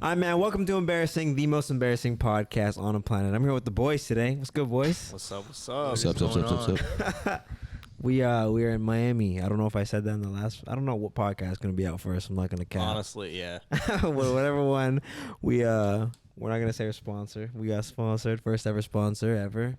All right, man. Welcome to Embarrassing, the most embarrassing podcast on the planet. I'm here with the boys today. What's good, boys? What's up? What's up? What's up? We are in Miami. I don't know if I said that in the last. I don't know what podcast is gonna be out first. I'm not gonna count. Honestly, yeah. Whatever one. We're not gonna say our sponsor. We got sponsored. First ever sponsor ever.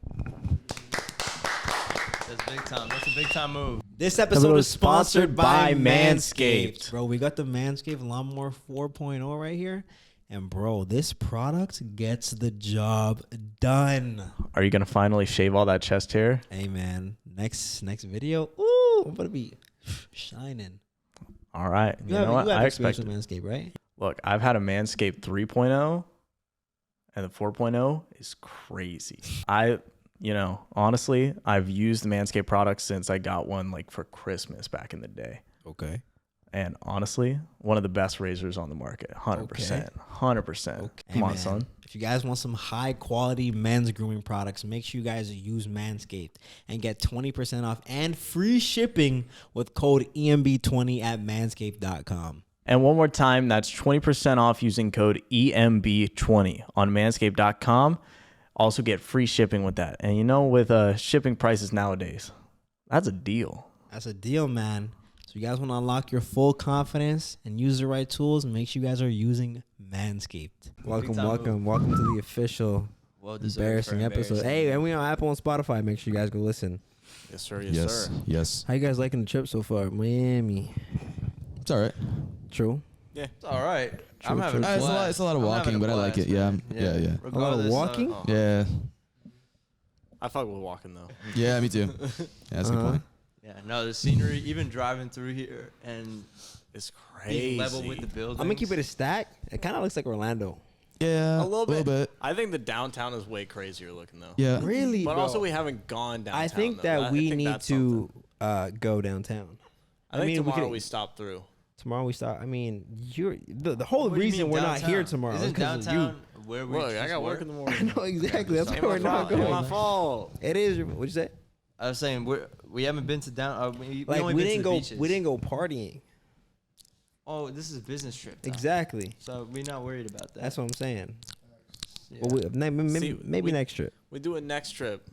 That's big time. That's a big time move. This episode is sponsored by Manscaped. Bro, we got the Manscaped Lawnmower 4.0 right here. And bro, this product gets the job done. Are you gonna finally shave all that chest hair? Hey man, next video. Ooh, I'm gonna be shining. All right. You know what? I expect it. Manscaped, right? Look, I've had a Manscaped 3.0 and the 4.0 is crazy. Honestly, I've used the Manscaped products since I got one like for Christmas back in the day. Okay. And honestly, one of the best razors on the market. 100%. 100%. Okay. Come on, son. If you guys want some high quality men's grooming products, make sure you guys use Manscaped and get 20% off and free shipping with code EMB20 at manscaped.com. And one more time, that's 20% off using code EMB20 on manscaped.com. Also get free shipping with that. And with shipping prices nowadays, that's a deal. That's a deal, man. So you guys want to unlock your full confidence and use the right tools, make sure you guys are using Manscaped. Welcome to the official embarrassing episode. Hey, and we on Apple and Spotify. Make sure you guys go listen. Yes, sir. Yes, sir. Yes. How you guys liking the trip so far? Miami. It's all right. True. Yeah, it's all right. I'm having a blast. It's a lot of walking, but I like it. Yeah. Yeah. A lot of walking? Yeah. I fuck with walking, though. Yeah, me too. Yeah, that's a good point. Yeah, no, the scenery, even driving through here and It's crazy. being level with the buildings. I'm going to keep it a stack. It kind of looks like Orlando. Yeah, A little bit. bit. I think the downtown is way crazier looking, though. Yeah. Really, But bro? also, we haven't gone downtown. I think though. that we think need that's to something. go downtown. I think tomorrow could- we stop through. Tomorrow we start. I mean, the whole What do you reason mean we're not downtown? here tomorrow is Isn't because of downtown where we Look, I just got work work in the you. I morning. know exactly. That's Ain't why we're not Ain't my going. fault. It is. What'd you say? I was saying we haven't been to down. We Like only we been didn't to the go. beaches. We didn't go partying. Oh, this is a business trip. Though. Exactly. So we're not worried about that. That's what I'm saying. Yeah. But maybe next trip. We do a next trip.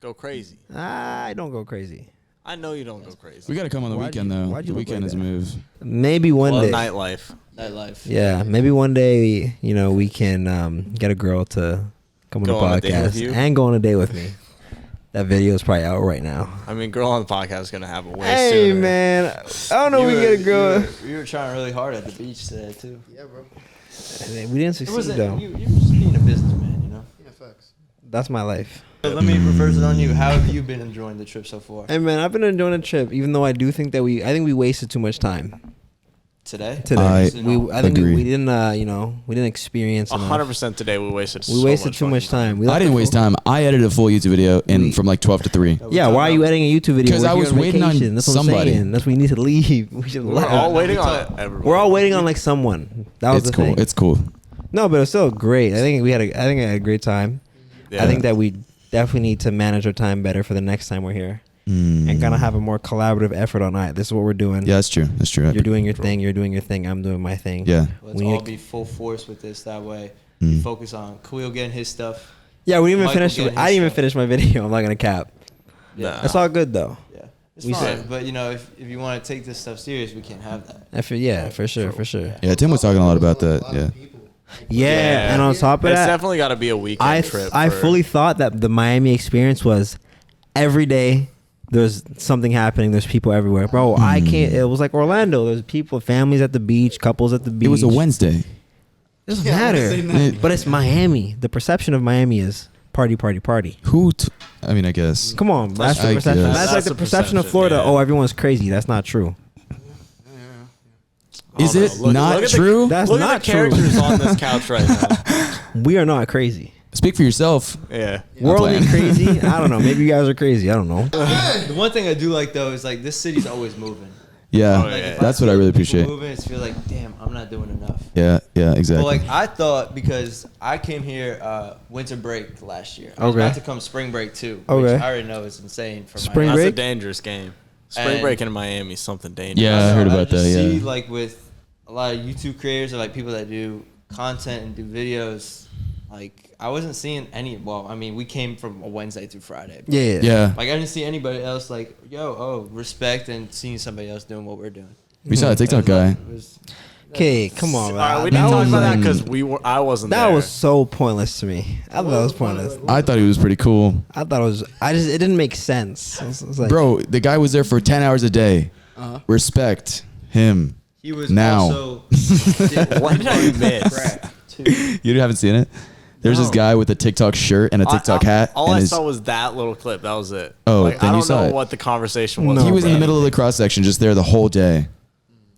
Go crazy. I don't go crazy. I know you don't go crazy. We got to come on the Why'd weekend, you- though. why'd you The look weekend like is a that? move. Maybe one day. Nightlife. Nightlife. Yeah, maybe one day. We can get a girl to come on Go the on a date with podcast you? and go on a date with me. That video is probably out right now. I mean, girl on the podcast is gonna happen way Hey sooner. man, I don't know. We get a girl. You were trying really hard at the beach today too. Yeah, bro. We didn't It succeed wasn't. though. You were just being a businessman, Yeah, facts. That's my life. Let me reverse it on you. How have you been enjoying the trip so far? Hey man, I've been enjoying the trip, even though I do think that we wasted too much time Today? I I think agree. we didn't we didn't experience enough. 100% today we wasted. We wasted too much time. We I left didn't the waste full- time. I edited a full YouTube video from like 12 to 3. Yeah, why are you editing a YouTube video? 'Cause We're I here was on waiting on vacation. That's what I'm somebody. saying. That's when we need to leave. We should We're left. all waiting on it. Everybody. We're all waiting on like someone. That was It's the cool. thing. It's cool. No, but it was still great. I think I had a great time. Yeah. I think that we definitely need to manage our time better for the next time we're here and kind of have a more collaborative effort on it. This is what we're doing. Yeah, that's true. That's true. You're doing your thing. You're doing your thing. I'm doing my thing. Yeah. Let's We all need- be full force with this. That way, Mm. we focus on Khalil getting his stuff. Yeah, we didn't even Michael finish. getting I his didn't even stuff. finish my video. I'm not gonna cap. Nah. It's all good though. Yeah, it's We fine. said- But if you want to take this stuff serious, we can't have that. For sure. Yeah, Tim was talking a lot about that. Yeah. Yeah, and on top of It's that, definitely got to be a weekend trip. I for- fully thought that the Miami experience was every day there's something happening. There's people everywhere, bro. I can't. It was like Orlando. There's people, families at the beach, couples at the beach. It was a Wednesday. It doesn't matter. But it's Miami. The perception of Miami is party, party, party. I mean, I guess. Come on, that's the I perception. guess. That's like That's the the perception of perception, Florida. yeah. Oh, everyone's crazy. That's not true. Is I don't it know. Look not at the- true? That's Look not at the true. characters on this couch right now. We are not crazy. Speak for yourself. Yeah. We're only playing. crazy. I don't know. Maybe you guys are crazy. I don't know. The one thing I do like though is like this city's always moving. Yeah. Oh, yeah. If That's I what I see really people appreciate. Moving, it's feel like damn, I'm not doing enough. Yeah. Yeah. Exactly. Well, like I thought because I came here winter break last year. I was Okay. about to come spring break too, Okay. which I already know is insane for Spring Miami. That's break? a dangerous game. Spring And- break in Miami is something dangerous. Yeah, I heard about just that, See, yeah. like with a lot of YouTube creators or like people that do content and do videos, like I wasn't seeing any. Well, I mean, we came from a Wednesday through Friday. Yeah. Like I didn't see anybody else like, respect and seeing somebody else doing what we're doing. We saw a TikTok guy. Okay, come on, All man. right, we didn't talk about that because I wasn't That there. was so pointless to me. I thought that was pointless. I thought he was pretty cool. I thought it was. It didn't make sense. It was like, Bro, the guy was there for 10 hours a day. Respect him. He was Now. also. What did I miss? You haven't seen it? There's this guy with a TikTok shirt and a TikTok hat. All and I saw was that little clip. That was it. Oh, like, then I you don't saw know it. what the conversation was. No, he was in the bro. middle of the cross section, just there the whole day.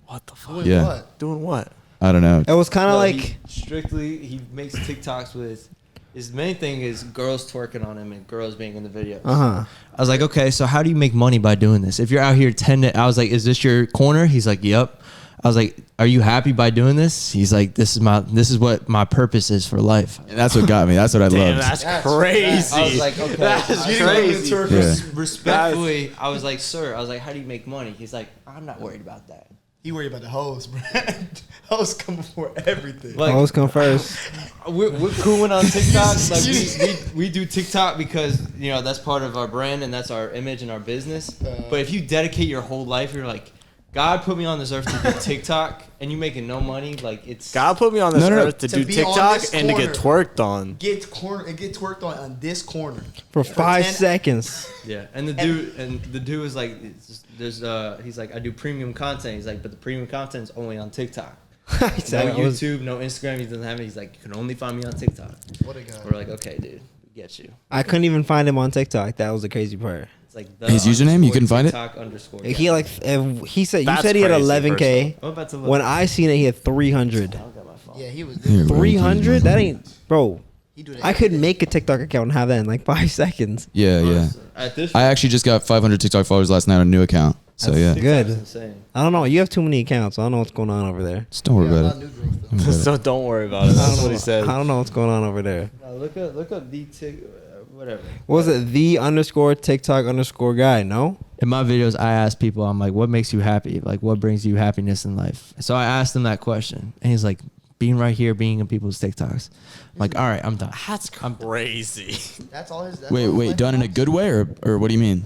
What the fuck? Yeah. Doing what? I don't know. it was kind of like. He makes TikToks with. His main thing is girls twerking on him and girls being in the videos. I was like, okay, so how do you make money by doing this? If you're out here I was like, is this your corner? He's like, yep. I was like, are you happy by doing this? He's like, this is what my purpose is for life. And that's what got me. That's what I Damn, loved. that's crazy. I was like, okay. That's crazy. Yeah. Respectfully, I was like, sir, I was like, how do you make money? He's like, I'm not worried about that. He worried about the hoes, bro. Hoes come before everything. Like, always come first. We're cooling on TikTok. Like we do TikTok because that's part of our brand and that's our image and our business. But if you dedicate your whole life, you're like, God put me on this earth to do TikTok, and you making no money. Like it's God put me on this earth to do be on TikTok this and to get twerked on. Get twerked on this corner For 5 seconds. Yeah, and the dude was like, he's like, I do premium content. He's like, but the premium content is only on TikTok. No YouTube, no Instagram. He doesn't have it. He's like, you can only find me on TikTok. What a guy. We're like, okay, dude, we get you. I couldn't even find him on TikTok. That was the crazy part. It's like His username? You couldn't find it? TikTok_. He like he said That's you said he had crazy, 11K. I'm about to look. When I seen it, he had 300. I don't got my phone. Yeah, he was. Here, bro. 300? That ain't, bro. He do that. I could make a TikTok account and have that in like 5 seconds. Yeah. At this I actually just got 500 TikTok followers last night on a new account. So That's yeah. good. TikTok's insane. I don't know. You have too many accounts. I don't know what's going on over there. Just don't worry about it. So don't worry about it. That's what he said. I don't know what's going on over there. No, look up the whatever. What was it? _TikTok_guy? No. In my videos, I ask people, I'm like, what makes you happy? Like, what brings you happiness in life? So I asked him that question, and he's like, being right here, being in people's TikToks. I'm like, all right, I'm done. That's crazy. That's all his. Wait, done in a good way or what do you mean?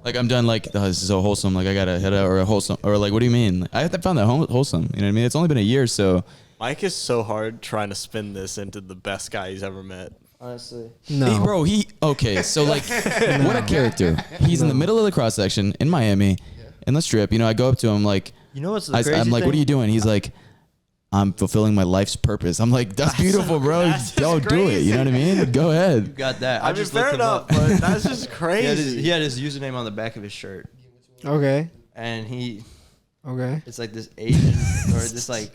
Like I'm done like, this is so wholesome, like I gotta head out, or a wholesome, or like what do you mean? I found that wholesome, you know what I mean? It's only been a year, so. Mike is so hard trying to spin this into the best guy he's ever met. Honestly. No. Okay, so like, what a character. He's in the middle of the cross section in Miami, in the strip, I go up to him like, You know what's the crazy I'm like, thing? what are you doing? He's like, I'm fulfilling my life's purpose. I'm like, that's beautiful, bro. Don't do it. You know what I mean? Go You ahead. got that. I just fair enough, but that's just He crazy. had his username on the back of his shirt, Okay. and Okay. it's like this Asian or this like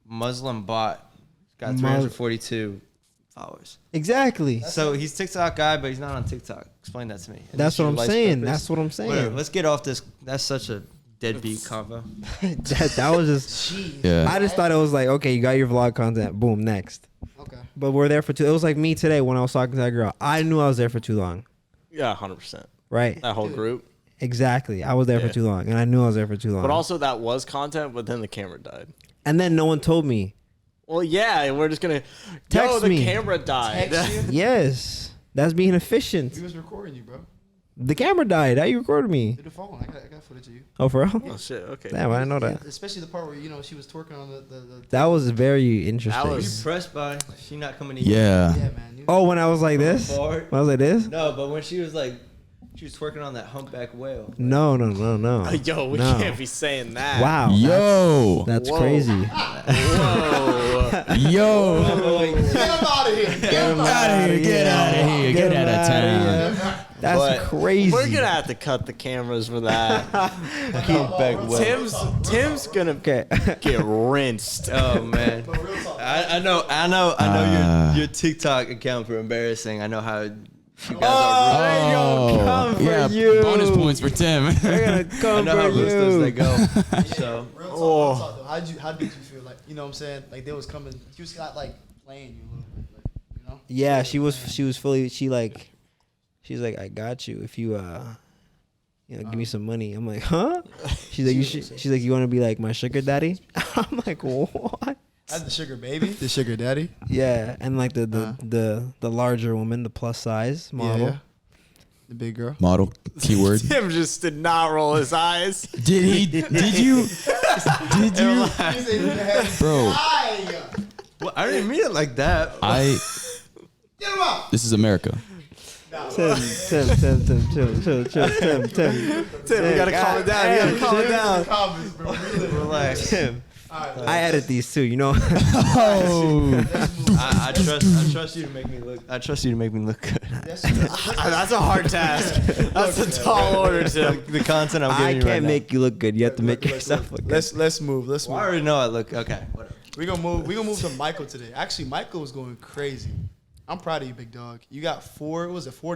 Muslim bot got 342 followers. Exactly. So he's TikTok guy, but he's not on TikTok. Explain that to me. Is That's this what your I'm life's saying. purpose? That's what I'm saying. Whatever. Let's get off this. That's such a deadbeat convo. that was just. Yeah. I just thought it was like, okay, you got your vlog content. Boom, next. Okay. But we're there for too. It was like me today when I was talking to that girl. I knew I was there for too long. Yeah, 100%. Right. That whole group. Exactly. I was there for too long, and I knew I was there for too long. But also that was content, but then the camera died. and then no one told me. Well, yeah, we're just gonna Text the me. camera died. Text you? Yes, that's being efficient. He was recording you, bro. The camera died. How you recorded me? Through the phone. I got footage of you. Oh, for real? Oh shit. Okay. Damn, I didn't know that. Especially the part where she was twerking on the That was very interesting. That You was- pressed by she not coming to you. Yeah. yeah, man. Oh, when I was like this? When Forward. I was like this? No, but when she was like, she was twerking on that humpback whale. No. Yo, we No. can't be saying that. Wow. Yo. That's Whoa. crazy. Whoa. Yo. Get him out of here. Get him out of here. Get out of here. Get out of town. That's But crazy. We're gonna have to cut the cameras for that. Humpback whale. Tim's gonna Okay. get rinsed. Oh man, I know your TikTok account for embarrassing. I know how you guys are. Oh, for yeah. you. Bonus points for Tim. We're gonna I come know how for ruthless you. they go. So Real talk, though. How did you feel? Like, you know what I'm saying? Like, they was coming. She was not like playing you a little bit. Like, you know? Yeah, she was fully. She's like, I got you if you give me some money. I'm like, huh? She's like, she's like, you want to be like my sugar daddy? I'm like, what? That's the sugar baby, the sugar daddy. Yeah, and like the larger woman, the plus size model. Yeah. The big girl. Model. Keyword. Tim just did not roll his eyes. Did he? Did you? Did you? Bro. Well, I didn't mean it like that. Get him out. This is America. Tim, We gotta calm it down. We gotta calm it down. Comments, bro. Relax. Tim. All right, I edit these too, you know. I trust you to make me look. I trust you to make me look good. That's a hard task. That's a tall order, Tim. The content I'm I giving you can't right now. make you look good. You have to make yourself look good. Let's move. Let's Well, I move. already know I look okay. Whatever. We're gonna move to Michael today. Actually, Michael was going crazy. I'm proud of you, big dog. You got four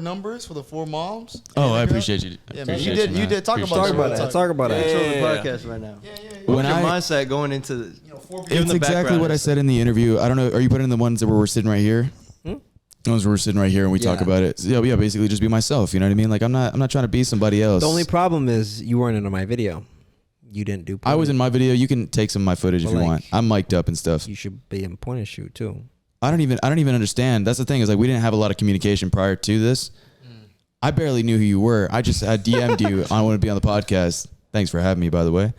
numbers for the 4 moms? Oh, I appreciate you. Yeah, man. Appreciate You did talk Appreciate about Talk you. about that. Talk about that. Control Yeah. the podcast right now. Yeah. When What's your I- mindset going into the? You know, 4 Give It's the exactly background. what I said in the interview. I don't know. Are you putting in the ones that where we're sitting right here? The ones where we're sitting right here and we talk Yeah. about it. Yeah, basically just be myself. You know what I mean? Like I'm not trying to be somebody else. The only problem is you weren't in my video. You didn't do. I was in my video. You can take some of my footage if But you like- want. I'm mic'd up and stuff. You should be in point and shoot too. I don't even understand. That's the thing is like we didn't have a lot of communication prior to this. I barely knew who you were. I just had DM'd you. I want to be on the podcast. Thanks for having me, by the way.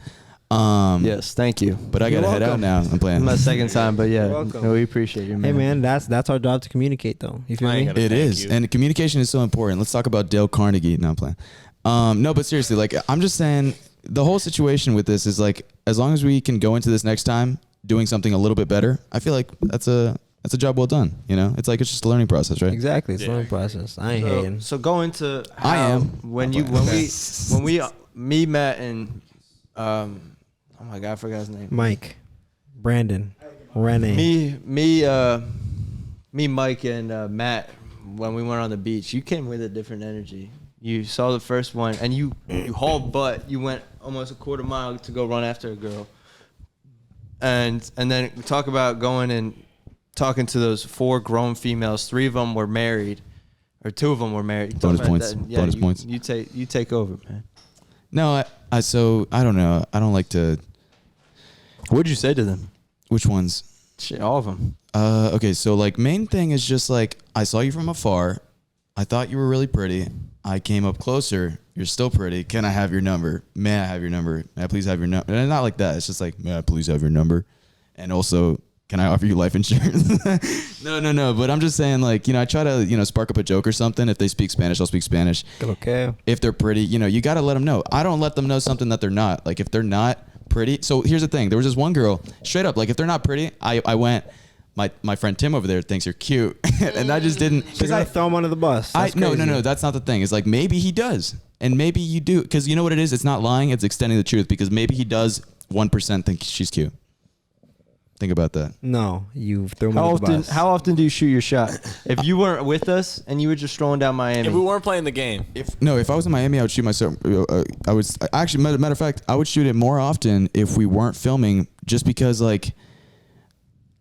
Yes, thank you. But I You're gotta head out welcome. now. I'm playing. My second time, but yeah, You're welcome. no, we appreciate you, man. Hey man, that's our job to communicate though. You feel I me? ain't gonna- It Thank is, you. and communication is so important. Let's talk about Dale Carnegie. No, I'm playing. No, but seriously, like I'm just saying, the whole situation with this is like, as long as we can go into this next time doing something a little bit better, I feel like that's a job well done. You know, it's just a learning process, right? Exactly. It's a Yeah. learning process. I ain't hating. So go into how I am. when me Matt and oh my god, I forgot his name. Mike, Brandon, Renee. Me, Mike, and Matt. When we went on the beach, you came with a different energy. You saw the first one, and you hauled butt. You went almost a quarter mile to go run after a girl, and then we talk about going and talking to those 4 grown females. 3 of them were married, or 2 of them were married. Bonus Talk about points. that. Bonus points. You take over, man. No, so I don't know. I don't like to. What'd you say to them? Which ones? Shit, all of them. Okay, so like main thing is just like I saw you from afar. I thought you were really pretty. I came up closer. You're still pretty. Can I have your number? May I have your number? May I please have your number? And not like that. It's just like, may I please have your number? And also, can I offer you life insurance? No. But I'm just saying, like, I try to, spark up a joke or something. If they speak Spanish, I'll speak Spanish. Okay. If they're pretty, you got to let them know. I don't let them know something that they're not. Like, if they're not pretty. So here's the thing. There was this one girl, straight up, like, if they're not pretty, I went, my friend Tim over there thinks you're cute. And I just didn't. You're gonna throw him under the bus. That's No. crazy. That's not the thing. It's like maybe he does, and maybe you do, because you know what it is. It's not lying. It's extending the truth. Because maybe he does 1% think she's cute. Think about that. No, you threw him under the bus. How often do you shoot your shot? If you weren't with us and you were just strolling down Miami, If we weren't playing the game, If I was in Miami, I would shoot myself. I would actually, matter of fact, I would shoot it more often if we weren't filming, just because like.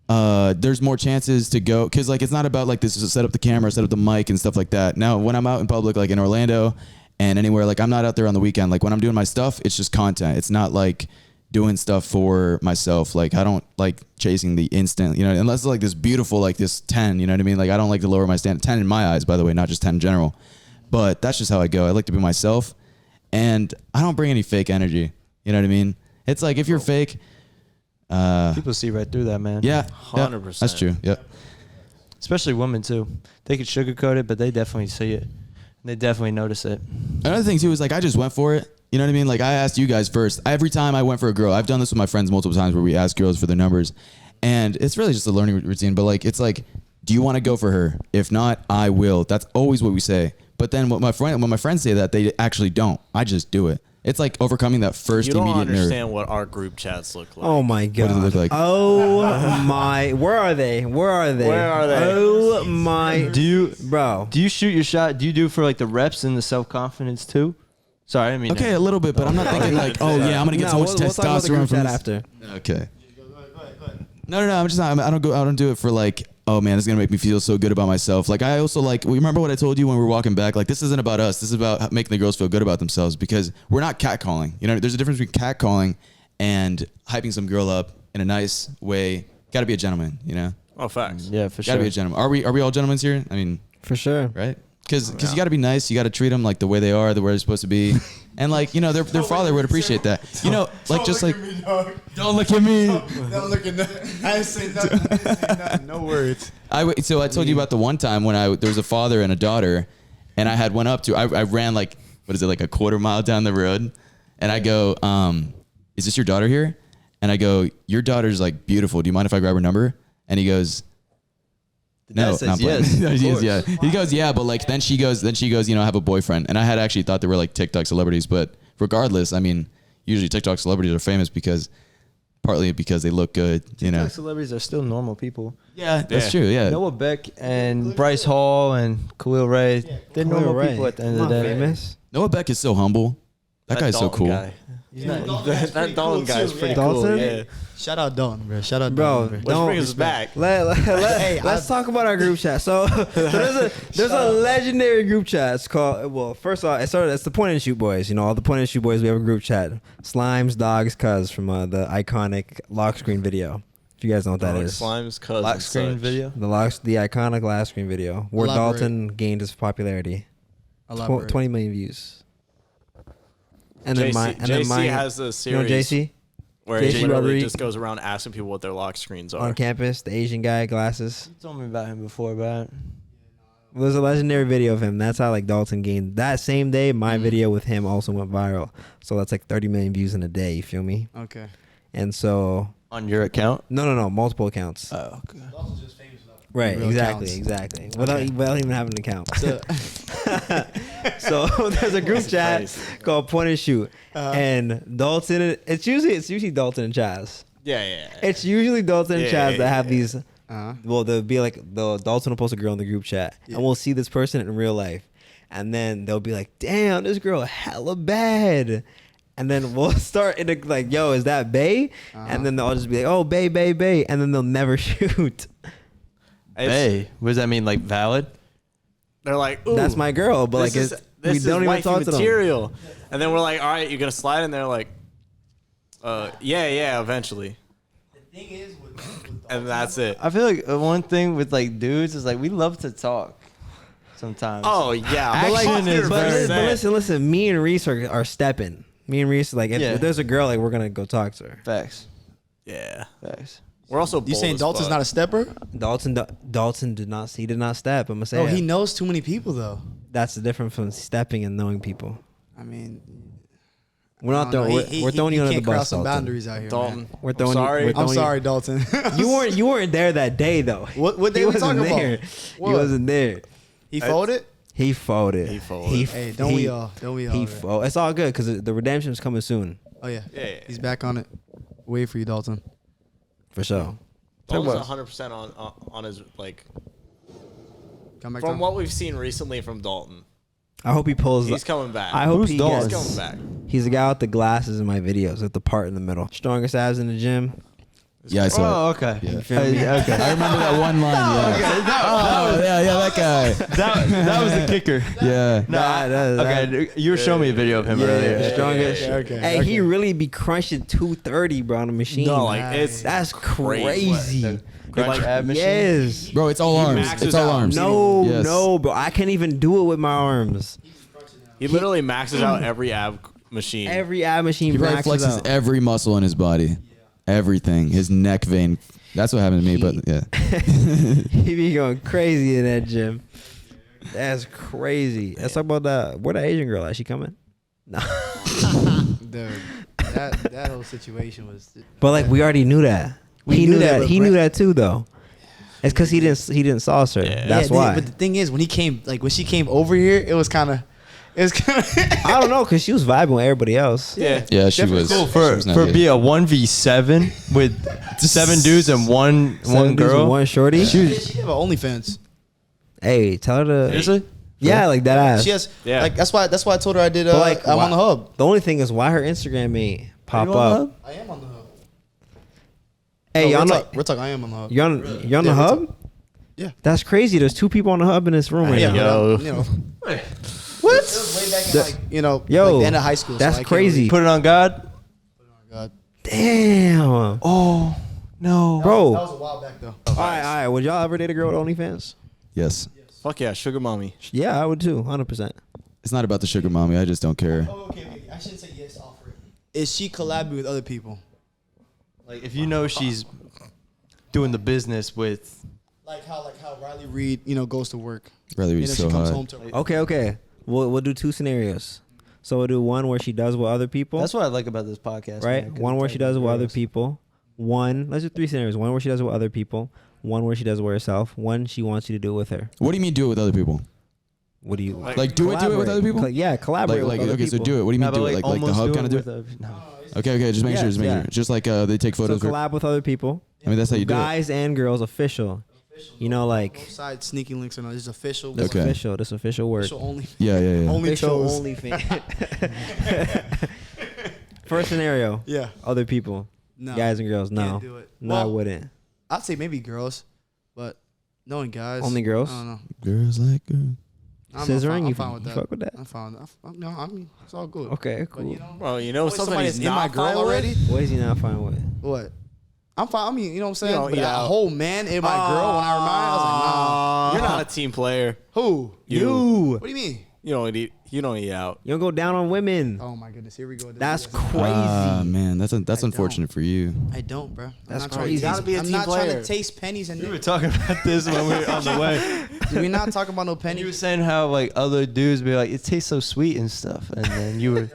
There's more chances to go, because like it's not about like this is set up the camera, set up the mic and stuff like that. Now when I'm out in public, like in Orlando and anywhere, like I'm not out there on the weekend. Like when I'm doing my stuff, it's just content. It's not like doing stuff for myself. Like I don't like chasing the instant, unless it's like this beautiful, like this 10, you know what I mean? Like I don't like to lower my standard. 10 in my eyes, by the way, not just 10 in general. But that's just how I go. I like to be myself, and I don't bring any fake energy. You know what I mean? It's like if you're fake. people see right through that, man. Yeah, 100%. That's true. Yep. Especially women too. They could sugarcoat it, but they definitely see it. They definitely notice it. Another thing too is like I just went for it. You know what I mean? Like I asked you guys first. Every time I went for a girl, I've done this with my friends multiple times where we ask girls for their numbers, and it's really just a learning routine. But like it's like, do you want to go for her? If not, I will. That's always what we say. But then when my friends say that, they actually don't. I just do it. It's like overcoming that first you don't immediate nerve. understand what our group chats look like. Oh my god. does it look like? Oh my. Where are they? Oh my. Do you shoot your shot? Do you do for like the reps and the self confidence too? Sorry, I didn't mean. Okay, a little bit, but I'm not thinking like, oh yeah, I'm gonna get so much we'll talk about the testosterone group from chat this. after. Okay. No, I'm just not. I don't do it for like, oh man, it's gonna make me feel so good about myself. Like I also like. Remember what I told you when we were walking back? Like this isn't about us. This is about making the girls feel good about themselves, because we're not catcalling. There's a difference between catcalling and hyping some girl up in a nice way Got to be a gentleman, you know. Oh, facts. Yeah, for sure. Got to be a gentleman. Are we all gentlemen here? I mean, For sure. right? Because you got to be nice. You got to treat them like the way they are, the way they're supposed to be, and like you know, their father would appreciate that. You know, like just like don't look at me. Don't look at nothing. I didn't say nothing. No words. So I told you about the one time when there was a father and a daughter, and I had went up to. I ran like what is it like a quarter mile down the road, and I go, "Is this your daughter here?" And I go, "Your daughter's like beautiful. Do you mind if I grab her number?" And he goes. No, says not yes, no, of he course. yeah. He goes, yeah, but like then she goes, you know, I have a boyfriend. And I had actually thought they were like TikTok celebrities, but regardless, I mean, usually TikTok celebrities are famous partly because they look good, you know. TikTok celebrities are still normal people. Yeah, that's true. Yeah. Noah Beck and Bryce Hall and Khalil Ray, they're normal people at the end of the day. Famous. Noah Beck is so humble. That guy's so Dalton cool. guy. He's not, Dalton's that pretty Dalton cool guy is too, pretty yeah. cool. Dalton? Yeah. Shout out Dalton, bro. Shout out Bro, Dalton, Which brings us back. Let's talk about our group chat. So there's a legendary group chat. It's called, well, first off, it's the Point and Shoot Boys. You know, all the Point and Shoot Boys, we have a group chat. Slimes, Dogs, Cuz from the iconic lock screen video. If you guys know what that is. Slime's cousin. Lock screen video. The iconic last screen video where Elaborate. Dalton gained his popularity. 20 million views. And then JC mine has a you know series JC where JC he literally Rodriguez. just goes around asking people what their lock screens are. on campus, the Asian guy, glasses. You told me about him before, but There's a legendary video of him. That's how like Dalton gained that same day. My video with him also went viral. So that's like 30 million views in a day. You feel me? Okay. And so on your account. no, multiple accounts. Oh, okay. Right, Real exactly. Without even having an account. So there's a group chat called Point and Shoot, and Dalton. It's usually Dalton and Chaz. Yeah. It's usually Dalton and Chaz that have these. Uh-huh. Well, they'll be like Dalton will post a girl in the group chat, and we'll see this person in real life, and then they'll be like, "Damn, this girl hella bad." And then we'll start in like, "Yo, is that bae?" And then they'll just be like, "Oh, bae," and then they'll never shoot. Hey, what does that mean? Like valid? They're like, ooh, That's my girl, but like this we is don't even wifey talk to them. material. And then we're like, all right, you're gonna slide, and they're like, yeah, eventually. The thing is And that's it. I feel like one thing with like dudes is like we love to talk sometimes. Oh yeah, But, like, Action is very- listen. Me and Reese are stepping. Me and Reese, like, if there's a girl, like, we're gonna go talk to her. Facts. yeah. Facts. We're also You bold saying as Dalton's fuck. not a stepper? Dalton did not step. I'm gonna say Oh, he knows too many people though. that's the difference from stepping and knowing people. I mean, We're not throwing. We're throwing you under the can't cross bus, some Dalton. boundaries out here. Dalton. Man. We're I'm throwing. sorry. We're I'm throwing sorry, Dalton. You weren't there that day though. What day He we wasn't talking there. about? He What? wasn't there. He folded. He folded. He folded. Hey, don't we all? Don't we all? He right? folded. It's all good because the redemption's coming soon Oh yeah. Yeah. He's back on it. Wait for you, Dalton. for sure. Dalton's 100% on his like. Come back. From Tom. what we've seen recently from Dalton, I hope he pulls. he's coming back. I hope Who's he Dalton? gets. He's coming back. He's the guy with the glasses in my videos with the part in the middle. Strongest abs in the gym. Yeah, I saw Oh, it. okay. Yeah. feel me? Okay. I remember that one line. Yeah. That guy. that was the kicker. Yeah. Okay, you were showing me a video of him earlier. Strongest. Okay. Hey, he really be crunching 230, bro, on the machine. No, like Nice. it's that's crazy. crazy. Crunch ab machine. Yes. Bro, it's all arms. maxes It's all out. arms. No, Yes. no, bro. I can't even do it with my arms. he literally maxes out every ab machine. Every ab machine He probably maxes flexes out. every muscle in his body. Everything. His neck vein. That's what happened to me, but yeah. He be going crazy in that gym. That's crazy. Let's talk about that. Where the Asian girl at? She coming? No. Dude, that whole situation was. But like we already knew that. He knew that. but He knew that too, though. It's because he didn't sauce her. Yeah. That's Yeah, why. But the thing is, when she came over here, it was kind of. I don't know, because she was vibing with everybody else. Yeah. Yeah, she Definitely was. cool she For was not for good. be a 1v7 with 7 dudes and one Seven dudes girl. with one shorty. She have an OnlyFans. Hey, tell her to. Seriously? Yeah, like that ass. She has. Yeah. Like that's why I told her I did. But, like, I'm why- on the hub. The only thing is why her Instagram ain't pop You on the up. hub? I am on the hub. Hey, y'all know We're talking. I am on the hub. you're on the Yeah, we're hub. Yeah. That's crazy. There's 2 people on the hub in this room right Yeah, now. Yo. but, you know. What? It was way back in like Yo, like the end of high school. that's so I can't crazy. really- Put it on God. Oh my God. Damn. Oh, No. Bro. That was a while back though. All right. Would y'all ever date a girl with OnlyFans? Yes. Fuck yeah, sugar mommy. Yeah, I would too. 100%. It's not about the sugar mommy. I just don't care. Oh, okay. I shouldn't say yes. Offer it. Is she collabing with other people? Like if you know she's doing the business with. Like how Riley Reid, goes to work. Riley Reid's so she comes hot. home to her. Okay. We'll do 2 scenarios. So we'll do one where she does with other people. That's what I like about this podcast. right? Man, One where she does it with other people. Let's do 3 scenarios. One where she does it with other people. One where she does it with herself. One she wants you to do it with her. What do you mean do it with other people? What do you Like do it with other people? Yeah, collaborate with other okay, people. so do it. What do you mean do it? Like the hub kind of do it? Okay, just make sure. Just like they take So photos. collab with other people. I mean, that's how you do it. Guys and girls, official. Like Both sides sneaking links or not. This is official. this Okay. official. This official word. Official only. Yeah. Only Official chose. OnlyFans. First scenario. Yeah. Other people. No. Guys and girls. No. Can't do it. No, I Well, wouldn't. I'd say maybe girls, but knowing guys. Only girls? I don't know. Girls like girls. I'm Scissoring, you fine with that. fuck with that? I'm fine. No, I mean it's all good. Okay, But cool. Bro, something something that's he's in my not girl fine with? already. What is he not fine with? What? I'm fine. I mean, you know what I'm saying? You don't But eat a out. whole man in my girl when I remind, I was like, nah. You're not a team player. Who? You. What do you mean? You don't eat out. You don't go down on women. Oh my goodness, here we go. That's crazy. crazy. Ah, man, that's don't. unfortunate for you. I don't, bro. That's I'm not crazy. Trying You to gotta taste, be a I'm team not trying player. to taste pennies and We were nickels. talking about this when we were on the way. We're not talking about no You were pennies. saying how like other dudes be like, it tastes so sweet and stuff, and then you were.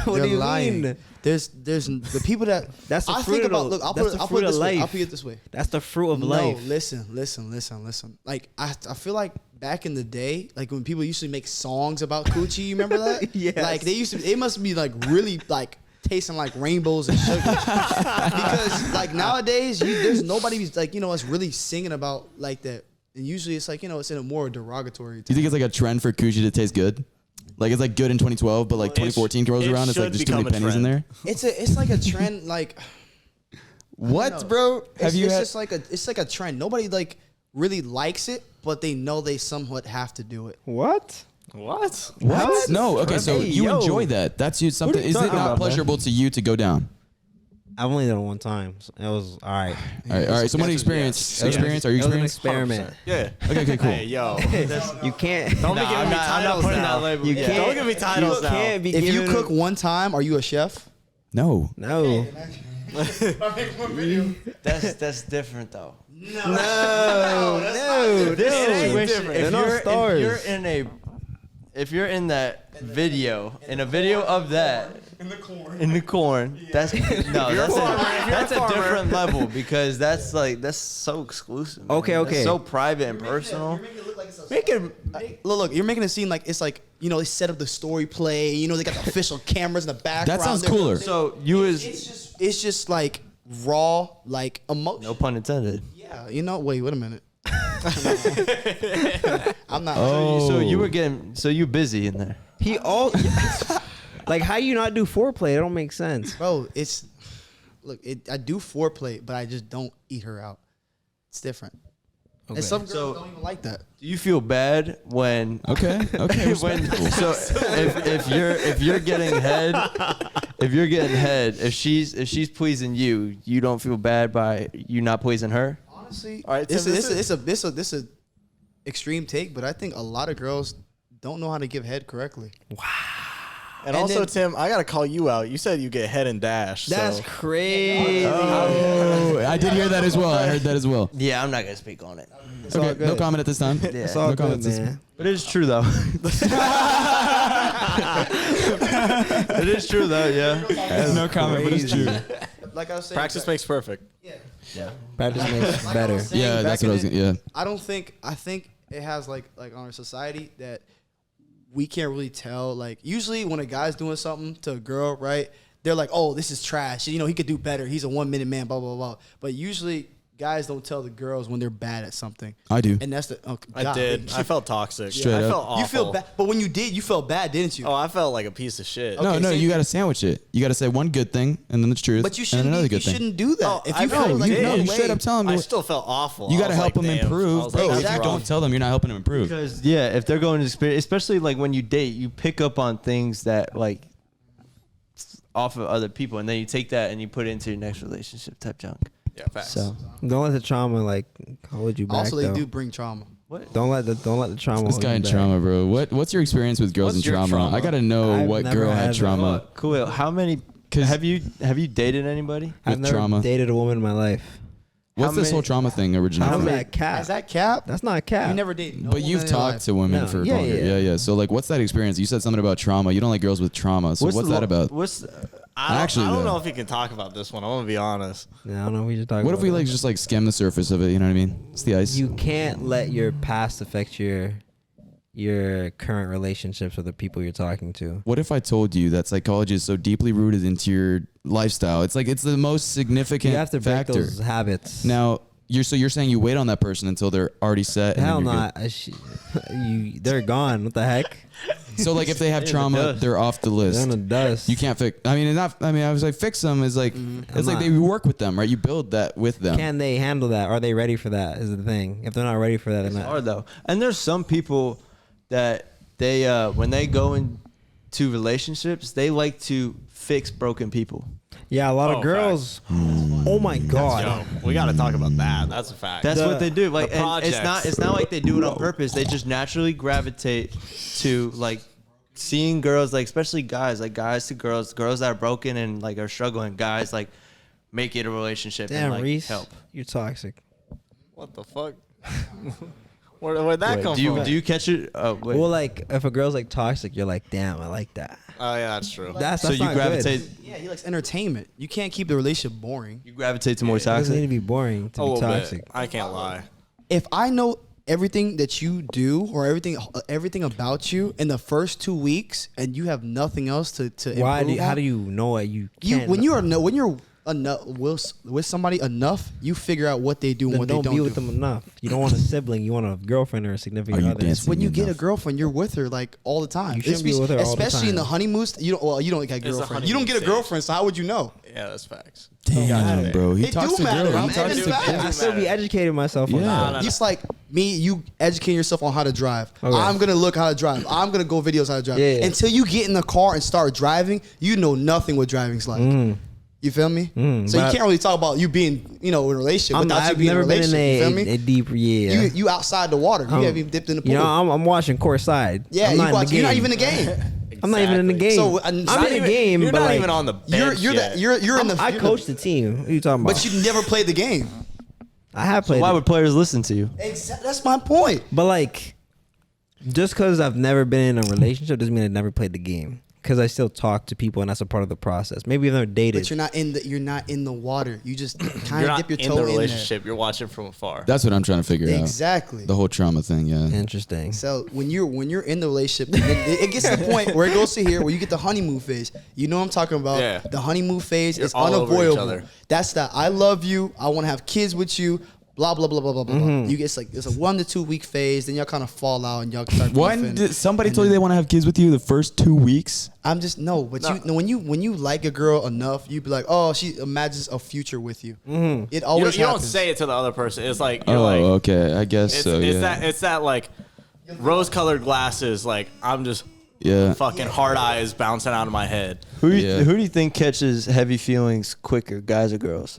What do you lying. mean? There's the people that That's the I fruit think of about. the- Look, I'll that's put the it fruit of this way. life. I'll put it this way. That's the fruit of No, life. listen. Like I feel like back in the day, like when people used to make songs about coochie, you remember that? Yes. Like they used to. It must be like really like tasting like rainbows and sugar. Because like nowadays, there's nobody who's like us really singing about like that. And usually it's like it's in a more derogatory. Do you think it's like a trend for coochie to taste good? Like it's like good in 2012, but like 2014 rolls it around, it's like should just too many become a pennies in trend. there. It's like a trend. Like What, know. bro? it's just like a trend. Nobody like really likes it, but they know they somewhat have to do it. What? What? What? No. Okay, so Hey, you yo. enjoy that. That's you. Something. you Is it talking not about, man? pleasurable to you to go down? I've only done it one time. So it was all right. All right. So what experience? It was an Are you it was an experienced? experiment. Yeah. Okay, cool. Hey, yo. You can't. Don't be Nah, giving I'm me not titles putting now. that label. You Yeah. can't. Don't give me titles You now. can't be If you giving cook them- one time, are you a chef? No. No. That's different though. No. This situation, different. They're not stars. if you're in that video, in a video of that. In the corn. That's a different level because that's so exclusive. man. Okay. That's so private and personal. Look, you're making it seem like it's like they set up the story play. They got the official cameras in the background. That sounds cooler. So you It's just like raw, like emotion. no pun intended. Yeah, wait a minute. I'm not. Oh. So you busy in there. He all like how you not do foreplay? It don't make sense. Bro, I do foreplay, but I just don't eat her out. It's different. Okay. And some girls don't even like that. Do you feel bad when Okay. when so if you're getting head if she's pleasing you, you don't feel bad by you not pleasing her? Honestly, All right, Tim, this is extreme take, but I think a lot of girls don't know how to give head correctly. And And also, then- Tim, I gotta call you out. You said you get head and dash. That's so. crazy. Oh, I did hear that as well. I heard that as well. Yeah, I'm not gonna speak on it. all Okay, no good. comment at this time. It's all No good, comments. man. But it is true though. It is true though, yeah. No comment, but it's true. Like I was saying, Practice makes perfect. Practice makes like I better. was saying, Yeah, back that's in what I was. the- Yeah. I think it has like on our society that we can't really tell. Like usually when a guy's doing something to a girl, right? They're like, oh, this is trash. He could do better. He's a 1 minute man, blah, blah, blah. But usually guys don't tell the girls when they're bad at something. I do. And that's the, I did. I felt toxic. Straight I up. felt awful. You feel bad. But when you did, you felt bad, didn't you? Oh, I felt like a piece of shit. Okay, No, so you got to sandwich it. You got to say one good thing and then the truth. But you and shouldn't, then another you good thing. shouldn't do that. Oh, if I you know, feel like you no did. You straight way- up tell them. I still felt awful. You I got to was help like, them damn. I improve, was bro. like, If that's you wrong. don't tell them, you're not helping them improve. Because if they're going to experience, especially like when you date, you pick up on things that like off of other people, and then you take that and you put it into your next relationship type junk. Yeah, facts. So Don't let the trauma like hold you back. Also, they though. do bring trauma. what? Don't let the trauma. This hold guy you in back. trauma, bro. What's your experience with girls in What's your trauma? trauma? I gotta know I've what never girl had had that. trauma. Cool. How many? 'Cause- Have you dated anybody? I've with never trauma. dated a woman in my life. What's How this many- whole trauma thing originally? How's from? that cap? Is that cap? That's not a cap. You never dated. No But woman you've in your talked life. to women No, for yeah, longer. yeah. Yeah. So like, what's that experience? You said something about trauma. You don't like girls with trauma. So what's that about? I don't though. know if you can talk about this one. I'm gonna be honest. Yeah, I don't know. We just talking. What if we like just like skim the surface of it? You know what I mean? It's the ice. You can't let your past affect your current relationships with the people you're talking to. What if I told you that psychology is so deeply rooted into your lifestyle? It's like it's the most significant You have to break factor. those habits. Now you're saying you wait on that person until they're already set. Hell and then you're not. They're gone. What the heck? good. So like if they have In the trauma, dust. they're off the list. They're in the dust. You can't fix. I was like fix them is like it's I'm like not- they work with them, right? You build that with them. Can they handle that? Are they ready for that? Is the thing. If they're not ready for that, It's then not. hard though. And there's some people that they when they go into relationships, they like to fix broken people. Yeah, a lot Oh, of girls. Oh my god. Yo, we got to talk about that. That's a fact. That's what they do. Like, the and it's projects. not like they do it on purpose. They just naturally gravitate to like seeing girls, like especially guys, like guys to girls that are broken and like are struggling. Guys like make it a relationship Damn, and like Reese, help. you're toxic. What the fuck? Where'd that come from? Do you catch it? Oh wait. Well, like if a girl's like toxic, you're like, damn, I like that. Oh yeah, that's true. That's so you not gravitate. Good. Yeah, he likes entertainment. You can't keep the relationship boring. You gravitate to more It doesn't need toxic. to be boring to A be little toxic. bit. I can't lie. If I know everything that you do or everything about you in the first 2 weeks, and you have nothing else to Why? improve How on, do you know it? You you can't. when you're enough with somebody enough, you figure out what they do and then what don't they don't be do. with them enough. You don't want a sibling. You want a girlfriend or a significant Are you other. dancing? When you get a enough. girlfriend, you're with her like all the time. You shouldn't be with her all the especially in the time. honeymoon. You don't get a It's the girlfriend. You don't honeymoon get a stage. girlfriend, so how would you know? Yeah, that's facts. Damn, bro. He It talks do to matter. girls. I'm He talks saying to it's girls. I still be educating myself on Yeah. that. No, no. It's like me, you educating yourself on how to drive. Okay. I'm gonna look how to drive. I'm gonna go videos how to drive. Yeah. Until you get in the car and start driving, you know nothing what driving's like. You feel me? So you but- can't really talk about you being, in a relationship without you I've being in a never been in relationship. You feel me? a deep yeah. You outside the water. You haven't even dipped in the pool. You know, I'm watching court side. yeah, I'm not, you're not in even the in the game. I'm not even in the game. So, I'm not in the even- game, You're but not like, even on the bench yet. you're in the. I you're coach the team. What are you talking about? but you never played the game. I have played. Why it. would players listen to you? That's my point. But like, just because I've never been in a relationship doesn't mean I never played the game. Because I still talk to people, and that's a part of the process. Maybe I've never dated. But you're not in the water. You just You're kind of not dip your in toe the in there. relationship. You're watching from afar. That's what I'm trying to figure out. Exactly. The whole trauma thing, yeah. Interesting. So when you're in the relationship, it gets to the point where it goes to here where you get the honeymoon phase. You know what I'm talking about? Yeah. The honeymoon phase You're is all over each unavoidable. other. That's that. I love you. I want to have kids with you. Blah blah blah blah blah blah. You get it's a 1 to 2 week phase. Then y'all kind of fall out and y'all start. When beefing. did somebody told you they want to have kids with you the first 2 weeks? I'm just but when you like a girl enough, you be like, oh, she imagines a future with you. It You always don't happens. say it to the other person. It's like you're Oh, like okay. I guess so. Yeah. it's that like rose-colored glasses. Like I'm just Yeah. fucking hard eyes bouncing out of my head. Who Yeah. do you think catches heavy feelings quicker, guys or girls?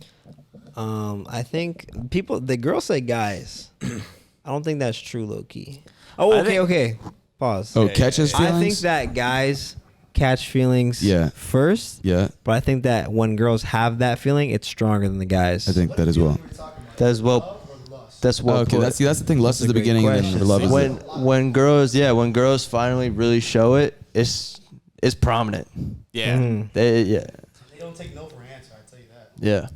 I think the girls say guys. I don't think that's true, low key. Oh, I okay, think- okay. Pause. Oh, catches feelings? I think that guys catch feelings Yeah. first. Yeah, But I think that when girls have that feeling, it's stronger than the guys. I think that as well. That's well. That's well. Okay, put. that's the thing. Lust is a the great beginning, and question. then love is when girls finally really show it, it's prominent. Yeah. They don't take no for an answer. I tell you that. yeah.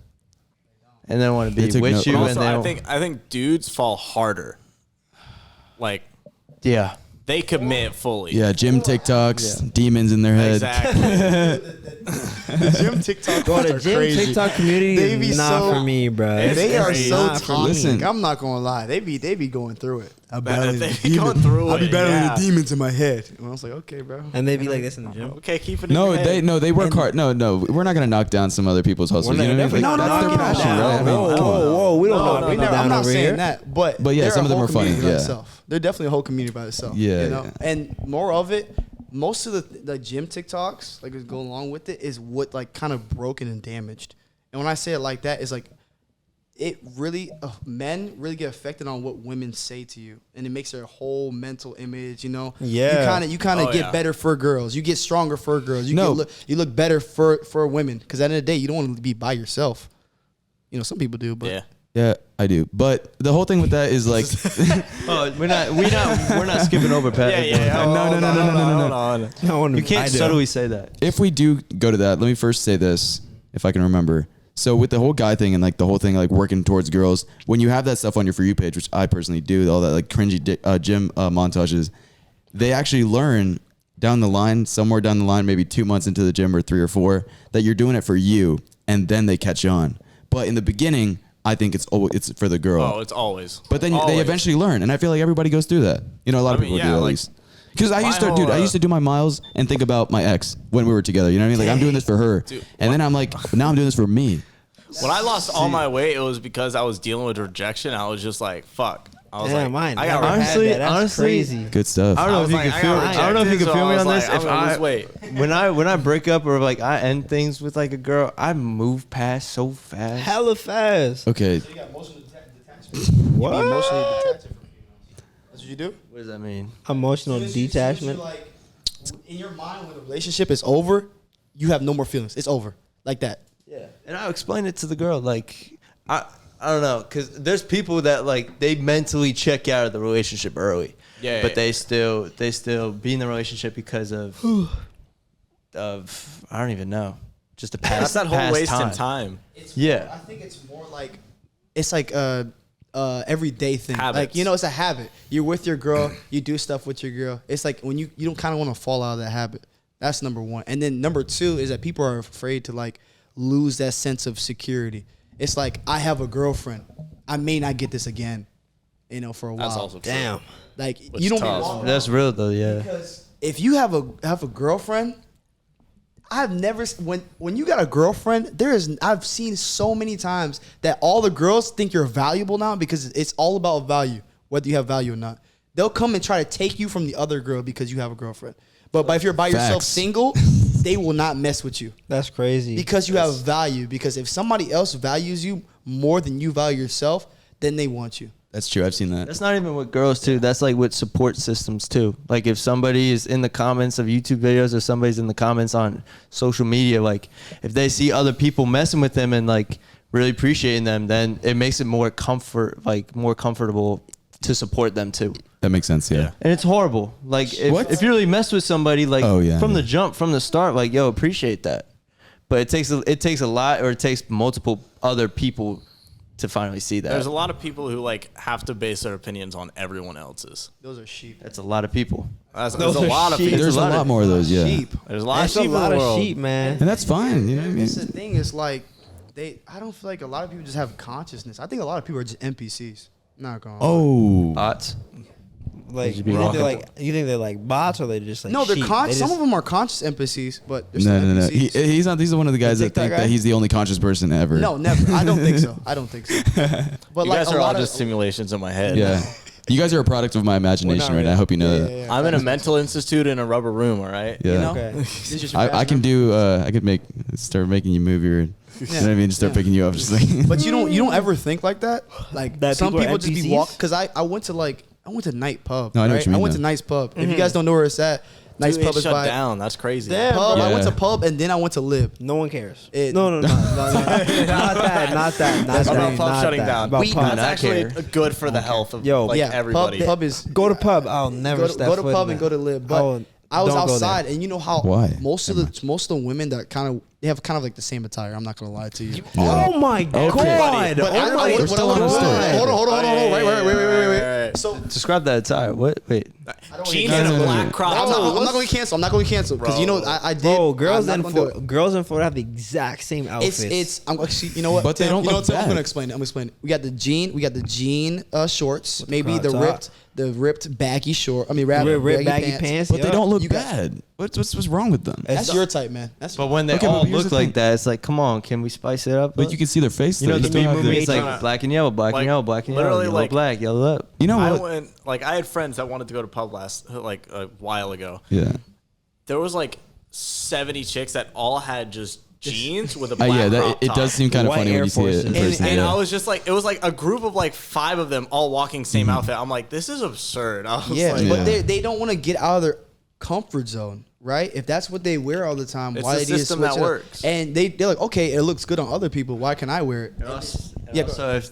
And then want to They be took with no- you, Also, and then I think dudes fall harder. Like yeah. they commit fully. Yeah, gym TikToks, Yeah. demons in their head. Exactly. Gym TikTok Bro, the gym TikTok community They be is not so- for me, bro. It's They are crazy. so Not for me. toxic. Listen. I'm not gonna lie. They be going through it. I'm battling They the be going through I'll be it, battling yeah. the demons in my head. And I was like, okay, bro. And they be like this in the gym. Okay, keep it. in No, your head. they work hard. No, we're not gonna knock down some other people's hustles. You know what I mean? Like, that's their passion, right? I mean, whoa, come on. whoa, we don't No, knock no, people no. down I'm not over saying here. that, but yeah, they're some a of them whole are funny, community by yeah. itself. They're definitely a whole community by itself. Yeah, you know? yeah. And more of it, most of the gym TikToks, like, go along with it, is what like kind of broken and damaged. And when I say it like that, it's like it really men really get affected on what women say to you, and it makes their whole mental image. You know, Yeah. you kind of get better for girls. You get stronger for girls. You look better for women, because at the end of the day, you don't want to be by yourself. You know, some people do, but Yeah, I do. But the whole thing with that is like, we're not skipping over Pat. no. You can't subtly say that. If we do go to that, let me first say this, if I can remember. So with the whole guy thing and like the whole thing like working towards girls, when you have that stuff on your For You page, which I personally do, all that like cringy gym montages, they actually learn down the line, somewhere down the line, maybe 2 months into the gym or 3 or 4, that you're doing it for you, and then they catch on. But in the beginning, I think it's for the girl. Oh, it's always. But then they eventually learn, and I feel like everybody goes through that. You know, a lot of people do at least. Because I used to do my miles and think about my ex when we were together. You know what I mean? Like I'm doing this for her, and then I'm like, now I'm doing this for me. When I lost all my weight, it was because I was dealing with rejection. I was just like, fuck. I was I got honestly, crazy. Good stuff. I don't know if you can feel. I don't know if you can feel me on this. If I wait, when I break up or like I end things with like a girl, I move past so fast. Hella fast. Okay. So you got emotional detachment. What? You be emotionally detached from females. That's what you do. What does that mean? Emotional detachment. Like, in your mind, when the relationship is over, you have no more feelings. It's over, like that. Yeah, and I'll explain it to the girl. Like I don't know, because there's people that like they mentally check out of the relationship early. But they still be in the relationship because of I don't even know, just a past. That's that whole past waste in time. I think it's more like it's like everyday thing. Habits. Like, you know, it's a habit. You're with your girl, you do stuff with your girl. It's like when you don't kind of want to fall out of that habit. That's number one. And then number two is that people are afraid to like lose that sense of security. It's like, I have a girlfriend. I may not get this again, you know, for a while. That's also true. Damn. Like, Which you don't is be tough. walking That's around. real though, yeah. Because if you have a girlfriend, I've never when you got a girlfriend, I've seen so many times that all the girls think you're valuable now because it's all about value, whether you have value or not. They'll come and try to take you from the other girl because you have a girlfriend. But if you're by yourself single, they will not mess with you. That's crazy. Because you have value. Because if somebody else values you more than you value yourself, then they want you. That's true. I've seen that. That's not even with girls too. That's like with support systems too. Like if somebody is in the comments of YouTube videos or somebody's in the comments on social media, like if they see other people messing with them and like really appreciating them, then it makes it more comfortable to support them too. That makes sense. Yeah. And it's horrible. Like if you really mess with somebody, like from the jump, from the start, like yo, appreciate that. But it takes a lot, or it takes multiple other people to finally see that. There's a lot of people who like have to base their opinions on everyone else's. Those are sheep. That's a lot of people. There's Those a are lot of sheep. people. There's a lot more of those. Yeah. Sheep. There's a lot That's of a sheep lot in the of world. sheep, man. And that's fine. You know what I mean? That's the thing. It's like I don't feel like a lot of people just have consciousness. I think a lot of people are just NPCs. Not gonna lie. Oh. Bots. Like, you think they're like bots, or they just like No, they're sheep? conscious. They Some just- of them are conscious NPCs, but they're still No. NPCs. He's not. He's one of the guys The that TikTok think guy? that he's the only conscious person ever. No, never. I don't think so. But You like guys a are all lot just of simulations in my head. Yeah. You guys are a product of my imagination, right? I hope you know that. I'm in a mental institute in a rubber room, all right? Yeah. You know? Okay. This is your I can do. I could start making you move your. You know what I mean? Just start picking you up. Just like. But you don't ever think like that. Like That some people are people just be NPCs? walking. Because I went to Night Pub. No, I know what right? you mean, I went though. to Night's Pub. If you guys don't know where it's at, Night's Dude, Pub it is shut by down. That's crazy. Damn. Pub. I went Yeah. to Pub and then I went to Lib. No one cares. It- No. Not that. Not That's that. about pub not shutting that. down. About We pub. not That's actually care. good for the health of Yo, like yeah, everybody. Pub is Go to pub. I'll never step go to foot pub in and that. go to Lib. But Oh, I was don't go outside, there. and you know how Why? most of the women that they have kind of like the same attire. I'm not gonna lie to you. Oh my god! But Oh my We're still on the story. Hold on. Wait. So Describe that attire. Wait. jeans and a black crop I'm top. not going to cancel. I'm not going to cancel because you know I did. Bro, girls I'm in not gonna do it. Florida have the exact same outfits. I'm actually, you know what? But they don't look I'm bad. gonna explain it. We got the jean shorts, maybe crop the top. ripped baggy short. I mean, ripped baggy pants. But they yeah. don't look You got- bad. What's wrong with them? That's your type, man. That's But when they Okay, all but here's look the like thing. that, it's like, come on, can we spice it up? But you can see their face. You know though. the still meme have movie? the- It's like black and yellow, black Like, and yellow, black and yellow, literally, yellow, like- black, yellow up. You know I what? went I had friends that wanted to go to pub like a while ago. Yeah. There was like 70 chicks that all had just jeans with a black Yeah, crop it top. does seem kind of White funny when Air you see it in Forces. person. And yeah. I was just like, it was like a group of like 5 of them all walking same outfit. I'm like, this is absurd. I was Yeah, like, but Yeah. they don't want to get out of their comfort zone, right? If that's what they wear all the time, It's why the they need to system switch that it up? works. And they're like, okay, it looks good on other people. Why can't I wear it? Yeah, So if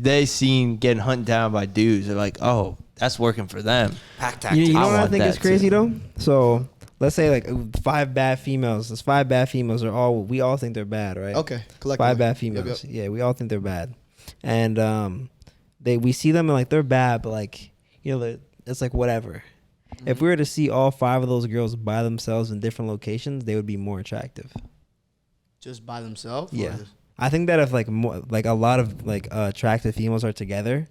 they seen getting hunted down by dudes, they're like, oh, that's working for them. pack You tactics. know what I want think is that crazy too. though? So let's say like 5 bad females. Those 5 bad females we all think they're bad, right? Okay, collectively. 5 bad Yep, females. yep. Yeah, we all think they're bad, and we see them and like they're bad, but like it's like whatever. If we were to see all 5 of those girls by themselves in different locations, they would be more attractive. Just by themselves? or Yeah, just- I think that if like more like a lot of like attractive females are together,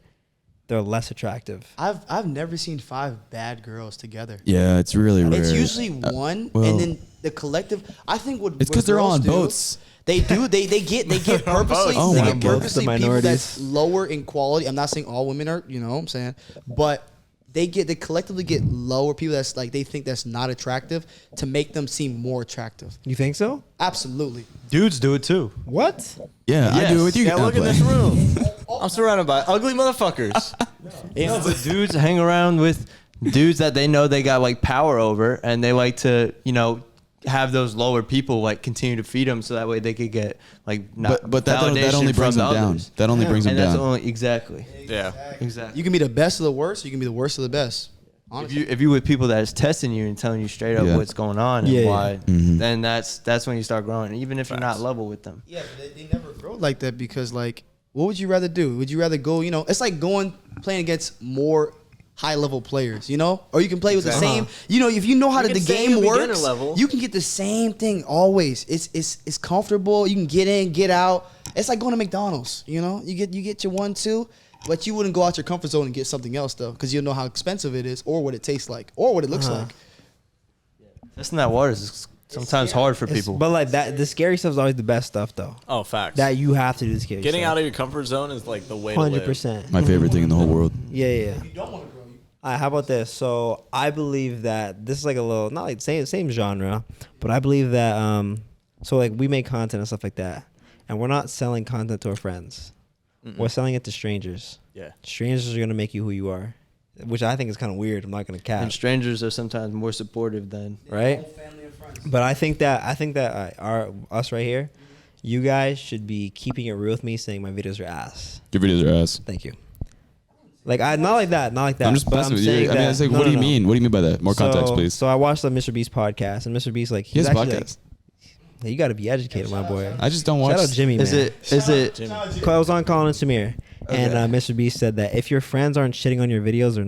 they're less attractive. I've never seen 5 bad girls together. Yeah, it's really rare. It's usually one, well- and then the collective. I think what It's what because they're all girls on do, boats. They get purposely Oh they my get God. purposely The people minorities. that's lower in quality. I'm not saying all women are, you know what I'm saying, but they collectively get lower people that's like they think that's not attractive to make them seem more attractive. You think so? Absolutely. Dudes do it too. What? Yeah, I do it with you. Yeah, look at Okay. this room. I'm surrounded by ugly motherfuckers. No, but dudes hang around with dudes that they know they got like power over, and they like to, have those lower people like continue to feed them, so that way they could get like But that only validation brings from them the down. others. That only brings them And that's down. only exactly. Yeah. Exactly. You can be the best of the worst. You can be the worst of the best. Honestly. If you with people that's testing you and telling you straight up Yeah. what's going on and Yeah, why, Mhm. then that's when you start growing. Even if you're not level with them. Yeah, but they never grow like that because, like, what would you rather do? Would you rather go, it's like playing against more high level players, or you can play with the same, if you know how You the can stay game at beginner works, level. you can get the same thing always. It's comfortable. You can get in, get out. It's like going to McDonald's, you get your 1-2, but you wouldn't go out your comfort zone and get something else though, because you know how expensive it is or what it tastes like or what it looks like. Testing that water is sometimes hard for people. But like that, the scary stuff is always the best stuff though. Oh, facts. That you have to do the scary Getting stuff. out of your comfort zone is like the way to live. 100%. My favorite thing in the whole world. Yeah, yeah. You don't want to grow. All right, how about this? So I believe that this is like a little not like same genre, but I believe that so like we make content and stuff like that, and we're not selling content to our friends. We're selling it to strangers. Yeah. Strangers are gonna make you who you are, which I think is kind of weird. I'm not gonna cap, And strangers are sometimes more supportive than right? But I think that us right here, you guys should be keeping it real with me, saying my videos are ass. Your videos are ass. Thank you. Like not like that. I'm just but messing with you. saying I mean, that- I say, no, what do no, you no. mean? What do you mean by that? More context, please. So I watched the Mr. Beast podcast, and Mr. Beast like He has a actually, podcast. Like, you got to be educated, my boy. I just don't watch. Shout out Jimmy, man. is it I was on Colin and Samir, and Mr. Beast said that if your friends aren't shitting on your videos, they're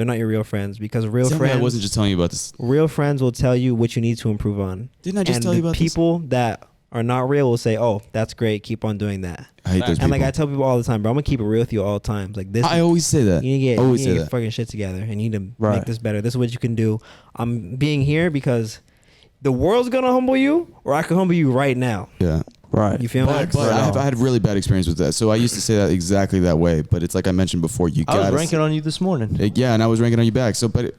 not your real friends, because Tell me I wasn't just telling you about this. real friends will tell you what you need to improve on. Didn't I just and tell you the about this? people that are not real will say, "Oh, that's great. Keep on doing that." I hate those And people. like I tell people all the time, bro, I'm gonna keep it real with you all the time. Like this, I always say that. you need to get, always you say need to that. get fucking shit together, and you need to Right. make this better. This is what you can do. I'm being here because the world's gonna humble you, or I can humble you right now. Yeah. right? You feel me? But I had really bad experience with that. So I used to say that exactly that way. But it's like I mentioned before. You I was got ranking on you this morning. Yeah, and I was ranking on you back. So, but.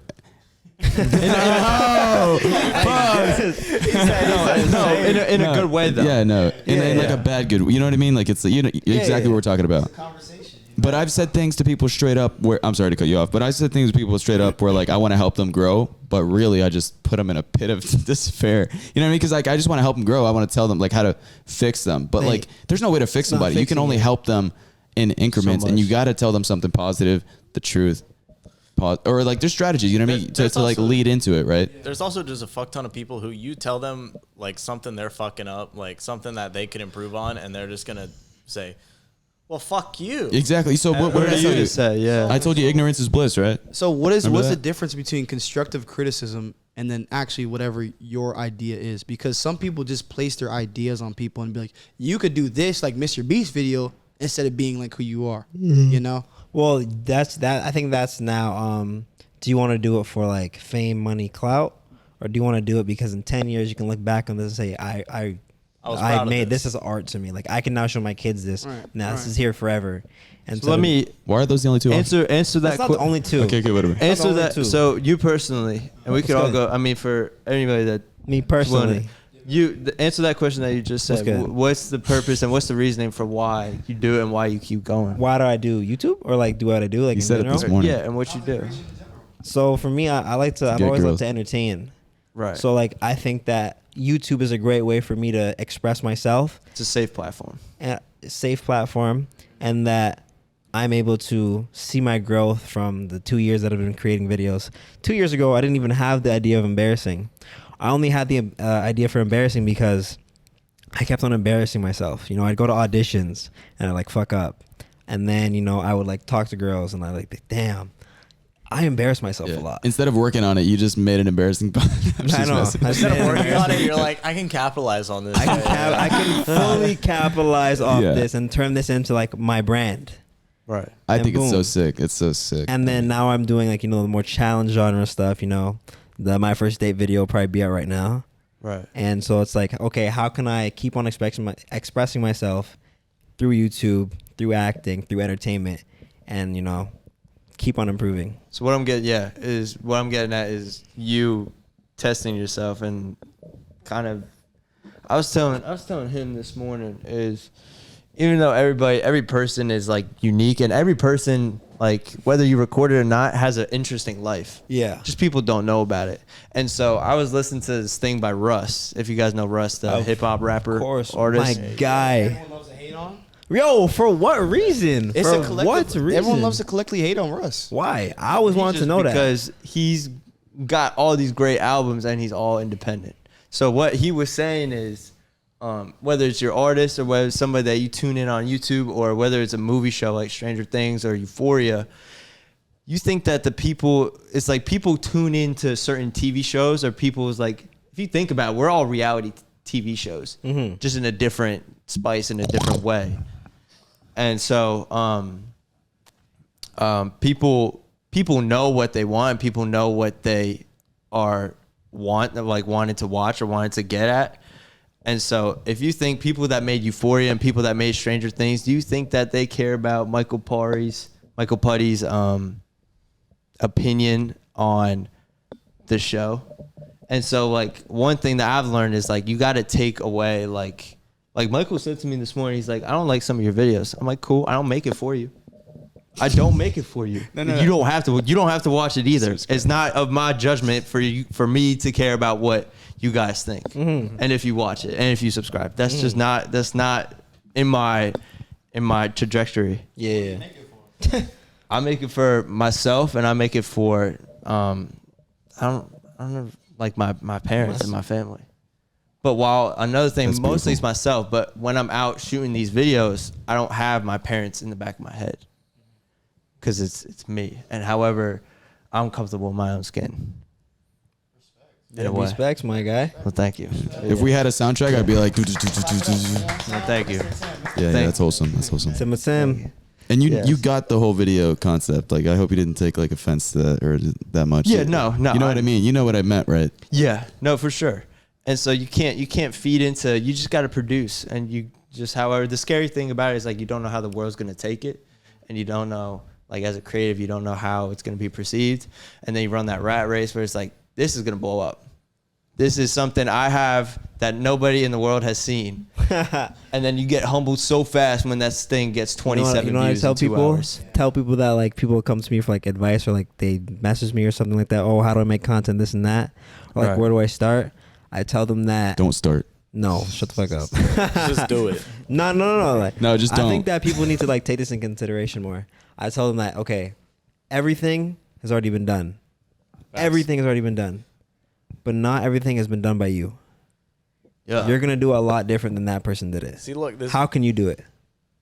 No, in a good way though. Yeah, no, in like yeah. a bad good. You know what I mean? Like it's exactly what we're talking about. But I've said things to people straight up where I'm sorry to cut you off, but I said things to people straight up where like I want to help them grow, but really I just put them in a pit of despair. You know what I mean? Because like I just want to help them grow. I want to tell them like how to fix them, but like there's no way to fix not somebody. You can fixing only it. help them in increments, and you got to tell them something positive, the truth, or like there's strategies. You know what I mean? There's To like also- lead into it, right? There's also just a fuck ton of people who you tell them like something they're fucking up, like something that they could improve on, and they're just gonna say, "Well, fuck you." Exactly. So what did I tell you? say? Yeah. I told you ignorance is bliss, right? So what's Remember the that? difference between constructive criticism and then actually whatever your idea is? Because some people just place their ideas on people and be like, you could do this like Mr. Beast video instead of being like who you are. You know? Well, that's that. I think that's now. Do you want to do it for like fame, money, clout, or do you want to do it because in 10 years you can look back on this and say, I was proud of made this. this as art to me. Like I can now show my kids this. Right, Now this right. is here forever. And So let me Why are those the only two? answer That's that. not the only two. Okay, whatever. That's Answer only that. two. So you personally, and we could That's all good. go. I mean, for anybody that Me personally. Answer that question that you just said. What's the purpose and what's the reasoning for why you do it and why you keep going? Why do I do YouTube or like do what I do? Like You said general? it this morning. Yeah, and what you do. So for me, I've always loved to entertain. Right. So like I think that YouTube is a great way for me to express myself. It's a safe platform. And and that I'm able to see my growth from the 2 years that I've been creating videos. 2 years ago, I didn't even have the idea of embarrassing. I only had the idea for embarrassing because I kept on embarrassing myself. You know, I'd go to auditions and I'd like fuck up. And then, you know, I would like talk to girls and I'd like, damn, I embarrass myself a lot. Instead of working on it, you just made an embarrassing I know. Instead of working on it, you're like, I can capitalize on this. I can fully capitalize off this and turn this into like my brand. Right. I think boom. it's so sick. It's so sick. And then now I'm doing like, you know, the more challenge genre stuff, you know. My first date video will probably be out right now. Right. And so it's like, okay, how can I keep on expressing myself through YouTube, through acting, through entertainment, and, you know, keep on improving. So what I'm getting at is you testing yourself and kind of I was telling him this morning is even though every person is like unique and every person, like whether you record it or not, has an interesting life. Yeah. Just people don't know about it. And so I was listening to this thing by Russ. If you guys know Russ, the hip hop rapper, of course, artist. my guy. Everyone loves to hate on. Yo, for what reason? It's for a collective. what reason? Everyone loves to collectively hate on Russ. Why? I always wanted to know that. Because he's got all these great albums and he's all independent. So what he was saying is, whether it's your artist or whether it's somebody that you tune in on YouTube or whether it's a movie show like Stranger Things or Euphoria, you think that it's like people tune into certain TV shows or people's like, if you think about it, we're all reality TV shows, just in a different spice, in a different way. And so people know what they want. People know what they wanted to watch or wanted to get at. And so if you think people that made Euphoria and people that made Stranger Things, do you think that they care about Michael Putty's opinion on the show? And so like one thing that I've learned is like you got to take away like Michael said to me this morning, he's like, I don't like some of your videos. I'm like, cool, I don't make it for you. I don't make it for you. No. You don't have to watch it either. It's not of my judgment for me to care about what you guys think. And if you watch it and if you subscribe. That's just not in my trajectory. Yeah. I make it for myself and I make it for I don't know, like my parents and my family. But while another thing, That's mostly beautiful. it's myself, but when I'm out shooting these videos, I don't have my parents in the back of my head. Because it's me. And however, I'm comfortable in my own skin. Respects, my guy. Well, thank you. If we had a soundtrack, I'd be like, Well, thank you. yeah, that's wholesome. That's wholesome. Sim. And Yes. you got the whole video concept. Like, I hope you didn't take like offense to that or that much. Yeah, no. You know what I mean? You know what I meant, right? Yeah, no, for sure. And so you can't feed into, you just got to produce. And you just, however, the scary thing about it is like you don't know how the world's going to take it. And you don't know, like as a creative, you don't know how it's going to be perceived. And then you run that rat race where it's like, this is going to blow up. This is something I have that nobody in the world has seen. And then you get humbled so fast when that thing gets 27 you know views I in 2 hours. Tell people that like people come to me for like advice or like they message me or something like that. Oh, how do I make content? This and that. Or like, Right. where do I start? I tell them that. Don't start. No, shut the fuck up. Just do it. No. Like, No, just don't. I think that people need to like take this in consideration more. I tell them that, okay, everything has already been done. Everything has already been done. But not everything has been done by you. Yeah. You're gonna do a lot different than that person did it. See, look, this. How can you do it?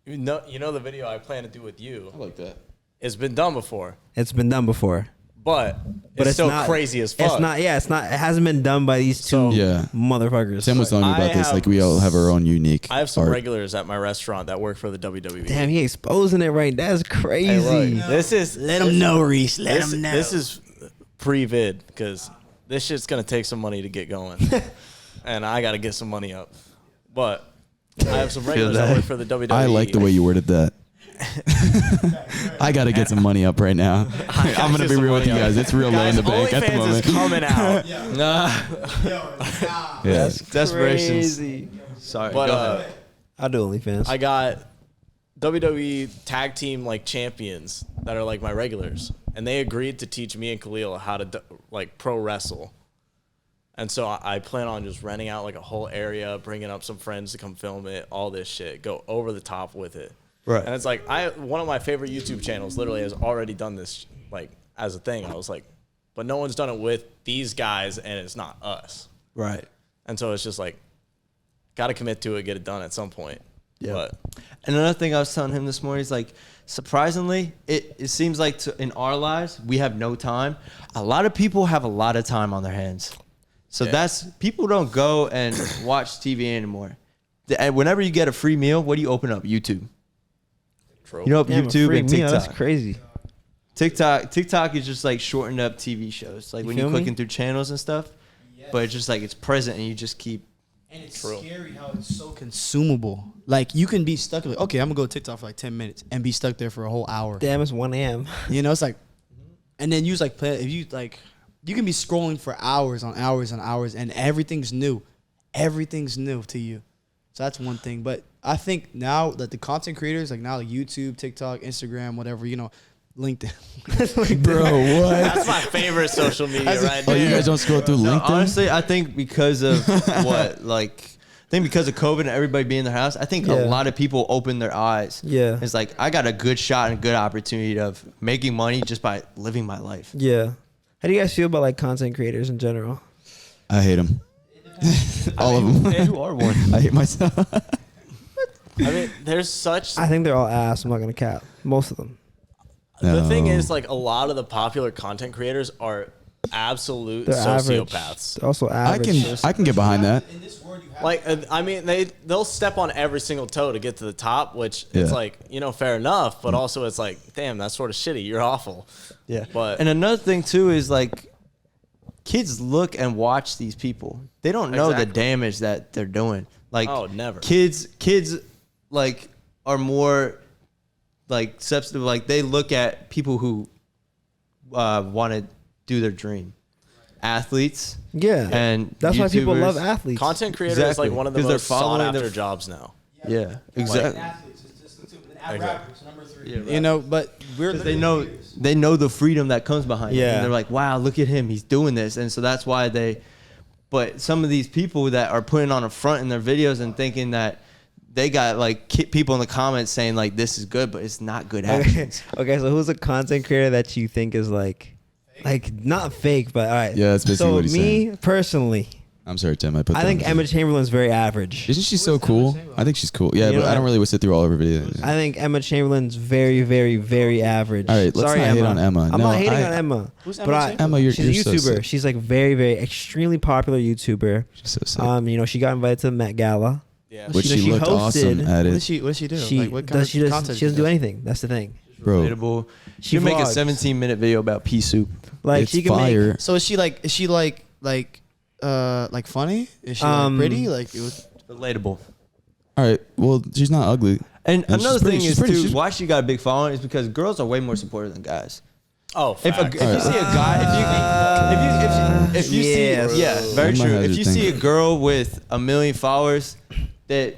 You know the video I plan to do with you. I like that. It's been done before, It's been done before. but it's still not crazy as fuck. It's not. Yeah, it's not. It hasn't been done by these two So- Yeah. motherfuckers. Sam was telling me about I this. have- Like, we all have our own unique I have some art. regulars at my restaurant that work for the WWE. Damn, he exposing it right. That's Hey, crazy. look, this is Let him know, Reese. Let him know. This is pre-vid because this shit's gonna take some money to get going, and I got to get some money up. But I have some regulars that work for the WWE. I like the way you worded that. I gotta get some money up right now. I'm gonna be real with you guys. It's real low in the bank at the moment. Is coming out. Yeah. That's desperation. Crazy. Sorry, But go ahead. I'll do OnlyFans. I got WWE tag team like champions that are like my regulars, and they agreed to teach me and Khalil how to like pro wrestle. And so I plan on just renting out like a whole area, bringing up some friends to come film it, all this shit, go over the top with it. Right. And it's like one of my favorite YouTube channels literally has already done this like as a thing. I was like, but no one's done it with these guys, and it's not us. Right. And so it's just like, got to commit to it, get it done at some point. Yeah. But And another thing I was telling him this morning is like, surprisingly, it seems like in our lives, we have no time. A lot of people have a lot of time on their hands. So people don't go and watch TV anymore. And whenever you get a free meal, what do you open up? YouTube. true. You know, YouTube and TikTok. That's crazy. TikTok is just like shortened up TV shows. Like when you're feel me? clicking through channels and stuff, but it's just like it's present and you just keep. And it's True. scary how it's so consumable. Like you can be stuck. Like, okay, I'm gonna go to TikTok for like 10 minutes and be stuck there for a whole hour. Damn, it's 1 a.m. You know, it's like, and then use like if you like, you can be scrolling for hours on hours on hours, and everything's new. Everything's new to you. So that's one thing. But I think now that the content creators, like now like YouTube, TikTok, Instagram, whatever, you know, LinkedIn. Bro, what? That's my favorite social media right Oh, there. you guys don't scroll through No, LinkedIn? honestly, I think because of I think because of COVID and everybody being in their house, I think a Yeah. lot of people opened their eyes. Yeah. It's like, I got a good shot and a good opportunity of making money just by living my life. Yeah. How do you guys feel about like content creators in general? I hate them. All of them. You are one. I hate myself. I mean, there's such. I think they're all ass. I'm not gonna cap. Most of them. The thing No. is, like, a lot of the popular content creators are absolute They're average. sociopaths. They're also average. I can get behind that. In this world, you have Like, I mean, they'll step on every single toe to get to the top, which it's Yeah. like, you know, fair enough, but also it's like, damn, that's sort of shitty. You're awful. Yeah. But And another thing too is like, kids look and watch these people. They don't know the Exactly. damage that they're doing. Like, Oh, never. Kids like are more like sensitive. Like they look at people who want to do their dream, athletes. Yeah. And that's why people YouTubers. love athletes. content creator is Exactly. like one of the 'Cause they're most sought following after their- jobs now. Yeah, exactly. athletes. It's just Exactly. rappers, number 3. Yeah, You know, but we're Because they know the freedom that comes behind it. Yeah. And they're like, wow, look at him, he's doing this, and so that's why they. But some of these people that are putting on a front in their videos and thinking that they got like people in the comments saying like this is good, but it's not good Okay. actions. Okay. So who's a content creator that you think is like not fake, but all right. Yeah, that's basically so what he's me personally, I'm sorry, Tim. I think Emma Chamberlain's very average. Isn't she so cool? I think she's cool. Yeah, You but know I don't really sit through all of her videos. I think Emma Chamberlain's very, very, very average. All right, let's Sorry, not hate on Emma. I'm No, not hating I- on Emma. Who's but Emma I, Chamberlain? Emma, you're she's so a YouTuber. sick. She's like very, very extremely popular YouTuber. She's so sick. You know, she got invited to the Met Gala. Yeah. Which you know, she looked awesome at What it. does she do? She Like, what kind does. of She does. content She doesn't she do does? anything. That's the thing. Bro, Relatable. She You make a vlogs. 17-minute video about pea soup. Like it's she can fire. So is she like funny? Is she like pretty? Like it was. Relatable. All right, well, she's not ugly. And And another she's pretty- thing she's is pretty- too, she's- why she got a big following is because girls are way more supportive than guys. Oh, If facts. you see a guy, if you Yes. see, yeah, very Emma true. has If her you thing. see a girl with 1 million followers, that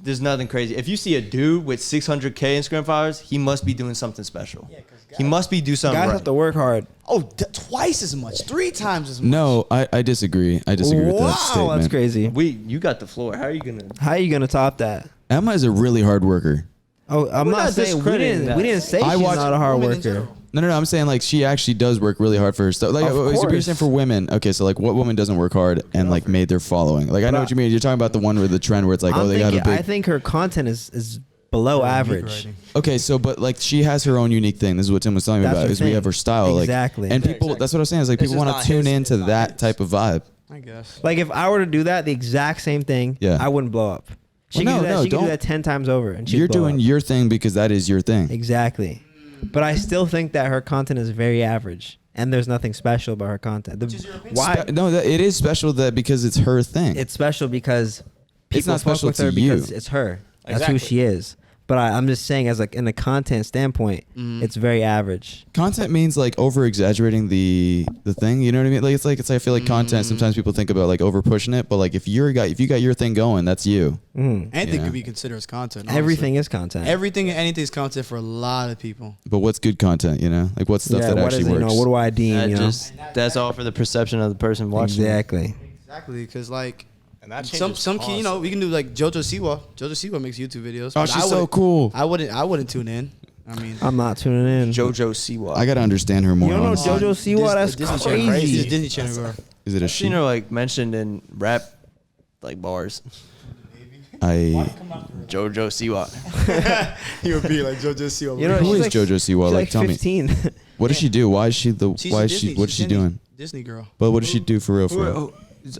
there's nothing crazy. If you see a dude with 600K Instagram followers, he must be doing something special. He must be doing something guys right. have to work hard. Oh, twice as much, 3 times as much. No, I disagree. I disagree with that Wow, statement. that's crazy. You got the floor. How are you gonna? How are you gonna top that? Emma is a really hard worker. Oh, I'm We're not not saying we discrediting didn't. that. We didn't say I she's watch not a hard women in worker. general. No, I'm saying like she actually does work really hard for her stuff. Like, Of so you're course. saying for women, okay, so like what woman doesn't work hard and like made their following? Like I know what you mean. You're talking about the one with the trend where it's like, I'm oh, they got a thinking, I big. think her content is below average. Okay, so but like she has her own unique thing. This is what Tim was telling me That's about. her Is we thing. have her style, Exactly. Like, and Yeah, people. exactly. That's what I was saying. Is like It's people just want not to tune his- into that type of vibe. I guess. Like if I were to do that, the exact same thing, Yeah. I wouldn't blow up. She Well, could do that. She could do don't. that 10 times over, and she'd You're blow doing up. your thing because that is your thing. Exactly. But I still think that her content is very average, and there's nothing special about her content. Why? No, it is special that because it's her thing. It's special because people not fuck special with her to you. because it's her. That's Exactly. who she is. But I'm just saying, as like in a content standpoint, it's very average. Content means like over exaggerating the thing. You know what I mean? Like it's like I feel like content. Sometimes people think about like over pushing it, but like if you got your thing going, that's you. Anything could be considered as content. Honestly. Everything is content. Everything and anything is content for a lot of people. But what's good content? You know, like what's stuff that what actually is it, works. you know, what do I deem? That's all for the perception of the person watching. Exactly. Exactly, because like. And that Some kid, you know, we can do like 𝐄𝐄𝐶𝐻𝐲. 𝐄𝐄𝐶𝐻𝐲 makes YouTube videos. Oh, she's so cool. I wouldn't tune in. I mean, I'm not tuning in. 𝐄𝐄𝐶𝐻. I gotta understand her more. You don't know honestly. 𝐄𝐄𝐶𝐻? That's Disney crazy. Channel. She's a Disney Channel girl. Is it a I've she? seen her like mentioned in rap, like bars. 𝐄𝐄𝐶𝐻. You would be like 𝐄𝐄𝐶𝐻. You know, Who she's is 𝐄𝐄𝐶𝐻? Like, She's tell me. 15. What does she do? Why is she the? She's Why a is she? Disney- What's she Disney- doing? Disney girl. But what does she do for real? For real?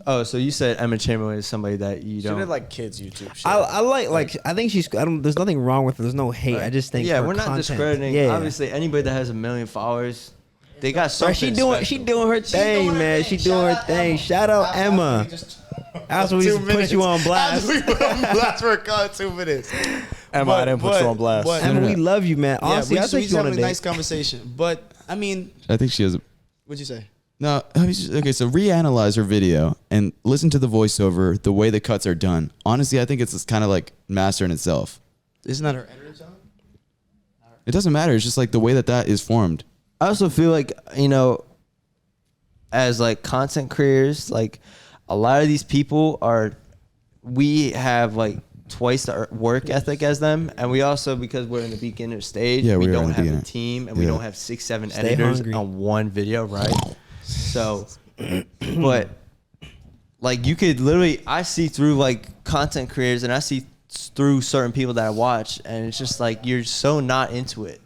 Oh, so you said Emma Chamberlain is somebody that you She don't did like kids YouTube shit. I like I think she's there's nothing wrong with her. There's no hate. I just think yeah, her we're not content- discrediting. Yeah. Obviously, anybody that has 1 million followers, they got something. She doing her thing, doing her man. thing. She doing her Shout out thing. Emma. Shout out Emma. That's what we just put you on blast. Blast for a cut 2 minutes. Emma, I didn't put you on blast. Emma, we love you, man. Honestly, yeah, I we think just you on having a a nice date. conversation. But I mean, I think she has. what'd you say? No, okay. So reanalyze her video and listen to the voiceover, the way the cuts are done. Honestly, I think it's kind of like master in itself. Isn't that her editor job? It doesn't matter. It's just like the way that is formed. I also feel like, you know, as like content creators, like a lot of these people we have like twice the work ethic as them, and we also, because we're in the beginner stage, Yeah, we we are in don't the have beginner. a team, and we Yeah. don't have 6-7 Stay editors hungry. on one video, right? So, but like you could literally, I see through like content creators, and I see through certain people that I watch, and it's just like you're so not into it.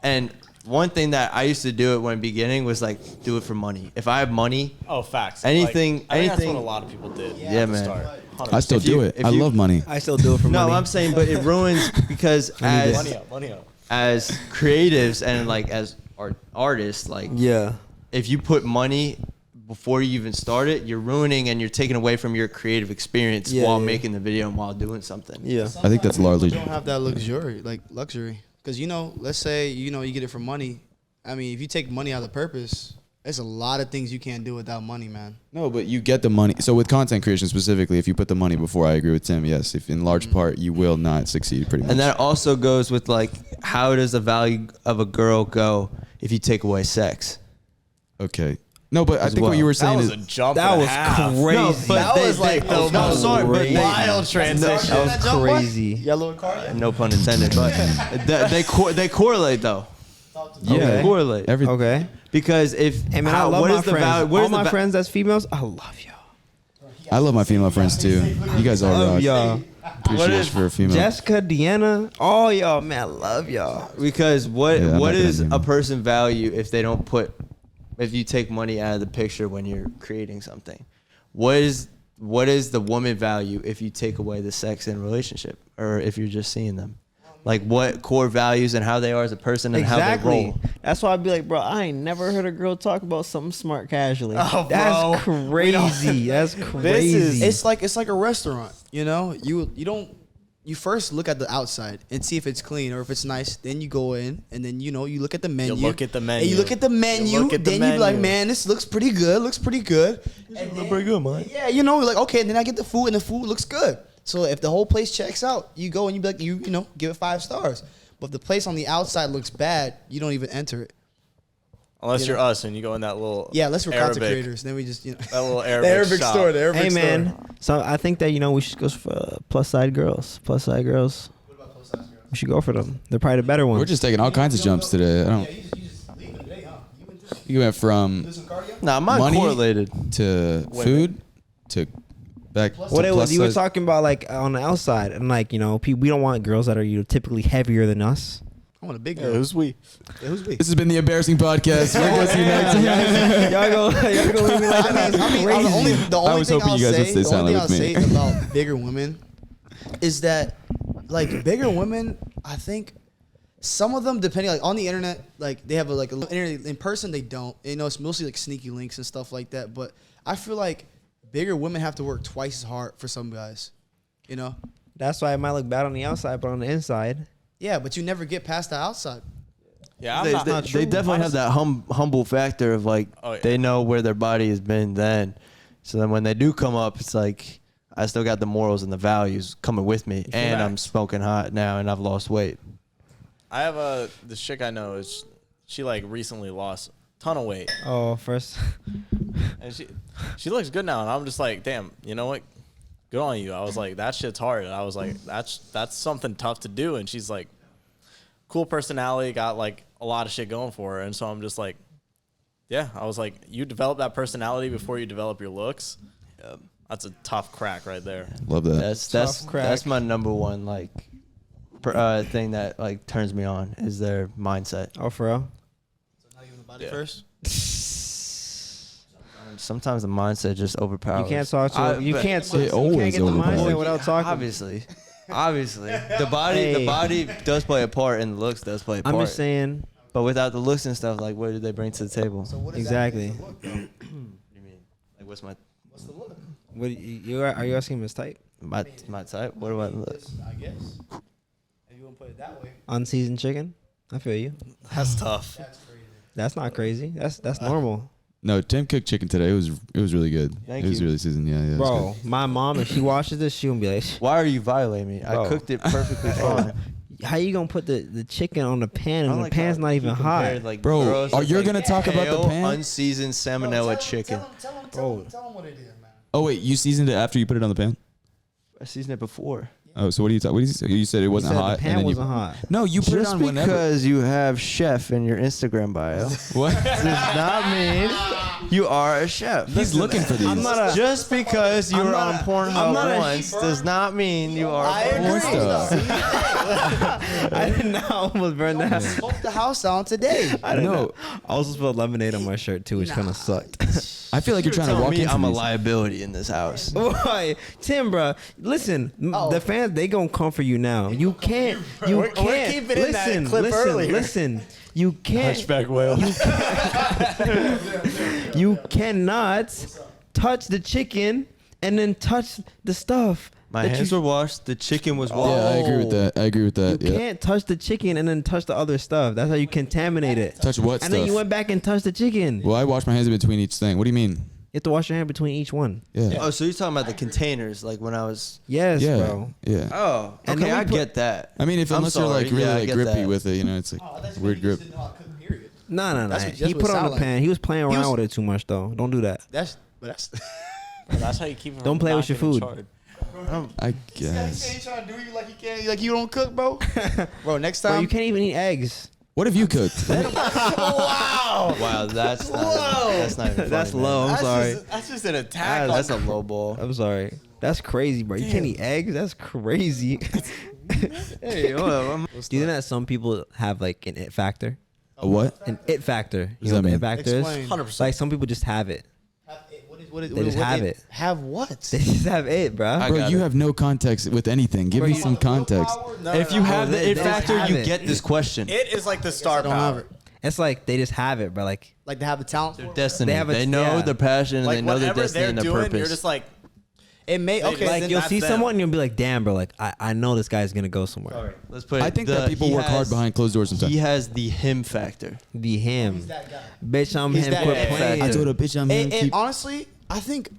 And one thing that I used to do it when beginning was like do it for money. If I have money, Oh, facts. Anything- Like, I think that's anything- what a lot of people did. Yeah, at the man. start. I still If you- do it. if I you- love money. I still do it for money. no, I'm saying, but it ruins because as Money up. as creatives and like as artists, like Yeah. if you put money before you even start it, you're ruining and you're taking away from your creative experience Yeah, while yeah. making the video and while doing something. Yeah. I think that's largely. Don't have that luxury, because you know, let's say you get it for money. I mean, if you take money out of the purpose, there's a lot of things you can't do without money, man. No, but you get the money. So with content creation specifically, if you put the money before, I agree with Tim. Yes, if in large part you will not succeed, pretty much. And that also goes with like, how does the value of a girl go if you take away sex? Okay. No, but I think well. what you were That saying was is a jump. That and a was half. crazy. No, but That was like the no, most sorry, but they- wild transition. That was crazy. Yellow car. No pun intended, but they correlate though. yeah, They correlate. every Okay. Because if Hey man, I love what my is the friends. value? What All is the my va- friends that's females, I love y'all. I love my female friends too. You guys all Love rock. y'all. Appreciation for a female. Jessica, Deanna, all y'all, man, I love y'all. Because what Yeah, I'm what not gonna is name a them. person value if they don't put, if you take money out of the picture when you're creating something? What is the woman value if you take away the sex in a relationship, or if you're just seeing them? Like what core values and how they are as a person and how they Exactly. roll. That's why I'd be like, bro, I ain't never heard a girl talk about something smart casually. Oh, That's bro. crazy. That's crazy. It's like a restaurant. You know, you first look at the outside and see if it's clean or if it's nice. Then you go in and then you look at the menu. look at the And menu. you look at the menu. You look at the then you be like, menu. man, this looks pretty good. Looks pretty good. pretty good, man. Yeah, like okay. And then I get the food and the food looks good. So if the whole place checks out, you go and you be like, you give it 5 stars. But if the place on the outside looks bad, you don't even enter it. Unless You you're us and you go in that little Yeah, unless we're content Arabic, creators. Then we just that little Arabic, the Arabic shop. store. The Arabic Hey store. man, so I think that we should go for plus side girls. Plus side girls. What about plus size girls? We should go for them. They're probably the better ones. We're just taking all kinds of jumps today. I don't. You just leave it today, huh? You went to You went from do some cardio? Nah, mine Money? correlated. to food to back. Plus- to What it was, plus you were size. talking about like on the outside, and like we don't want girls that are typically heavier than us. I want a big Yeah, girl. who's we? Yeah, who's big? This has been the embarrassing podcast. We're going to see you next time. y'all go leave me like that. I mean, the only was thing hoping I'll you guys would say, stay the only thing I'll silent say with me. about bigger women is that, like, bigger women, I think some of them, depending, like, on the internet, like, they have a internet, in person, they don't. It's mostly like sneaky links and stuff like that. But I feel like bigger women have to work twice as hard for some guys. That's why it might look bad on the outside, but on the inside, Yeah, but you never get past the outside. Yeah, They definitely have that humble factor of like they know where their body has been then. So then when they do come up, it's like I still got the morals and the values coming with me, and I'm smoking hot now, and I've lost weight. I have this chick I know she like recently lost a ton of weight. Oh, first. And she looks good now, and I'm just like, damn, you know what? Good on you. I was like, that shit's hard. And I was like, that's something tough to do. And she's like, cool personality, got like a lot of shit going for her. And so I'm just like, yeah. I was like, you develop that personality before you develop your looks. That's a tough crack right there. Love that. That's my number one like thing that like turns me on is their mindset. Oh, for real? So not even the body first. Sometimes the mindset just overpowers. You can't talk to you can't get the overpowers. mindset without talking. Obviously, the body does play a part, and the looks does play a part. I'm just saying. But without the looks and stuff, like what do they bring to the table? So what Exactly. Look, What do you mean? Like what's what's the look? What are you asking him his type? my type? What do I look? I guess. If you want to put it that way. Unseasoned chicken? I feel you. That's tough. That's crazy. That's not crazy. That's normal. No, Tim cooked chicken today. It was really good. Thank it was you. really seasoned. Yeah, yeah. Bro, my mom, if she watches this, she won't be like, Why are you violating me? Bro. I cooked it perfectly fine. how you gonna put the chicken on the pan I and the like pan's how not even he hot? compared, like, Bro, gross, are it's you like gonna talk about the pale, pan? unseasoned salmonella chicken. Tell him what it is, man. Oh wait, you seasoned it after you put it on the pan? I seasoned it before. Oh, so what do you talk? What did you say? You said it wasn't You said hot. the pan and then wasn't hot. No, you put it Just on whenever. because you have chef in your Instagram bio What? does not mean you are a chef. He's looking for these. I'm not a. Just because you I'm were not on a- I'm Pornhub not a- once does not mean you are a Porn porn star. star. I did not almost burn that. Smoked the house down today. I didn't No. know. I also spilled lemonade on my shirt too, which kind of sucked. I feel like you're trying to Tell walk me into I'm a these. liability in this house. Boy, Tim, bro, listen, Oh. the fans they gonna come for you now. You can't. You We're can't. keeping in that Listen, clip listen, earlier. listen. You can't. Hunchback whale. You cannot touch the chicken and then touch the stuff. My that hands you, were washed. The chicken was Yeah, washed. I agree with that. I agree with that. You Yeah. can't touch the chicken and then touch the other stuff. That's how you contaminate it. Touch what And stuff? then you went back and touched the chicken. Well, I wash my hands in between each thing. What do you mean? You have to wash your hand between each one. Yeah. Oh, so you're talking about the containers, like when I was. Yes, Yeah. bro. Yeah. Oh, And okay, then we I put- get that. I mean, if I'm unless you're like sorry. really Yeah, I like get grippy that. with it, you know, it's like Oh, that's weird grip. Didn't know how to cook, period. No. That's He what put it it on sound the like. pan. He was playing He around was- with it too much, though. Don't do that. That's That's how you keep him. Don't play with your food. I He guess. trying to do you like he can't, like you don't cook, bro. Bro, next Bro, time. you can't even eat eggs. What have you cooked? Wow, that's not even funny, That's man. low. I'm sorry. That's just an attack. That's a low ball. I'm sorry. That's crazy, bro. You can't eat eggs? That's crazy. Hey, hold on. Do you think that some people have like an it factor? A what? An it factor. does You know that what an mean? it factor Explain. is? 100%. Like some people just have it. They just have it. Have what? They just have it, bro. Bro, got you it. have no context with anything. Give me some context. If you have the they it just factor, have you it. get this question. It is like the star don't have power. it. It's like they just have it, bro. Like Like they have the talent. for it? Destiny. They have They, a- know yeah. their passion and Like they know their whatever destiny they're and their doing, purpose. you're just like, It may okay. like then you'll that's see them. someone and you'll be like, damn, bro. Like I know this guy's gonna go somewhere. Let's put it. I think that people work hard behind closed doors sometimes. He has the him factor. Be him, that guy. bitch. I'm He's him. that Quit guy. playing. I told a bitch I'm And, gonna and keep. honestly, I think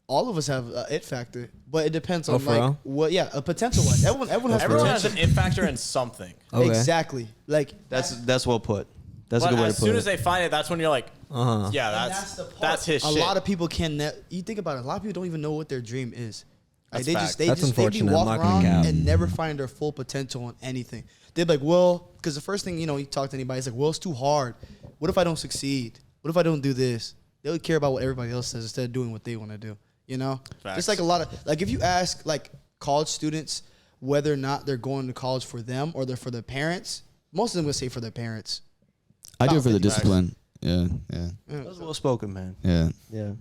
all of us have a it factor, but it depends Oh, on for like real? what. Yeah, a potential one. Everyone has everyone has potential. an it factor in something. Okay. Exactly. Like That's well put. That's But a good way to as put soon it. as they find it, that's when you're like, Uh-huh. yeah, and that's the part. that's his a shit. lot of people can. You think about it. A lot of people don't even know what their dream is. Like, That's they fact. just they That's just they be unfortunate. I'm walking not gonna around cap. and never find their full potential on anything. They're like, well, because the first thing you talk to anybody, it's like, well, it's too hard. What if I don't succeed? What if I don't do this? They would care about what everybody else says instead of doing what they want to do. Facts. Just like a lot of like if you ask like college students whether or not they're going to college for them or they're for their parents, most of them would say for their parents. I do it for the Facts. discipline. Yeah, yeah, That was well spoken, man. yeah. Yeah.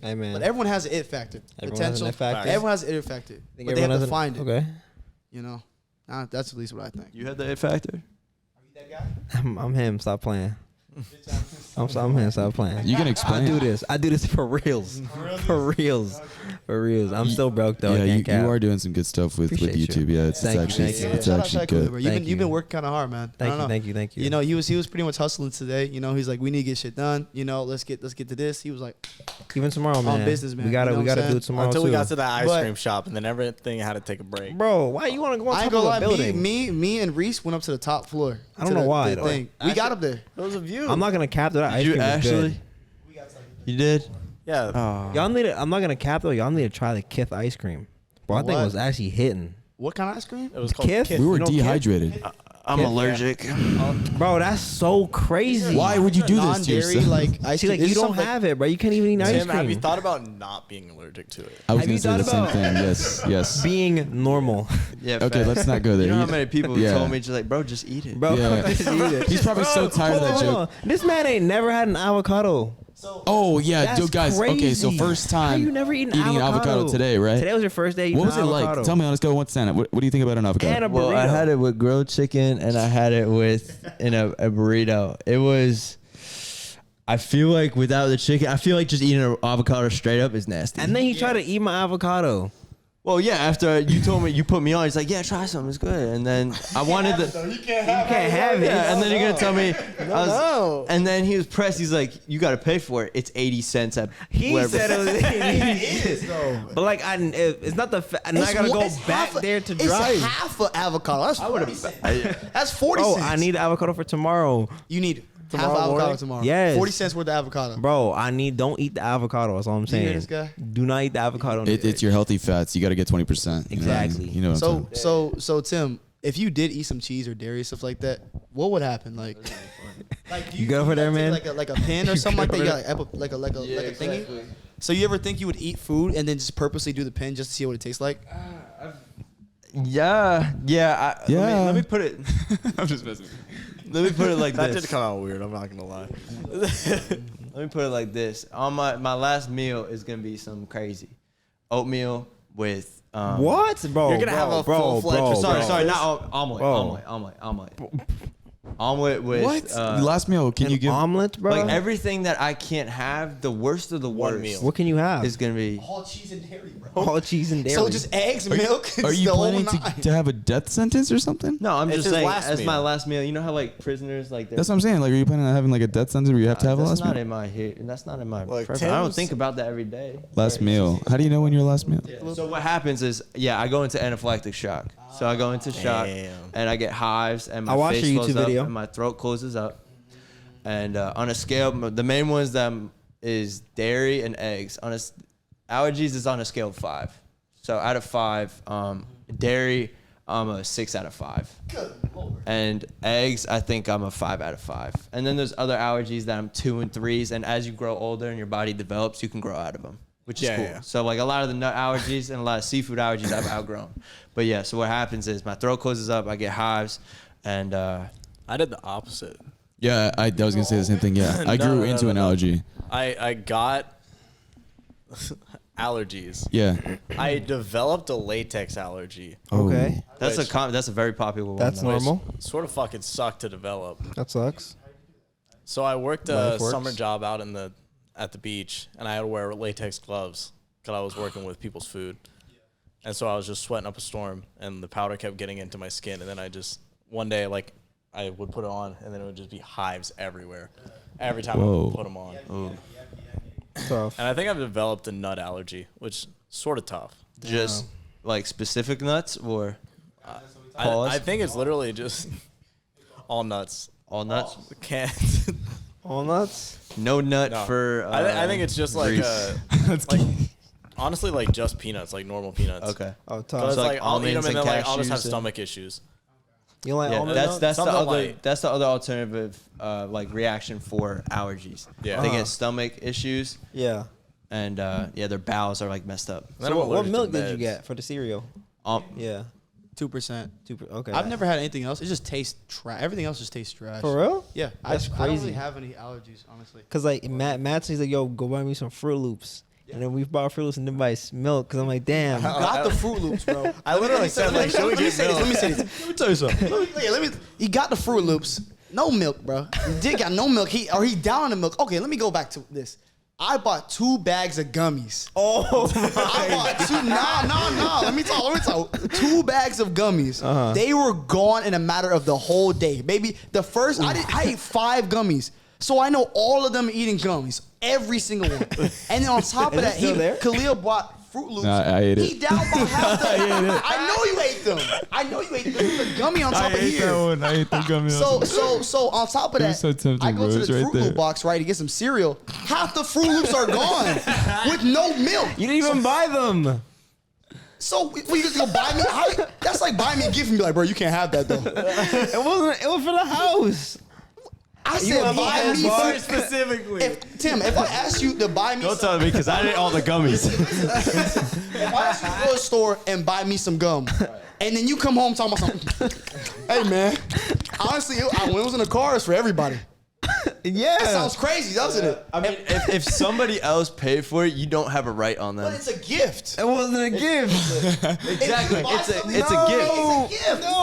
Hey man. But everyone has an it factor. Everyone has an Potential. it factor? Everyone has an it factor. Think But they have everyone to has find an- it. Okay. That's at least what I think. You had the it factor? Are you that guy? I'm him. Stop playing. I'm gonna stop playing. You can explain. I do this for reals. For reals. I'm still broke though. Yeah, you are doing some good stuff with Appreciate YouTube. you. Yeah, it's actually good. You've been working kind of hard, man. Thank you. You know, he was pretty much hustling today. You know, he's like, we need to get shit done. You know, let's get to this. He was like, even tomorrow, man. On business, man. We gotta You know what I'm do saying? it tomorrow Until too. we got to the ice cream shop, and then everything had to take a break. Bro, why you want to go on I top ain't of gonna a lie, building? me and Reese went up to the top floor. I don't know why, though. We got up there. It was a view. I'm not gonna cap that. Ice Did you cream was actually? good. You did? Yeah. Oh. Y'all need to, I'm not gonna cap though. Y'all need to try the Kith ice cream. Bro, I think it What? was actually hitting. What kind of ice cream? It was called Kith? Kith. We were You know dehydrated. I'm Kith? allergic. Bro, that's so crazy. Why would you do this to Non-dairy, yourself? like ice See, cream. like you don't have it, bro. You can't even eat ice Tim, have you cream. thought about not being allergic to it? I was Have gonna you say the thought same about- thing. Yes. Being normal, Yeah. Okay, facts. let's not go there. You know how many people have Yeah. told me just like, bro, just eat it. bro. Yeah. Just eat it. He's probably so tired of that Hold joke. on. This man ain't never had an avocado. Oh yeah, That's dude, guys. Okay, so crazy. first How time you never eaten eating an avocado? avocado today, right? Today was your first day eating What was it an like? avocado. Tell me on a scale of 1 to 10. What do you think about an avocado? And a burrito. Well, I had it with grilled chicken and I had it with in a burrito. It was. I feel like without the chicken, I feel like just eating an avocado straight up is nasty. And then he tried to eat my avocado. well, yeah, after you told me, you put me on, he's like, yeah, try some, it's good. And then I wanted the. You can't have it. Yeah, and then you're gonna tell me. No. And then he was pressed. He's like, you got to pay for it. It's 80 cents at. He wherever. said it was. It is though. But like, it's not the. And I gotta go back there to drive. It's half an avocado. That's 40 cents. That's 40 Bro, cents. I need avocado for tomorrow. You need half Tomorrow avocado morning? tomorrow. Yes. 40 cents worth of avocado. Bro, don't eat the avocado. That's all I'm you saying. hear this guy? Do not eat the avocado. It's your healthy fats. You got to get 20%. Exactly. You know what I'm saying? So Tim, if you did eat some cheese or dairy stuff like that, what would happen? Like do You go over there, man? Like a pin or something like that. You got like a thingy. So you ever think you would eat food and then just purposely do the pin just to see what it tastes like? Yeah. Let me put it. I'm just messing. Let me put it like That this. did come out weird. I'm not gonna lie. Let me put it like this. On my last meal is gonna be some crazy oatmeal with What, bro? You're gonna have a full-fledged- Sorry, not omelet. Bro. Omelet with What? Last meal? Can you give? omelet, bro? like everything that I can't have. The worst of the One worst meal. What can you have? is gonna be. All cheese and dairy, bro. All cheese and dairy. So just eggs, milk. Are it's you the whole planning nine. to have a death sentence or something? No, I'm It's just his saying last as my meal. last meal. You know how like prisoners like That's what I'm saying. Like, are you planning on having like a death sentence where you have to have a that's last not meal? in my here. That's not in my. Look, preference. I don't Tim's- think about that every day. Last meal. How do you know when your last meal? So what happens is, I go into anaphylactic shock. So I go into shock, Damn. and I get hives, and my I watched face your closes YouTube up, video. and my throat closes up. And on a scale, the main ones that is dairy and eggs. Allergies is on a scale of 5. So out of 5, dairy, I'm a 6 out of 5. And eggs, I think I'm a 5 out of 5. And then there's other allergies that I'm 2 and 3s. And as you grow older and your body develops, you can grow out of them, which is Yeah, cool. yeah. So like a lot of the nut allergies and a lot of seafood allergies I've outgrown. But yeah, so what happens is my throat closes up, I get hives, and I did the opposite. Yeah, I was gonna say the same thing. Yeah, I grew into an allergy. I got allergies. Yeah. I developed a latex allergy. Okay. that's Which- that's a very popular one. That's though. normal. Sort of fucking sucked to develop. That sucks. So I worked a Life works. summer job out at the beach, and I had to wear latex gloves because I was working with people's food. And so I was just sweating up a storm, and the powder kept getting into my skin. And then one day, like, I would put it on, and then it would just be hives everywhere. Every time I Whoa. would put them on. Tough. And I think I've developed a nut allergy, which is sort of tough. Just like specific nuts or pause? I think it's literally just all nuts. all nuts. Can't. All nuts? No nut No. for. I think it's just like, Grease. like honestly, like just peanuts, like normal peanuts. Okay. Oh, But tough. it's like like I'll eat them almonds and and then like I'll just have cashews and- stomach issues. You like Yeah, almond that's milk? the Something other light. that's the other alternative like reaction for allergies. Yeah. They get stomach issues Yeah. and their bowels are like messed up. Then So I'm what allergic to milk did you meds. get for the cereal? Yeah. 2%. Okay. I've never had anything else. It just tastes trash. Everything else just tastes trash. For real? Yeah. That's I don't crazy. really have any allergies, honestly. Cause like Matt says like, yo, go buy me some Fruit Loops. And then we bought Fruit Loops and then buy milk. Cause I'm like, damn. Got the Fruit Loops, bro. I literally said like, should we Let me get say this. milk? Let me say this. Let me tell you something. He got the Fruit Loops, No milk, bro. Dick got no milk. He down on the milk. Okay, let me go back to this. I bought 2 bags of gummies. Oh my. I bought 2. Nah. Let me talk. 2 bags of gummies. They were gone in a matter of the whole day. Maybe the first, I ate 5 gummies. So I know all of them eating gummies. Every single one. And then on top of that, Khalil bought Fruit Loops. Nah, I ate it. He down by half the. I know you ate them. There's a gummy on top of here. I ate the gummy. So on top of that, so tempting, I go bro. to It's the right Fruit there. Loop box, right, to get some cereal. Half the Fruit Loops are gone with no milk. You didn't even buy them. So we just go buy me. That's like buying me a gift and be like, bro, you can't have that though. It wasn't. It was for the house. I said buy me food. specifically. If I asked you to buy me, Don't tell me because I ate all the gummies. if I asked you to go to the store and buy me some gum, and then you come home talking about something, hey man, honestly, when it was in the car, it's for everybody. Yeah. That sounds crazy, doesn't it? I mean, if somebody else paid for it, you don't have a right on But them. it's a gift. It wasn't a gift. Exactly. It's a gift. It's a gift.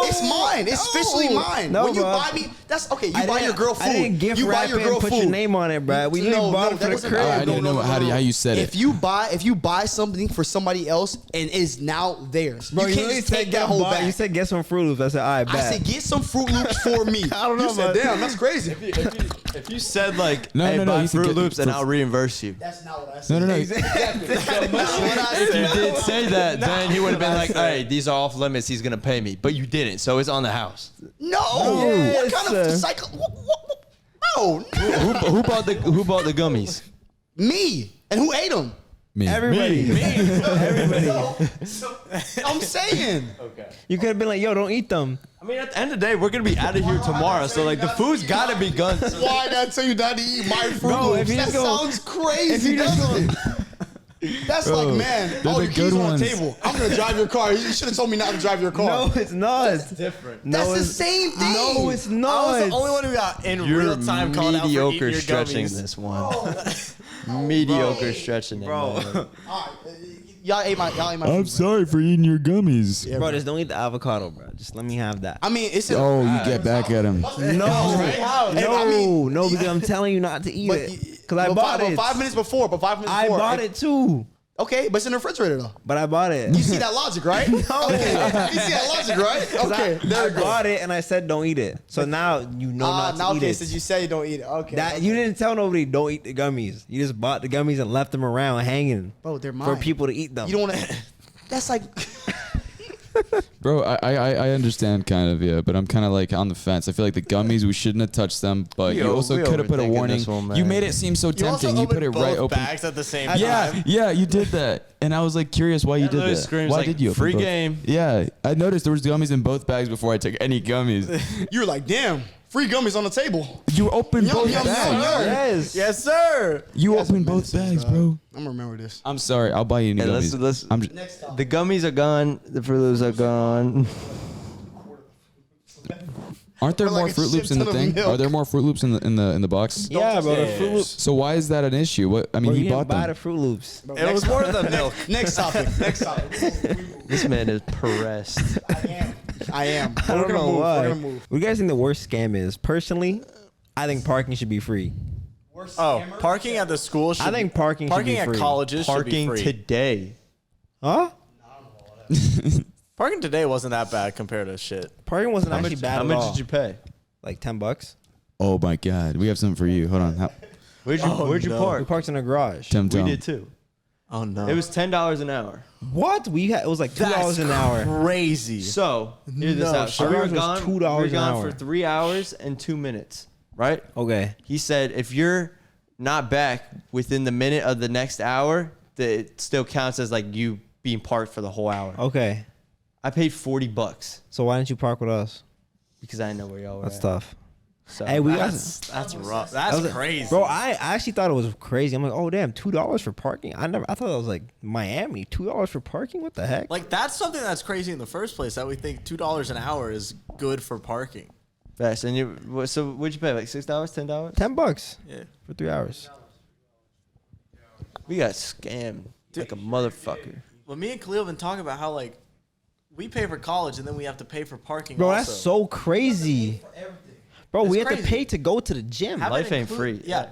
It's mine. It's officially mine. No, when you bro. buy me, that's okay. You buy your girl food. I didn't gift you buy wrap your it girl and put food. your name on it, bro. We literally bought it for that the wasn't- crib. I didn't know how you said it. If you buy something for somebody else and it is now theirs, Bro, you can't just take that whole You back. said get some Fruit Loops. I said, all right, I bet. said get some Fruit Loops for me. I don't know, You said, man. damn, that's crazy. If you said like, No, hey, no, buy you said Fruit get- Loops and for- I'll reimburse you. That's not what I said. No. Exactly. That's not what I If said. you did say that, then he would have been like, hey, these are off limits. He's gonna pay me, but you didn't, so it's on the house. No. Yes, What kind of sir. cycle? No. Who bought the gummies? Me. And who ate them? Me. Everybody. I'm saying. Okay. You could have been like, yo, don't eat them. I mean, at the end of the day, we're gonna be out of here tomorrow, so like the food's gotta be gone. Why did I tell you not to eat my Fruit Bro, Loops? if you That just go- sounds crazy, doesn't it? That's Bro, like, man, they're all the your keys good are on ones. the table. I'm gonna drive your car. You should have told me not to drive your car. No, it's not. Different. That's No, the it's- same thing. No, it's I not. was the only one who got in You're real time called out for eating mediocre your stretching gummies. this one. Mediocre stretching it, Bro. man. All right, y'all ate my I'm food. sorry for eating your gummies. Yeah, Bro, just don't eat the avocado, bro. Just let me have that. I mean, it's Oh, you get back at him. No, because I'm telling you not to eat it. Because I bought it. 5 minutes before. I bought it too. Okay, but it's in the refrigerator though. But I bought it. You see that logic, right? Okay, you see that logic, right? Okay, I bought it and I said don't eat it. So now you know not now to eat okay, it. since you say you don't eat it, okay. That you didn't tell nobody don't eat the gummies. You just bought the gummies and left them around hanging Bro, they're for mine. people to eat them. You don't want to. That's like. Bro, I understand kind of, yeah, but I'm kind of like on the fence. I feel like the gummies, we shouldn't have touched them, but you also could have put a overthinking warning. this one, man. You made it seem so tempting. You put it right open. bags at the same time. Yeah, you did that. And I was like curious why you did literally that. screams Why like, did you? open "Free both?" game. Yeah, I noticed there was gummies in both bags before I took any gummies. You were like, damn, free gummies on the table. You opened Yum, both yum, yum, bags. yum. yes. Yes, sir. You Yes, opened man, both this is, bags, bro. I'm gonna remember this. I'm sorry. I'll buy you new Hey, gummies. let's- I'm just, Next topic. The gummies are gone. The Fruit Loops are gone. aren't there For like more a Fruit shit Loops in the ton of thing? milk. Are there more Fruit Loops in the box? Yeah, bro. The Fruit Loops. So why is that an issue? What I mean, Bro, he you bought didn't buy them. the Fruit Loops. Bro, It was more of the milk. Next topic. Next topic. This man is pressed. I am. I don't know why. We're gonna move. What do you guys think the worst scam is? Personally, I think parking should be free. Oh, parking at the school should I think parking should be at free. colleges Parking should be free. today. Huh? Parking today wasn't that bad compared to shit. Parking wasn't actually bad How at much all. did you pay? Like $10. Oh my God, we have something for you. Hold on. Where'd you We park? parked in a garage. Tim We Tom. did too. Oh no. It was $10 an hour. What? It was like $2 an hour. Crazy. So hear this No, out. So we ours were was gone. $2 We were an gone hour. for 3 hours and 2 minutes. Right? Okay. He said if you're not back within the minute of the next hour, that it still counts as like you being parked for the whole hour. Okay. I paid $40 So why didn't you park with us? because I didn't know where y'all were. That's at. tough. So Hey, we got. That's rough. that That's was- crazy. Bro, I actually thought it was crazy. I'm like, oh damn, $2 for parking. I thought that was like Miami. $2 for parking? What the heck? like that's something that's crazy in the first place. That we think $2 an hour is good for parking. Fast. And so what'd you pay? Like $6, $10? $10 Yeah. for 3 hours. We got scammed like a motherfucker. Well, me and Khalil have been talking about how like we pay for college and then we have to pay for parking. Bro, also. that's so crazy. Bro, we It's have to crazy. pay to go to the gym. Have Life it ain't include- free. Yeah.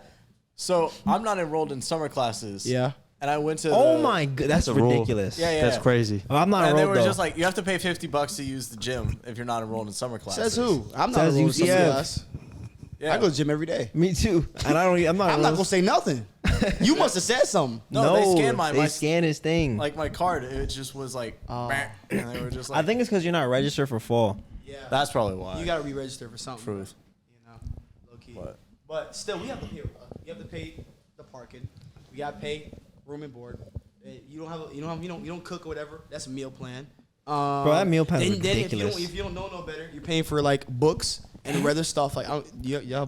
So I'm not enrolled in summer classes. Yeah. And I went to. Oh the- my god, that's a rule. ridiculous. Yeah, yeah. That's yeah. crazy. I'm not And they enrolled were though. just like, you have to pay $50 to use the gym if you're not enrolled in summer classes. Says who? I'm not Says enrolled in some UCF. class. Yeah. I go to the gym every day. Me too. And I don't. I'm not. I'm not gonna say nothing. You must have said something. No, they scanned my They scanned his thing. like my card. It just was like, and they were just like, I think it's because you're not registered for fall. Yeah. that's probably why. You gotta re-register for something. Truth. You know, low key. What? But still, we have to pay. You have to pay the parking. We gotta pay room and board. You don't have. You don't cook or whatever. That's a meal plan. Bro, that meal plan is ridiculous. If you don't know no better, you're paying for like books and other stuff. Like,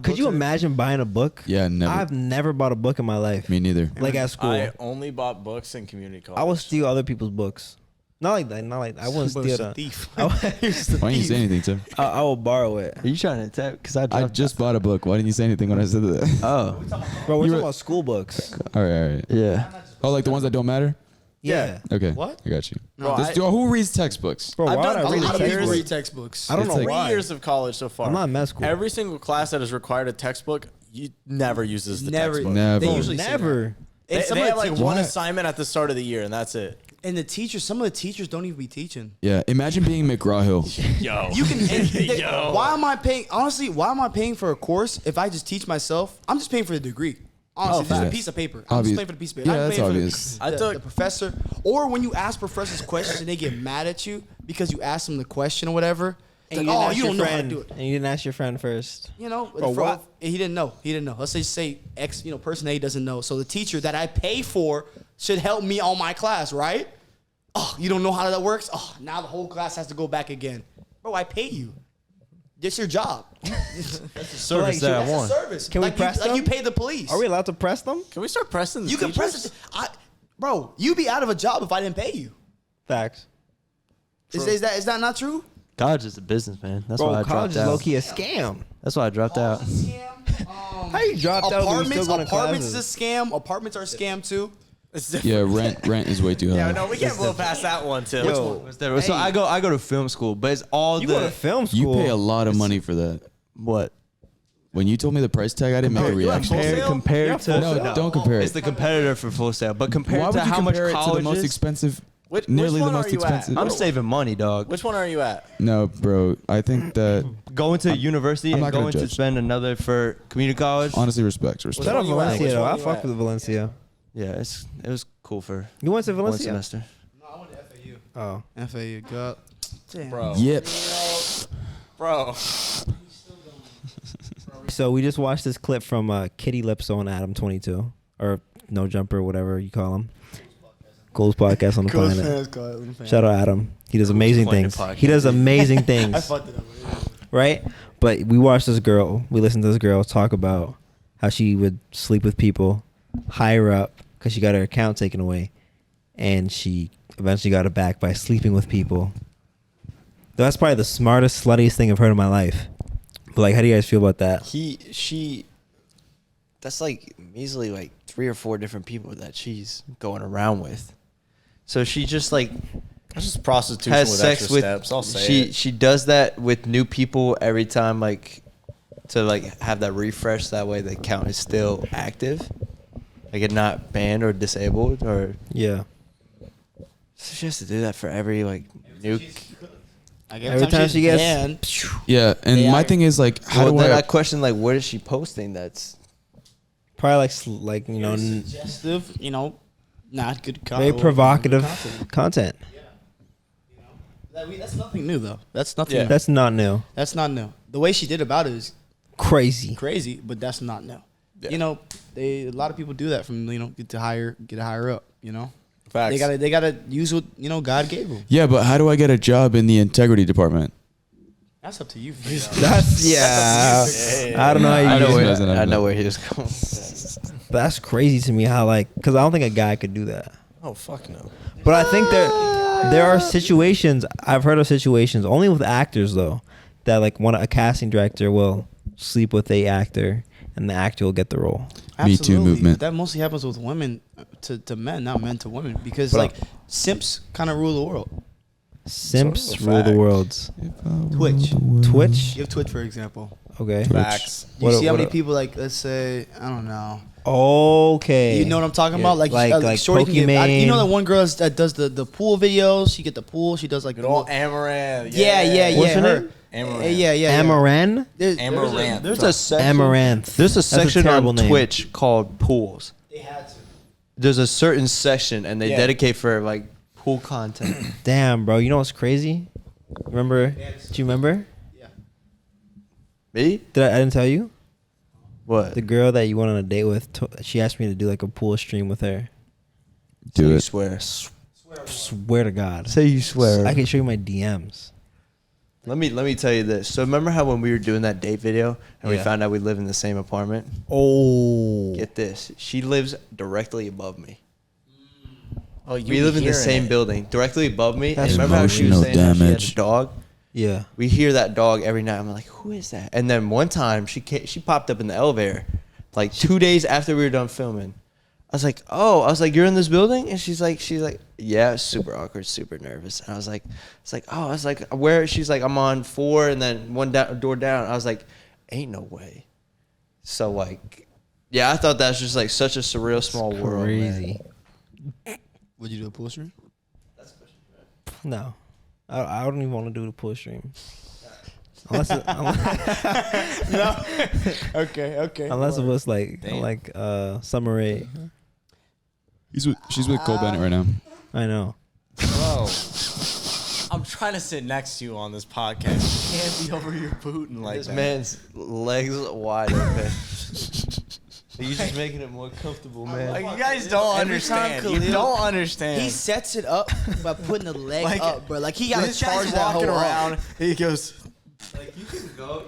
Could you imagine buying a book? Yeah, never. I've never bought a book in my life. Me neither. Like at school, I only bought books in community college. I would steal other people's books. Not like that. Not like I wouldn't steal them. thief. I Why didn't you say anything, Tim? I will borrow it. Are you trying to tap? Because I just bought a book. Why didn't you say anything when I said that? Oh, Bro, we're You talking were- about school books. All right. yeah. Oh, like the ones that don't matter? Yeah. Okay. What? I got you. Bro, Who reads textbooks? Bro, I've why done would I a read lot A lot of of years- people textbooks? read textbooks. I don't It's know like- 3 why. years of college so far. I'm not in med school. Every single class that is required a textbook, you never uses the Never. textbook. Never. They usually say Never. They, And some they of have the like teachers- one Why? assignment at the start of the year, and that's it. And the teachers, some of the teachers don't even be teaching. Yeah. Imagine being McGraw-Hill. Yo, You can. Why am I paying? Honestly, why am I paying for a course if I just teach myself? I'm just paying for the degree. Honestly, just a facts. piece of paper. I'm Obvious. just paying for the piece of paper. Yeah, I'm that's paying for obvious. I the took- professor. Or when you ask professors questions and they get mad at you because you asked them the question or whatever. It's And like, oh, ask you your don't know how to friend- do it. And you didn't ask your friend first. You know, Bro, what? and he didn't know. He didn't know. Let's say X, person A doesn't know. So the teacher that I pay for should help me on my class, right? Oh, you don't know how that works? Oh, now the whole class has to go back again. Bro, I pay you. It's your job. Service that I That's a want. service. Can we like press you, like them? you pay the police. Are we allowed to press them? can we start pressing? The You can teachers? press it. Bro, you'd be out of a job if I didn't pay you. Facts. Is that not true? College is a business, man. That's Bro, why I college dropped is low out. key a scam. That's why I dropped out. How you dropped out when you still going to Apartments classes? is a scam. Apartments are a scam too. It's different. Yeah, rent is way too high. Yeah, no, we can't blow past that one, Tim. Yo, So I go to film school, but it's all you go to the film You school. pay a lot of money for that. what When you told me the price tag, I didn't make a reaction. compared to No, don't compare It's it. the competitor for Full Sail, but Why compared would to you how much compare it to the college most is, expensive? Which Nearly one the are most you at? expensive. I'm saving money, dog. Which one are you at? No, bro. I think that Going to university I'm and not gonna going to judge. spend another for community college. honestly, respect. Shout Which out one you at? Valencia Which though. one I you fuck at? with Valencia. Yeah, it was cool for You went to one Valencia? semester. No, I went to FAU. Oh. FAU, God. Damn. Bro. Yep. Bro. So we just watched this clip from Kitty Lipso and Adam 22 or No Jumper, whatever you call him. Coolest podcast on the planet. Shout out Adam. He does amazing Planet things. podcast. He does amazing things. I fucked it up. Right? But we watched this girl. We listened to this girl talk about how she would sleep with people higher up because she got her account taken away, and she eventually got it back by sleeping with people. That's probably the smartest, sluttiest thing I've heard in my life. But like, how do you guys feel about that? That's like easily like 3 or 4 different people that she's going around with. So she just like That's just prostitution has with sex extra with steps. I'll say she it. she does that with new people every time, like to like have that refresh, that way the account is still active, like it's not banned or disabled. Or Yeah. so she has to do that for every like new. Every time she gets Yeah, and They my are- thing is like, how Well, do then I? I question like what is she posting? That's probably like you know Suggestive, not good very provocative content. That's nothing new though. That's nothing. Yeah. New. That's not new. That's not new. The way she did about it is Crazy. crazy, but that's not new. Yeah. A lot of people do that from get higher up. Facts. They gotta use what God gave them. Yeah, but how do I get a job in the integrity department? That's up to you. That's yeah. I don't know how you I do know it. doesn't have I know that. where he was going. That's crazy to me how because I don't think a guy could do that. Oh fuck no. But I think there are situations, I've heard of situations only with actors though, that like a casting director will sleep with a actor and the actor will get the role. Me Too movement. That mostly happens with women to men, not men to women, because But- like simps kind of rule the world. Simps Sort of a rule the fact. world. Twitch. Twitch? Give Twitch for example. Okay. Facts. Do you see how many people, like, let's say, I don't know. Okay. You know what I'm talking about? Like Shorty can Pokemon. get, you know the one girl that does the pool videos? She get the pool. She does like Good old Amaranth. Yeah. What's her her. name? Amaranth. Yeah. Amaran? Amaranth. There's a section. Amaranth. There's a That's section terrible on name. Twitch called pools. They had to. There's a certain section, and they Yeah. dedicate for like pool content. Damn, bro. You know what's crazy? Remember? Do you remember? Yeah. Me? I didn't tell you? What? The girl that you went on a date with, she asked me to do like a pool stream with her. Do You it. swear. Swear to God. Say you swear. I can show you my DMs. Let me tell you this. So remember how when we were doing that date video and we Yeah. found out we live in the same apartment? Oh. Get this. She lives directly above me. Oh, you We live in the hearing same it. building, directly above me. That's And remember how she was emotional saying how she had damage. a dog? Yeah. We hear that dog every night. I'm like, who is that? And then one time she popped up in the elevator, like 2 days after we were done filming. I was like, you're in this building? And she's like, yeah, super awkward, super nervous. And I was like, where? She's like, I'm on 4 and then one door down. I was like, ain't no way. So like, yeah, I thought that was just like such a surreal small world. Crazy. Man. Would you do a pool stream? No. I don't even want to do the pull stream. Unless No. Okay. unless it was like Damn. Summer Rae. She's with Cole Bennett right now. I know. Bro, I'm trying to sit next to you on this podcast. You can't be over your Putin like This that. man's legs wide open. You're just making it more comfortable, man. Like, you guys don't Every time understand. You Khalil- don't understand. He sets it up by putting the leg Like, up, bro. Like he got to this charge guy's that whole walking arm. around. He goes, Like you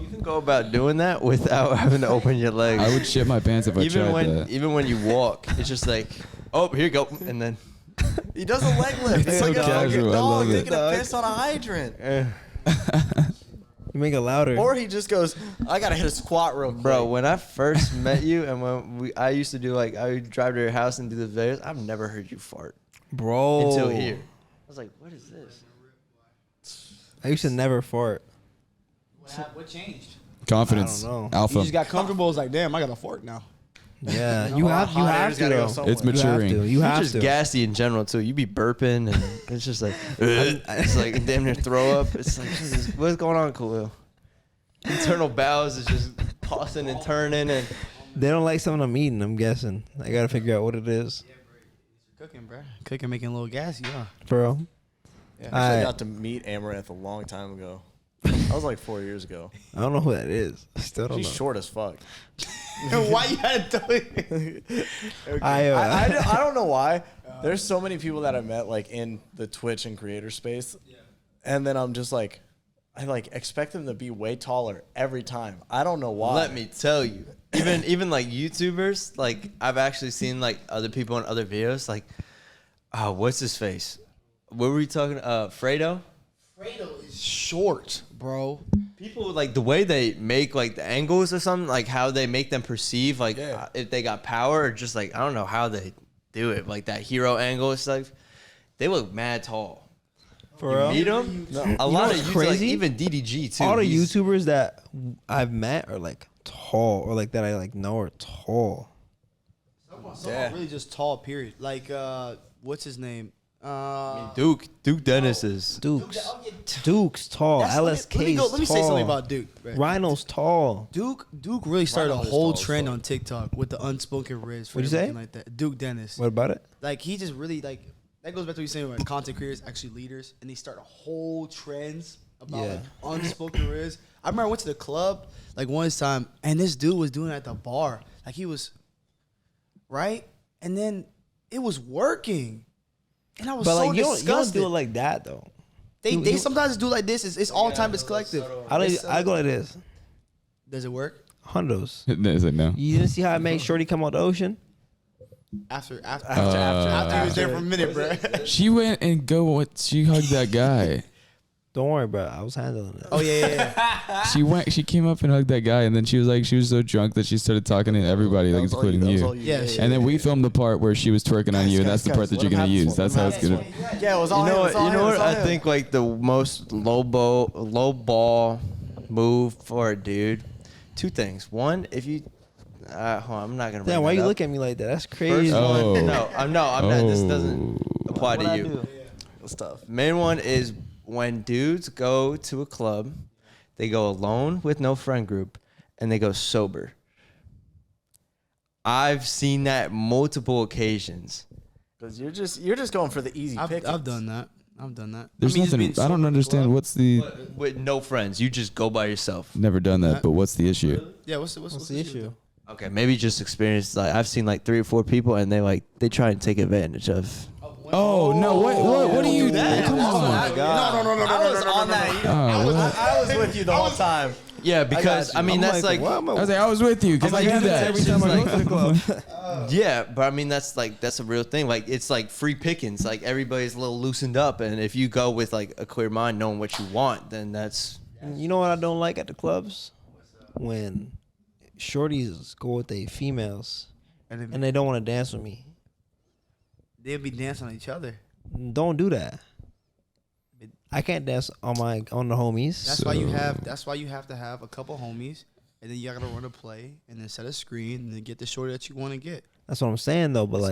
can go about doing that without having to open your legs. I would shit my pants if I tried that. Even when you walk, it's just like, oh, here you go, and then he does a leg lift. It's so like a casual. I dog love it. taking a piss on a hydrant. You make it louder. Or he just goes, I gotta hit a squat real quick. bro. When I first met you, and when I used to do like I would drive to your house and do the videos, I've never heard you fart Bro. until here. I was like, what is this? I used to never fart. What changed? Confidence. I don't know. You Alpha. just got comfortable. It's like, damn, I got a fork now. Yeah. You have Hot to air's gotta go though. somewhere. It's You have maturing. to. You You're have just to. gassy in general too. You be burping and it's just like it's like damn near throw up. It's like Jesus, what's going on, Khalil? Internal bowels is just tossing and turning and They don't like something I'm eating, I'm guessing. I gotta figure out what it is. Cooking, bro. Cooking, making a little gassy, huh? Bro. I I got to meet Amaranth a long time ago. That was like 4 years ago. I don't know who that is. I still don't She's know. short as fuck. Why you had to do it? I don't know why. There's so many people that I met like in the Twitch and creator space, and then I'm just like, I like expect them to be way taller every time. I don't know why. let me tell you, even like YouTubers, like I've actually seen like other people in other videos, like, what's his face? What were we talking? Fredo. Fredo is short, bro. People like the way they make like the angles or something, like how they make them perceive like Yeah. if they got power or just like I don't know how they do it, like that hero angle and stuff. They look mad tall. For You real? meet them? You A know lot what's of YouTubers, like crazy? even DDG too. All the he's- YouTubers that I've met are like tall, or like that I like know are tall. Some Yeah. are really just tall, period. Like, what's his name? Duke Dennis is. Duke's tall. LSK's Let me say tall. something about Duke. Right? Rhino's tall. Duke really started a Rhino is whole tall as trend fuck. on TikTok with the unspoken riz. What'd you say? Like that. Duke Dennis. What about it? Like he just really like that goes back to what you're saying about content creators actually leaders, and they start a whole trends about Yeah. like unspoken riz. I remember I went to the club like one time, and this dude was doing it at the bar. Like he was right, and then it was working, and I was But so like you don't disgusted. do it like that though. They sometimes do like this. It's all time. It's collective. I go like this. Does it work? Is Hundos. it no? You didn't see how I made Shorty come out the ocean? After he After was there for a minute, bro. She went and she hugged that guy. Don't worry, bro. I was handling it. Oh yeah. She came up and hugged that guy, and then she was so drunk that she started talking to everybody, like including you. Yeah, And then we filmed the part where she was twerking on you, and that's the part that you're gonna use. That's how it's gonna. Yeah, it was You all know him, it what? was all You know him, it what? was all I him. think like the most low ball move for a dude two things. One, if you, hold on, I'm not gonna. Damn, why you look at me like that? That's crazy. First Oh. one, no, I'm not. This doesn't apply to you. It's tough. Main one is when dudes go to a club, they go alone with no friend group, and they go sober. I've seen that multiple occasions. Because you're just going for the easy pick. I've done that. I've done that. There's I mean, just nothing. being I don't sober understand. club. What's the? With no friends, you just go by yourself. Never done that. But what's the issue? Yeah, what's the issue? Okay, maybe just experience. Like I've seen like 3 or 4 people, and they try and take advantage of. Oh no! What do you? Come on! No. I was on that. I was with you the whole time. Yeah, because I mean that's like. I was like, I was with you because I do that every time I go to the club. Yeah, but I mean that's a real thing. Like it's like free pickings. Like everybody's a little loosened up, and if you go with like a clear mind, knowing what you want, then that's. You know what I don't like at the clubs? When shorties go with their females and they don't want to dance with me. They'll be dancing on each other. Don't do that. I can't dance on the homies. That's why you have to have a couple homies, and then you gotta run a play, and then set a screen, and then get the shorty that you want to get. That's what I'm saying though. But But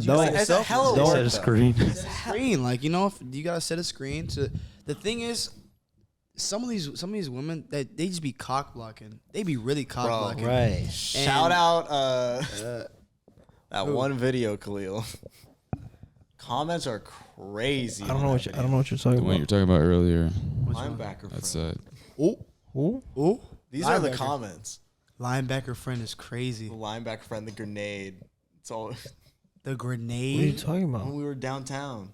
you don't- gotta It's a hell of a Don't- work, Set a though. Screen. screen, like if you gotta set a screen to. The thing is, some of these women that they just be cock blocking. They be really cock blocking. right. Shout out that one video, Khalil. Comments are crazy. I don't know what you're talking The one you're about. talking about earlier. Linebacker. That's friend. Who? These are the Linebacker. comments. Linebacker friend is crazy. The linebacker friend, the grenade. It's all The What are you grenade. talking when about? we were downtown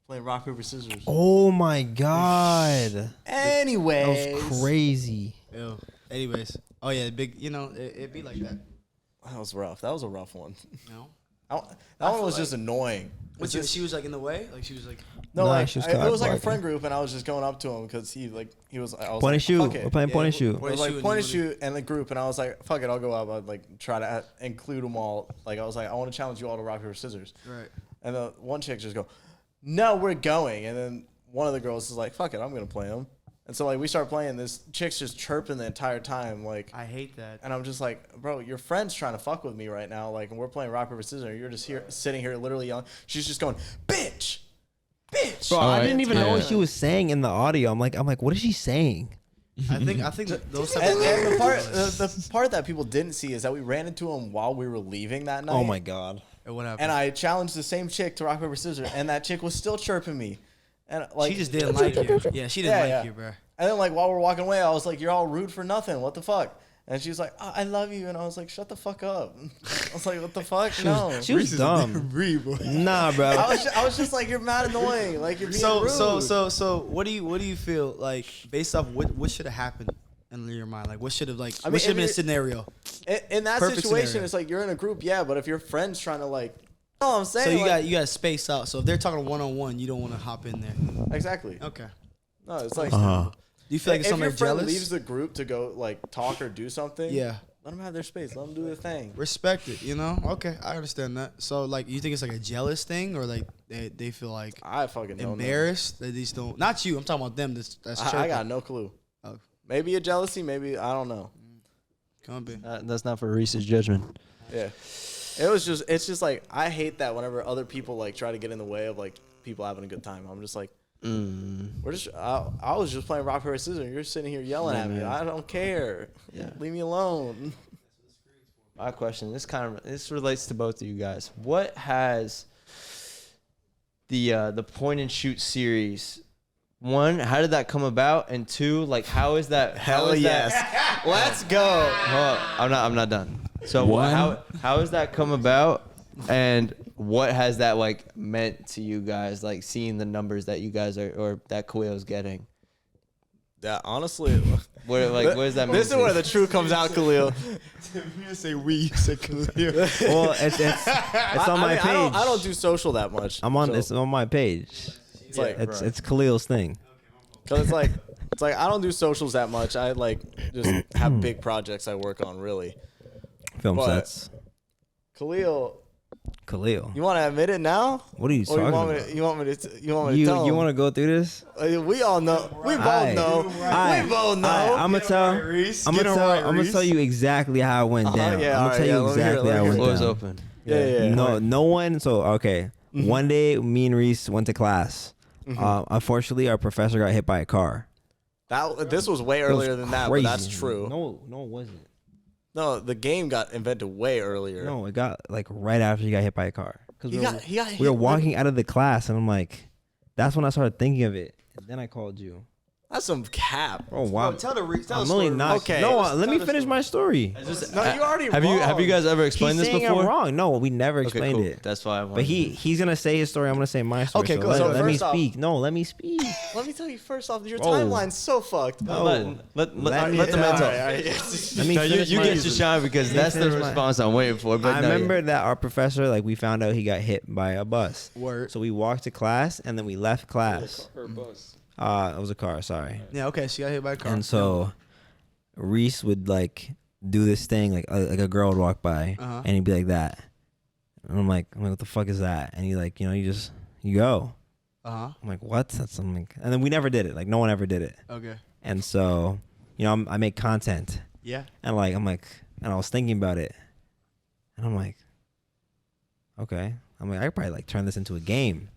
playing rock paper scissors. Oh my god, Anyways, that was crazy. Ew. Anyways, oh yeah, big. It be like that. That was rough. That was a rough one. No. That one was just annoying. But she was like in the way. Like she was like. No, Nah, like she was it was like a cock-blocking. friend group, and I was just going up to him because he was. I was Point and like, shoot. fuck it. We're playing point and Yeah, shoot. It was like and point and you shoot and the group, and I was like, fuck it, I'll go up. I'd like try to include them all. Like I was like, I want to challenge you all to rock paper scissors. Right. And the one chick just go, no, we're going. And then one of the girls is like, fuck it, I'm gonna play him. And so like we start playing. This chick's just chirping the entire time, like. I hate that. And I'm just like, bro, your friend's trying to fuck with me right now. Like, and we're playing rock paper scissors. And you're just here, sitting here, literally yelling. She's just going, bitch. Bro, I didn't even know yeah. what she was saying in the audio. I'm like, what is she saying? I think that those type And, of and the part that people didn't see is that we ran into him while we were leaving that night. Oh my god. what happened? And I challenged the same chick to rock paper scissors, and that chick was still chirping me. And like she just didn't like you. Yeah, she didn't like you, bro. And then like while we're walking away, I was like, "You're all rude for nothing. What the fuck?" And she was like, "I love you," and I was like, "Shut the fuck up." I was like, "What the fuck? No." She was dumb. Nah, bro. I was just like, "You're mad annoying. Like you're being rude." So what do you feel like based off what should have happened in your mind? Like what should have what should have been a scenario? In that Perfect situation, scenario. it's like you're in a group, yeah, but if your friend's trying to like, you know what I'm saying? So you like, got to space out. So if they're talking 1-on-1, you don't want to hop in there. exactly. Okay. No, it's like Do you feel like if somebody's your friend jealous? leaves the group to go like talk or do something, Yeah. let them have their space. Let them do their thing. Respect it, Okay, I understand that. So like, you think it's like a jealous thing, or like they feel like I fucking don't know. embarrassed that these don't? Not you. I'm talking about them. That's I got no clue. Oh. Maybe a jealousy. Maybe I don't know. Can't be. That's not for Reese's judgment. Yeah, it's just like I hate that whenever other people like try to get in the way of like people having a good time. I'm just like, I was just playing rock paper scissors. You're sitting here yelling at me. I don't care. Yeah. Leave me alone. My question. This relates to both of you guys. What has the point and shoot series? One, how did that come about? And two, like how is that? Hell yes. Let's go. I'm not done. So how has that come about? And what has that like meant to you guys? Like seeing the numbers that you guys are or that Khalil's getting. Yeah, honestly, What does that mean? this is where the truth comes out, Khalil. You say we, you say Khalil. Well, it's on my page. I don't do social that much. It's on my page. It's like It's Khalil's thing. Cause it's like I don't do socials that much. I like just have big projects I work on really. Film But- sets. Khalil Khalil. You want to admit it now? What are you Or talking you want about? me to, you want me to tell You him? want to go through this? We all know. We both Aight. know. Aight. We both know. I'm gonna tell. I'm gonna tell you exactly how it went down. Yeah, I'm gonna tell you exactly how it went Floor's down. open. Yeah. No one. So okay. One day, me and Reese went to class. Unfortunately, our professor got hit by a car. This was way It was earlier than that, but crazy. that's true. No, it wasn't. No, the game got invented way earlier. No, it got like right after he got hit by a car. Because He got hit. we were walking out of the class, and I'm like, that's when I started thinking of it. And then I called you. That's some cap. Oh wow! Tell the I'm really not. Okay. No, let me finish my story. No, you already Have you guys ever explained He's this saying before? I'm wrong. No, we never Okay, explained cool. it. That's why I wanted But he's gonna say his story. I'm gonna say my story. Okay, so go. Let, So let me first off- speak. No, let me speak. Let me tell you first off, your Bro. timeline's so fucked. No. Let the Let me- man talk. Let me No, you finish you my- get to shine because that's the finish my- response I'm waiting for. But I no, remember that our professor, like, we found out he got hit by a bus. Word. So we walked to class and then we left class. It was a car. Sorry. Yeah, okay. She got hit by a car. And so Reese would like do this thing, like a girl would walk by, Uh-huh. and he'd be like that, and I'm like, what the fuck is that? And he like, you go. Uh-huh. I'm like, what? That's something. And then we never did it. Like no one ever did it. Okay. And so, I make content, Yeah. and and I was thinking about it, and I'm like, okay. I'm like, I could probably like turn this into a game,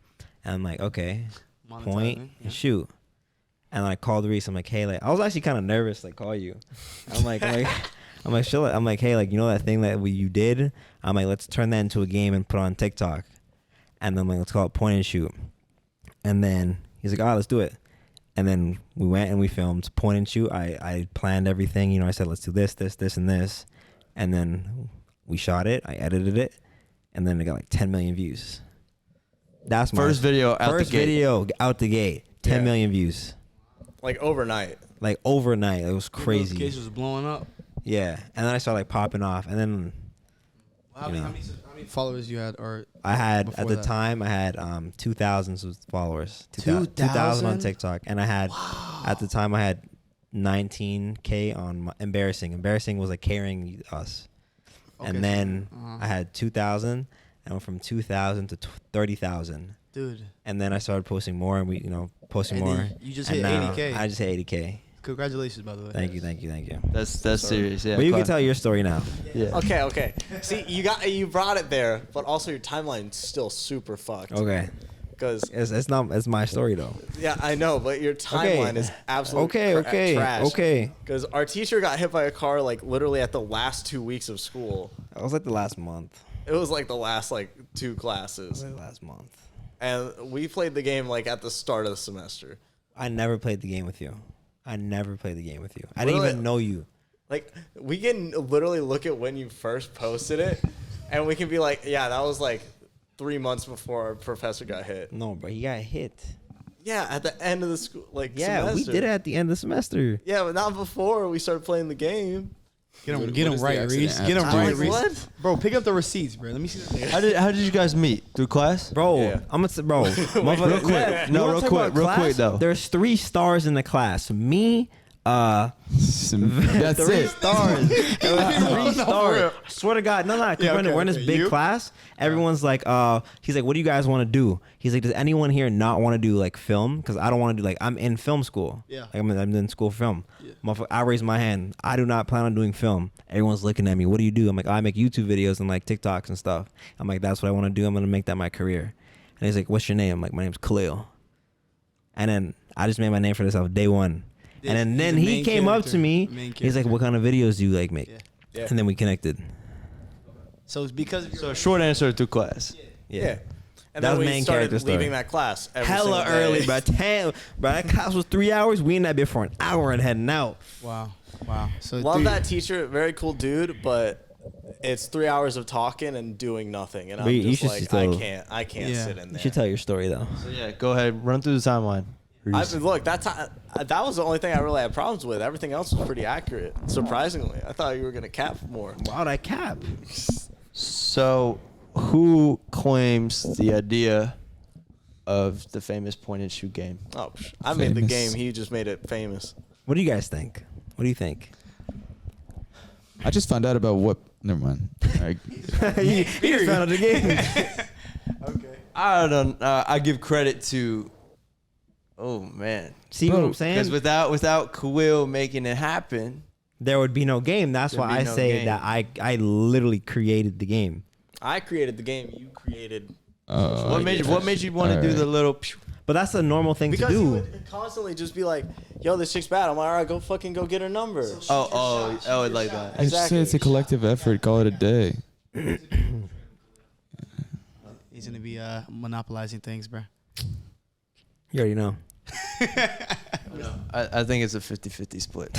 and I'm like, okay. Point Monetizing, and shoot. And then I called Reese. I'm like, hey, like, I was actually kind of nervous, like, call you. I'm like, chill. I'm like, hey, like, you know that thing that you did? I'm like, let's turn that into a game and put it on TikTok. And then let's call it point and shoot. And then he's like, let's do it. And then we went and we filmed point and shoot. I planned everything. I said, let's do this, and this. And then we shot it. I edited it. And then it got like 10 million views. That's my First video out the gate. 10 million views. Like overnight. Like overnight. It was crazy. The case was blowing up. Yeah. And then I started like popping off. And then How many followers you had? Or I had, before at the that? time, I had 2,000 followers. 2,000 on 2,000? TikTok. And I had, at the time, I had 19K on my Embarrassing. Embarrassing was like carrying us. Okay, And then uh-huh. I had 2,000. I went from 2,000 to 30,000. Dude. And then I started posting more, and we, posting And more. then you just And hit now 80K. I just hit 80K. Congratulations, by the way. Thank you. That's serious. Yeah. But you can tell your story now. Yeah. Okay. See, you brought it there, but also your timeline's still super fucked. Okay. Because It's my story though. yeah, I know, but your timeline is absolutely trash. Okay. Because our teacher got hit by a car like literally at the last 2 weeks of school. That was like the last month. It was like the last like 2 classes, Last month. and we played the game like at the start of the semester. I never played the game with you. I didn't Really? even know you. Like we can literally look at when you first posted it, and we can be like, yeah, that was like 3 months before our professor got hit. No, bro, he got hit. Yeah, at the end of the school, like Yeah, semester. we did it at the end of the semester. Yeah, but not before we started playing the game. Get him What is the right, accident Reese. after? Get him I'm right, like, Reese. what? Bro, pick up the receipts, bro. Let me see that. How did you guys meet? Through class? Bro, Yeah. I'm gonna say, bro. Real quick. No, real quick though. There's 3 stars in the class. Me, That's three it. stars. It was 3 stars. I swear to God, no. Yeah, We're in this okay. big You? class. Everyone's like, he's like, what do you guys want to do? He's like, does anyone here not want to do like film? Because I don't want to do I'm in film school. Yeah. Like, I'm in school for film. Yeah. Motherfucker, I raise my hand. I do not plan on doing film. Everyone's looking at me. What do you do? I'm like, I make YouTube videos and like TikToks and stuff. I'm like, that's what I want to do. I'm gonna make that my career. And he's like, what's your name? I'm like, my name's Khalil. And then I just made my name for myself day one. Yeah, And he's then the he main came up character. to me. Main He's like, character. what kind of videos do you like make? Yeah. Yeah. And then we connected. So it's because of your So short answer through class. Yeah. And That then was we main started character leaving story. that class every Hella single day. early, bro. Bro, that class was 3 hours. We in that bit for an hour and heading out. Wow. So Love that teacher, very cool dude, but it's 3 hours of talking and doing nothing, and But I'm you just should like, still- I can't Yeah. sit in You there. should tell your story though. So yeah, go ahead. Run through the timeline. Look, that was the only thing I really had problems with. Everything else was pretty accurate, surprisingly. I thought you were gonna cap more. Wow, that cap. So who claims the idea of the famous point and shoot game? Oh, I made the Famous. game. He just made it famous. What do you guys think? What do you think? I just found out about what. Never mind. He just found out the game. Okay. I don't know. I give credit to. Oh man. See what I'm saying? Because without Khalil making it happen, there would be no game. That's There'd why be I no say game. that I literally created the game. I created the game. You created. what made you want to do the little? Pew? But that's a normal thing Because to he do. would constantly just be like, "Yo, this chick's bad." I'm like, "All right, go fucking go get her number." Oh, like that. I just say it's a collective effort. Call it a day. He's gonna be monopolizing things, bro. You already know. I think it's a 50-50 split.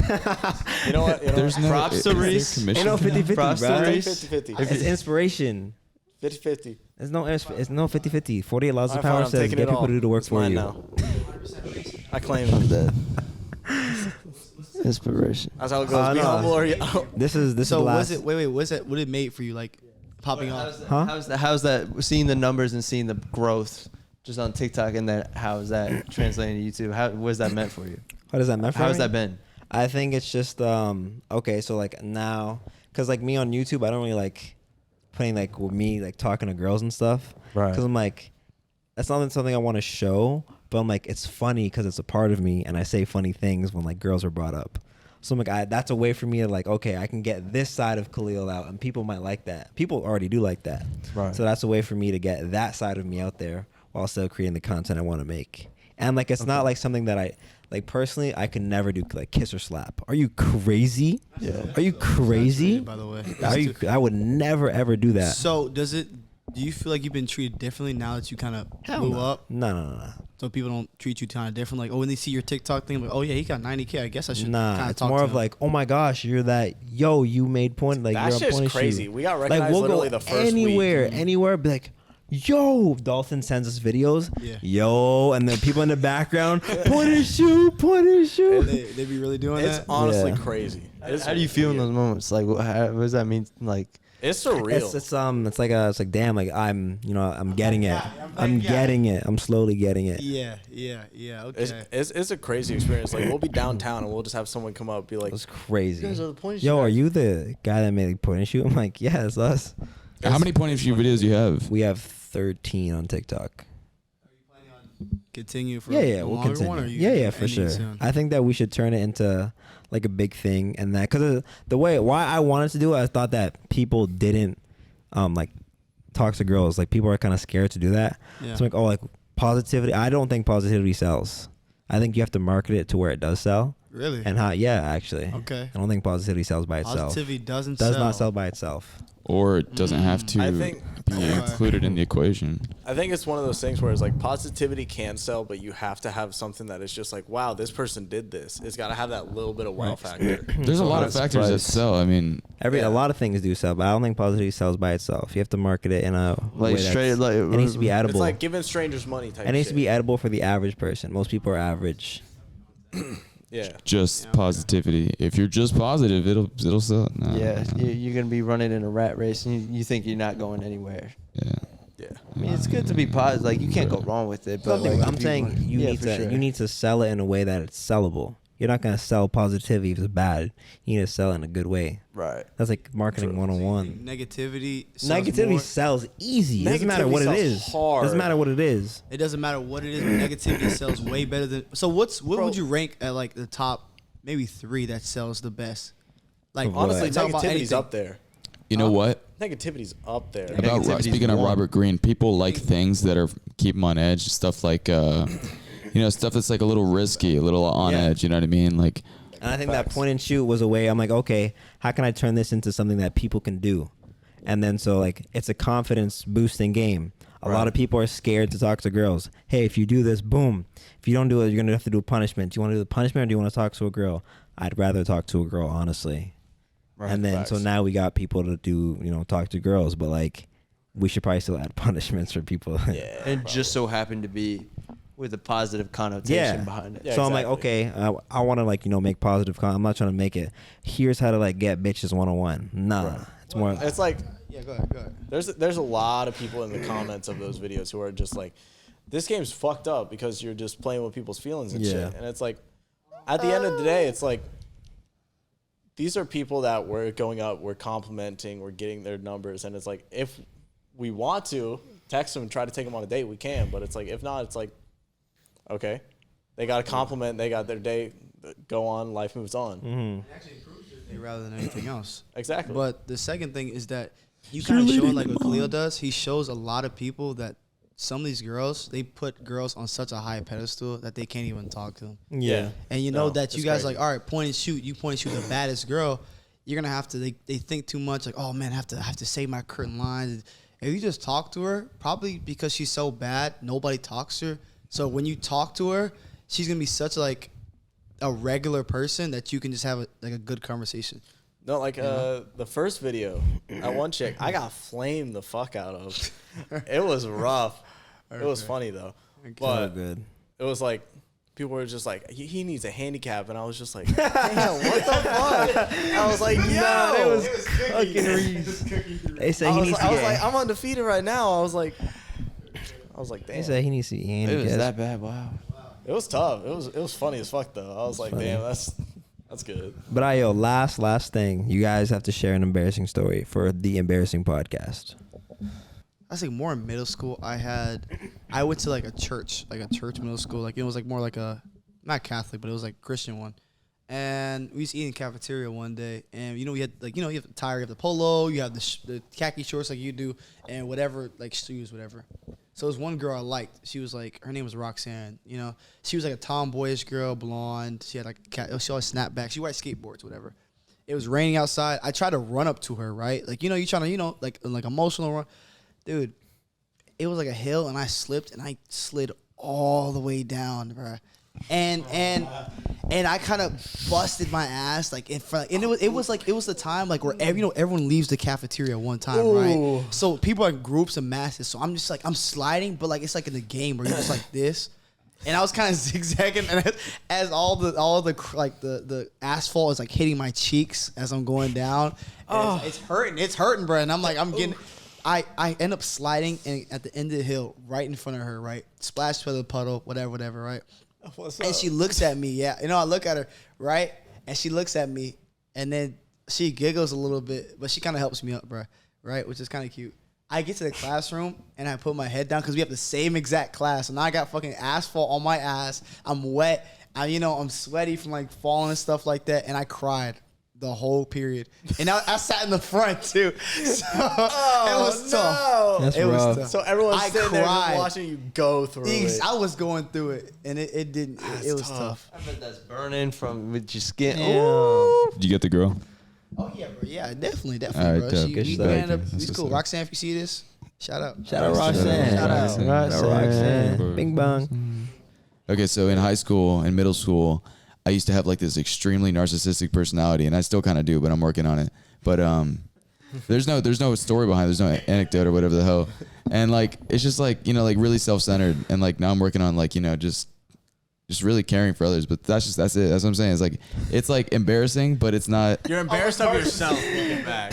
You know what? There's no Props to Reese. Ain't no 50-50, Props to bro. Reese. 50-50. It's inspiration. 50-50. It's no 50-50. 48 laws of All right, power fine, I'm says taking get it people all. to do the work It's for mine you. now. I claim it. Inspiration. That's how it goes. Be no. humble or you. This is So the last. was it? Wait. What it made for you? Like popping off. Huh? How's that? Seeing the numbers and seeing the growth just on TikTok, and then how is that translating to YouTube? What has that meant for you? What does that mean for How has me? that been? I think it's just okay. So like now, cause like me on YouTube, I don't really like putting like with me like talking to girls and stuff. Right. Cause I'm like, that's not something I want to show, but I'm like, it's funny because it's a part of me, and I say funny things when like girls are brought up. So I'm like, that's a way for me to like, okay, I can get this side of Khalil out, and people might like that. People already do like that. Right. So that's a way for me to get that side of me out there while still creating the content I want to make. And like, it's not like something that I like personally. I could never do like kiss or slap. Are you crazy? Yeah. Are you crazy? By the way. Are you? I would never ever do that. So do you feel like you've been treated differently now that you kind of blew up? No. So people don't treat you kind of different. Like, oh, when they see your TikTok thing, like, oh yeah, he got 90K. I guess I should. Nah, kinda it's talk more to of him. like, oh my gosh, you're that. Yo, you made point. Like That you're on shit's point issue. crazy. We got recognized we'll literally go the first week. anywhere. Be like, yo, Dalton sends us videos. Yeah. Yo, and then people in the background, point and shoot. they be really doing It's that. honestly Yeah. crazy. How do you feel in those moments? Like, what does that mean? Like, It's surreal. It's like damn, like I'm getting it. I'm getting it. I'm slowly getting it. Yeah. Okay. It's a crazy experience. Like we'll be downtown and we'll just have someone come up and be like, It's crazy. "You guys are the point and Yo, shoot are guys." you the guy that made like, point and shoot? I'm like, yeah, it's us. How many point and shoot videos do you have? We have 13 on TikTok. Continue for Yeah, a we'll longer continue. one, or you Yeah, for ending sure. soon? I think that we should turn it into like a big thing, and that because the way why I wanted to do it, I thought that people didn't like talk to girls. Like people are kind of scared to do that. Yeah. So like, oh, like positivity. I don't think positivity sells. I think you have to market it to where it does sell. Really? And how? Yeah, actually. Okay. I don't think positivity sells by itself. Positivity does Does not sell by itself. Or it doesn't have to I think- be included in the equation. I think it's one of those things where it's like positivity can sell, but you have to have something that is just like, wow, this person did this. It's got to have that little bit of wow factor. There's a lot of factors that surprised. sell. I mean, A lot of things do sell, but I don't think positivity sells by itself. You have to market it in a Like way straight, that's- like it needs to be edible. It's like giving strangers money type It needs shit. to be edible for the average person. Most people are average. Yeah. just positivity. If you're just positive, it'll sell. No, yeah, no. you're gonna be running in a rat race, and you think you're not going anywhere. Yeah. Yeah. I mean, it's good to be positive. Like, you can't go wrong with it. But like, I'm if you saying want- you yeah, need for to sure. you need to sell it in a way that it's sellable. You're not gonna sell positivity if it's bad. You need to sell it in a good way. Right. That's like marketing 101. Negativity. sells Negativity more. sells easy. It doesn't matter Negativity what it sells is. hard. Doesn't matter what it is. It doesn't matter what it is, but negativity sells way better than. So what Bro. would you rank at like the top, maybe 3 that sells the best? Like Of what? Honestly, talk about negativity's anything. up there. You know what? Negativity's up there. About Negativity's speaking of one. Robert Greene, people like things that are keep them on edge. Stuff like, stuff that's like a little risky, a little on Yeah. edge. You know what I mean? Like, And I think that point and shoot was a way. I'm like, okay, how can I turn this into something that people can do? And then so like it's a confidence boosting game. A lot of people are scared to talk to girls. Hey, if you do this, boom. If you don't do it, you're gonna have to do a punishment. Do you want to do the punishment or do you want to talk to a girl? I'd rather talk to a girl, honestly. Right. And then so Facts. now we got people to do, talk to girls, but like we should probably still add punishments for people. Yeah. And just so happened to be with a positive connotation Yeah. behind it. Yeah, So I'm like, exactly. okay, I want to make positive. I'm not trying to make it. Here's how to like get bitches 101. Nah, it's more. It's like Yeah, go ahead. there's a lot of people in the comments of those videos who are just like, this game's fucked up because you're just playing with people's feelings and Yeah. shit. And it's like, at the end of the day, it's like, these are people that we're going up, we're complimenting, we're getting their numbers, and it's like if we want to text them and try to take them on a date, we can. But it's like if not, it's like okay, they got a compliment, they got their day, go on, life moves on. It actually improves their day rather than anything else. Exactly. But the second thing is that you kind of showing like what Khalil does. He shows a lot of people that some of these girls, they put girls on such a high pedestal that they can't even talk to them. Yeah. And you know that you guys crazy. like, all right, point and shoot. You point and shoot the baddest girl. You're gonna have to. They think too much. Like, oh man, I have to say my curtain lines. If you just talk to her, probably because she's so bad, nobody talks to her. So when you talk to her, she's gonna be such like a regular person that you can just have a good conversation. No, like the first video, that one chick, I got flamed the fuck out of. It was rough. It was funny though, but good. it was like people were just like, he needs a handicap, and I was just like, damn, what the fuck? I was like, yo, it was fucking Reese. They say he needs to I was get. like, I'm undefeated right now. I was like, damn. They say he needs to get It was handicapped. that bad. Wow. It was tough. It was funny as fuck though. I was like, funny. damn, that's good. But yo, last thing, you guys have to share an embarrassing story for the embarrassing podcast. I was like more in middle school. I went to like a church middle school. Like it was like more like a not Catholic, but it was like Christian one. And we used to eat in the cafeteria one day, and we had like you have the tire, you have the polo, you have the khaki shorts like you do, and whatever like shoes, whatever. So there was one girl I liked. She was like, her name was Roxanne. She was like a tomboyish girl, blonde. She had like she always snapback. She wore skateboards, whatever. It was raining outside. I tried to run up to her, right? Like you trying to like emotional run. Dude, it was like a hill, and I slipped, and I slid all the way down, bro. And I kind of busted my ass like in front, and it was the time like where everyone leaves the cafeteria one time, right? So people are in groups of masses. So I'm just like I'm sliding, but like it's like in the game where you're just like this. And I was kind of zigzagging, and as all the asphalt is like hitting my cheeks as I'm going down. It's hurting, bro. And I'm like I end up sliding and at the end of the hill, right in front of her, right? Splash to the puddle, whatever, right? What's and up? she looks at me, I look at her, right? And she looks at me, and then she giggles a little bit, but she kind of helps me up, bro, right? Which is kind of cute. I get to the classroom, and I put my head down because we have the same exact class. And now I got fucking asphalt on my ass. I'm wet. I'm sweaty from like falling and stuff like that. And I cried the whole period. And I sat in the front too. So it was tough. That's it rough. was tough. So everyone's sitting there just cried. watching you go through it. I was going through it, and it didn't. It was tough. I bet that's burning from with your skin. Damn. Ooh. Did you get the girl? Oh yeah, bro. Yeah, definitely, All right, bro. dope. She, Good we stuff. ended up. That's It's cool. what's up. Roxanne, if you see this, shout out. Shout out Roxanne. Shout out. Shout out Roxanne. Bing bong. Okay, so in high school and middle school, I used to have like this extremely narcissistic personality, and I still kind of do, but I'm working on it. But there's no story behind it. There's no anecdote or whatever the hell. And like it's just like like really self-centered, and like now I'm working on like just really caring for others. But that's it. That's what I'm saying. It's like embarrassing, but it's not. You're embarrassed of yourself looking back.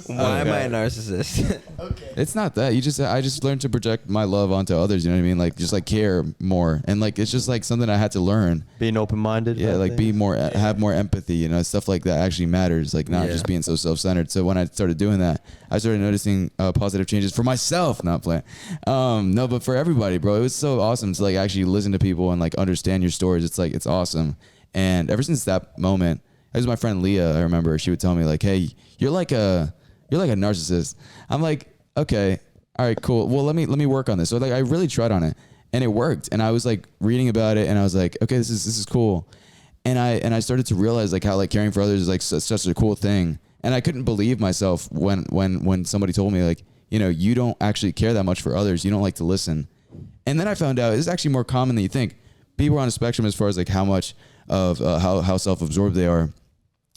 Why am I a narcissist? Okay. It's not that. I just learned to project my love onto others. You know what I mean? Like just like care more, and like it's just like something I had to learn. Being open-minded. Yeah, like be more, have more empathy. Stuff like that actually matters. Like not Yeah. just being so self-centered. So when I started doing that, I started noticing positive changes for myself. Not playing. No, but for everybody, bro. It was so awesome to like actually listen to people and like understand your stories. It's like it's awesome. And ever since that moment, it was my friend Leah. I remember she would tell me like, "Hey, you're like a narcissist." I'm like, okay, all right, cool. Well, let me work on this. So like I really tried on it, and it worked. And I was like reading about it, and I was like, okay, this is cool. And I started to realize like how like caring for others is like such a cool thing. And I couldn't believe myself when somebody told me like, you don't actually care that much for others. You don't like to listen. And then I found out it's actually more common than you think. People are on a spectrum as far as like how much of how self-absorbed they are.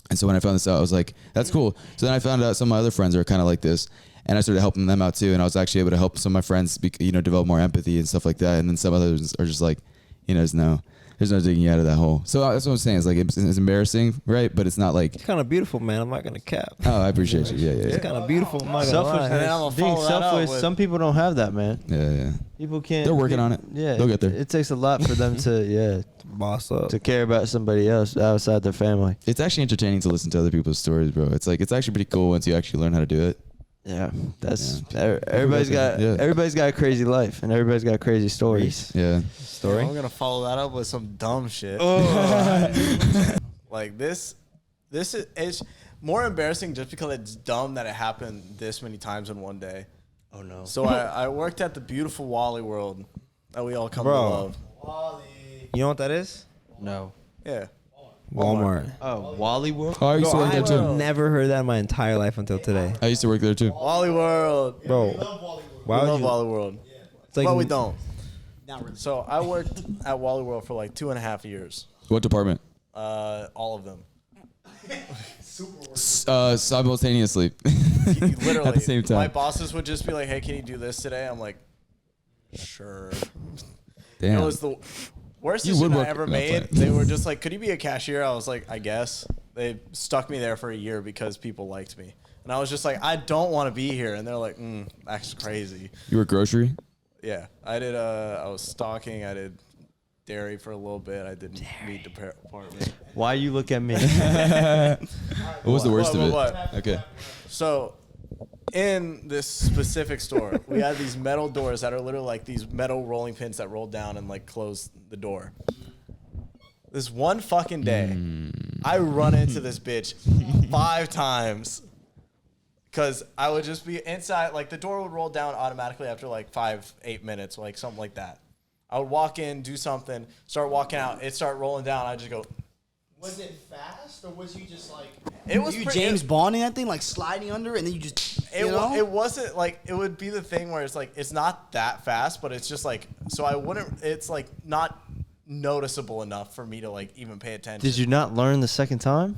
And so when I found this out, I was like, that's cool. So then I found out some of my other friends are kind of like this, and I started helping them out too. And I was actually able to help some of my friends, develop more empathy and stuff like that. And then some others are just like, there's no digging you out of that hole. So that's what I'm saying. It's like it's embarrassing, right? But it's not like. It's kind of beautiful, man. I'm not gonna cap. Oh, I appreciate you. Yeah. It's kind of beautiful. I'm not gonna lie. And then I'm gonna Being follow that up selfless. with- Some people don't have that, man. Yeah. People can't. They're working on it. Yeah, They'll get there. It takes a lot for them to Boss up. to care about somebody else outside their family. It's actually entertaining to listen to other people's stories, bro. It's actually pretty cool once you actually learn how to do it. Yeah, everybody's got a crazy life and everybody's got crazy stories. Yeah. Story. I'm gonna follow that up with some dumb shit. Like this is it's more embarrassing just because it's dumb that it happened this many times in one day. Oh no. So I worked at the beautiful Wally World that we all come to love. You know what that is? No. Yeah. Walmart. Oh, Wally World. Oh, I used to work there too. Never heard that in my entire life until today. I used to work there too. Wally World. Bro, We love Wally World. It's like But we don't. Not really. So I worked at Wally World for like 2.5 years. What department? All of them. Simultaneously. Literally. At the same time. My bosses would just be like, hey, can you do this today? I'm like, sure. Damn. It was the worst You decision would I work ever that made. time. They were just like, could you be a cashier? I was like, I guess. They stuck me there for a year because people liked me. And I was just like, I don't want to be here. And they're like, that's crazy. You were grocery? Yeah. I did, I was stocking. I did dairy for a little bit. I did meat department. Why you look at me? What was the worst of it? What? Okay. So, in this specific store, we had these metal doors that are literally like these metal rolling pins that roll down and like close the door. This one fucking day, I run into this bitch 5 times because I would just be inside. Like the door would roll down automatically after like 8 minutes, like something like that. I would walk in, do something, start walking out. It start rolling down. I just go. Was it fast or was you just like? It was you pretty- James Bonding that thing, like sliding under, and then you just. It wasn't like it would be the thing where it's like it's not that fast, but it's just like so I wouldn't. It's like not noticeable enough for me to like even pay attention. Did you not learn the second time?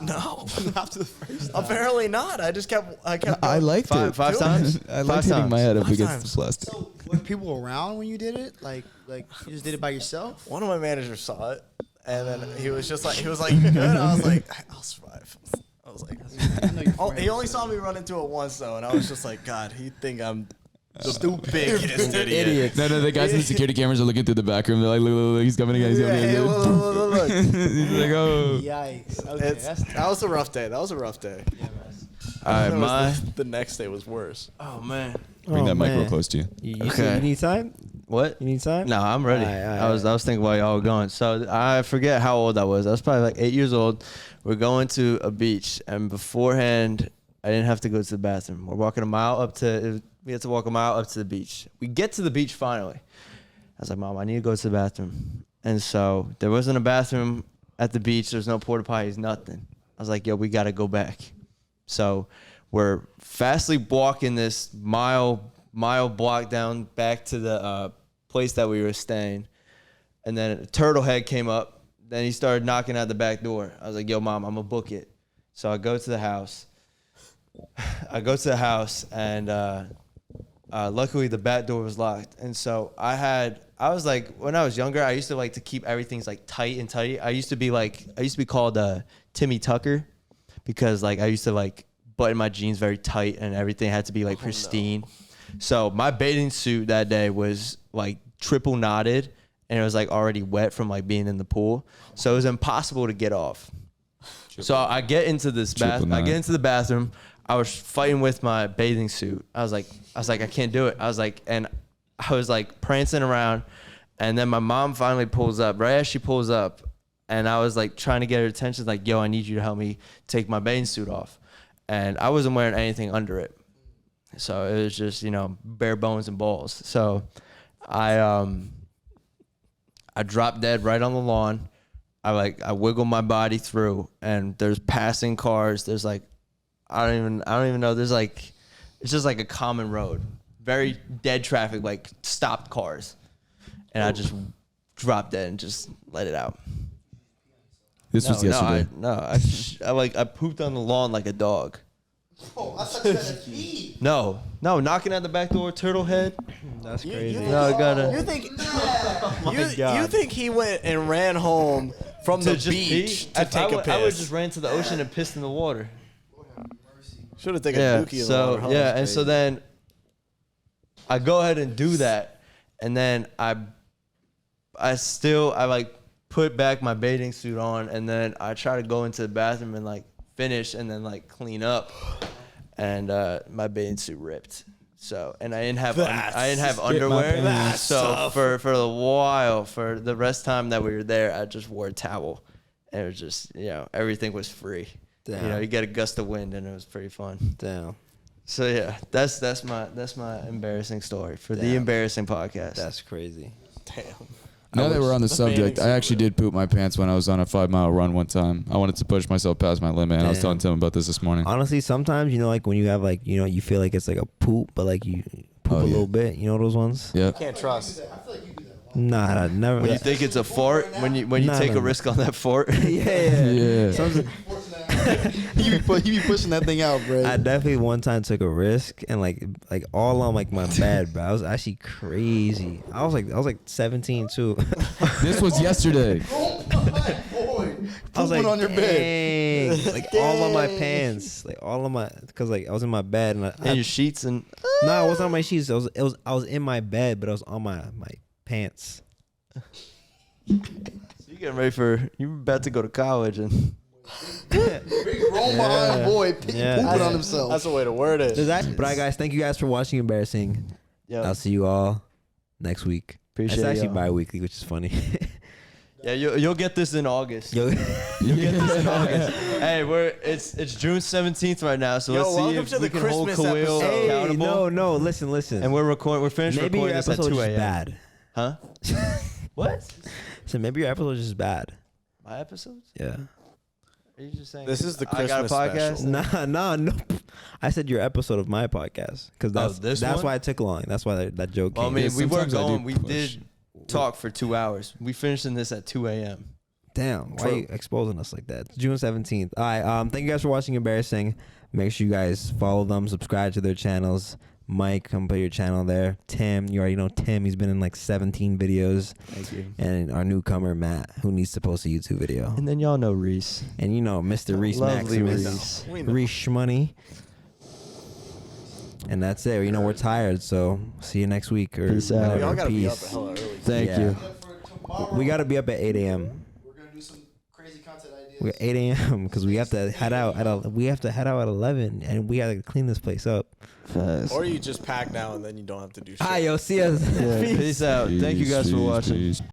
No, After the first time. apparently not. I kept. I liked it. Five times? I liked Five hitting my times. head up 5 against times. the plastic. So were people around when you did it? Like you just did it by yourself? One of my managers saw it, and then he was like, "You good?" I was like, "I'll survive." I was like, he only saw me run into it once though, and I was just like, God, he think I'm the biggest idiot. No, the guys in the security cameras are looking through the back room. They're like, look, he's coming again. He's coming again. Look. He's like, oh. Yikes. Okay, That was a rough day. All right, the next day was worse. Oh man. Bring that mic real man. close to you. You Okay. you need time? What? You need time? No, I'm ready. All right, I was thinking while y'all were going. So I forget how old I was. I was probably like 8 years old. We're going to a beach, and beforehand, I didn't have to go to the bathroom. We had to walk a mile up to the beach. We get to the beach finally. I was like, Mom, I need to go to the bathroom. And so there wasn't a bathroom at the beach. There's no porta potties, nothing. I was like, yo, we got to go back. So we're fastly walking this mile block down back to the place that we were staying. And then a turtle head came up. Then he started knocking at the back door. I was like, yo, Mom, I'm going to book it. So I go to the house. And luckily the back door was locked. And so I was like, when I was younger, I used to like to keep everything like tight and tidy. I used to be called Timmy Tucker because like I used to like button my jeans very tight and everything had to be like pristine. No. So my bathing suit that day was like triple knotted and it was like already wet from like being in the pool. So it was impossible to get off. So I get into this bathroom. I was fighting with my bathing suit. I was like, I can't do it. I was like prancing around. And then my mom finally pulls up. Right as she pulls up, and I was like trying to get her attention, like, yo, I need you to help me take my bathing suit off. And I wasn't wearing anything under it. So it was just, bare bones and balls. So I dropped dead right on the lawn. I wiggle my body through, and there's passing cars. There's like, I don't even know. There's like, it's just like a common road, very dead traffic, like stopped cars, and I just dropped dead and just let it out. This was yesterday. I pooped on the lawn like a dog. Oh, I thought you had a pee. No, knocking at the back door, turtle head. That's crazy. No, I gotta. You think you think he went and ran home from the beach to take a piss? I would just ran to the ocean and pissed in the water. Should have taken a dookie in the water. Huh? And so then I go ahead and do that, and then I put back my bathing suit on, and then I try to go into the bathroom and like finish and then like clean up, and my bathing suit ripped. So, and I didn't have underwear. So for a while, for the rest time that we were there, I just wore a towel, and it was just everything was free. Damn. You get a gust of wind, and it was pretty fun. Damn. So yeah, that's my embarrassing story for the embarrassing podcast. That's crazy. Damn. Now that we're on the subject, I actually did poop my pants when I was on a 5-mile run one time. I wanted to push myself past my limit, and I was telling Tim about this morning. Honestly, sometimes, like when you have like, you feel like it's like a poop, but like you poop a little bit. You know those ones? Yeah. Can't trust. Nah, never. When you think it's a fart, when you take a risk on that fart. Yeah. You be pushing that thing out, bro. I definitely one time took a risk and like all on like my bed, bro. I was actually crazy. I was like 17 too. This was yesterday. I was like on your bed. like all on my pants, like all on my, because like I was in my bed And your sheets and. No, it wasn't on my sheets. I was in my bed, but I was on my pants. So you getting ready you're about to go to college and. Big grown behind boy pooping on himself. That's the way to word it. But guys, thank you guys for watching Embarrassing. Yeah. I'll see you all next week. Appreciate It's actually y'all. bi-weekly, which is funny. Yeah, you'll get this in August. Yo, You'll get this in August. Hey, it's June 17th right now, so let's see welcome if to we the can hold Christmas Khalil episode. accountable. no, listen. And we're finished maybe your recording this at episode 2 is a.m. bad. Huh? What? So maybe your episode is just bad. My episodes? Yeah. Are you just saying This is the I got a Christmas podcast? special. No. I said your episode of my podcast because this that's one? why I took long. That's why that joke Well, I came. mean, we were sometimes I do going. We push. did talk for 2 hours. We finished in this at 2 a.m. Damn, why are you exposing us like that? It's June 17th. All right, thank you guys for watching Embarrassing. Make sure you guys follow them, subscribe to their channels. Mike, come put your channel there. Tim, you already know Tim. He's been in like 17 videos. Thank you. And our newcomer, Matt, who needs to post a YouTube video. And then y'all know Reese. And Mr. Reese Lovely Maximus. Reese. Reese Shmoney. And that's it. We're tired, so see you next week. Or Peace out. whatever. Y'all gotta be up Peace. hella early. Thank Yeah. you. We got to be up at 8 a.m. We're gonna do some crazy content ideas. We're 8 a.m. because we have to head out at 11, and we got to clean this place up. Or you just pack now and then you don't have to do shit. Hi, yo, see us. Yeah, peace out. Thank you guys for watching. Peace.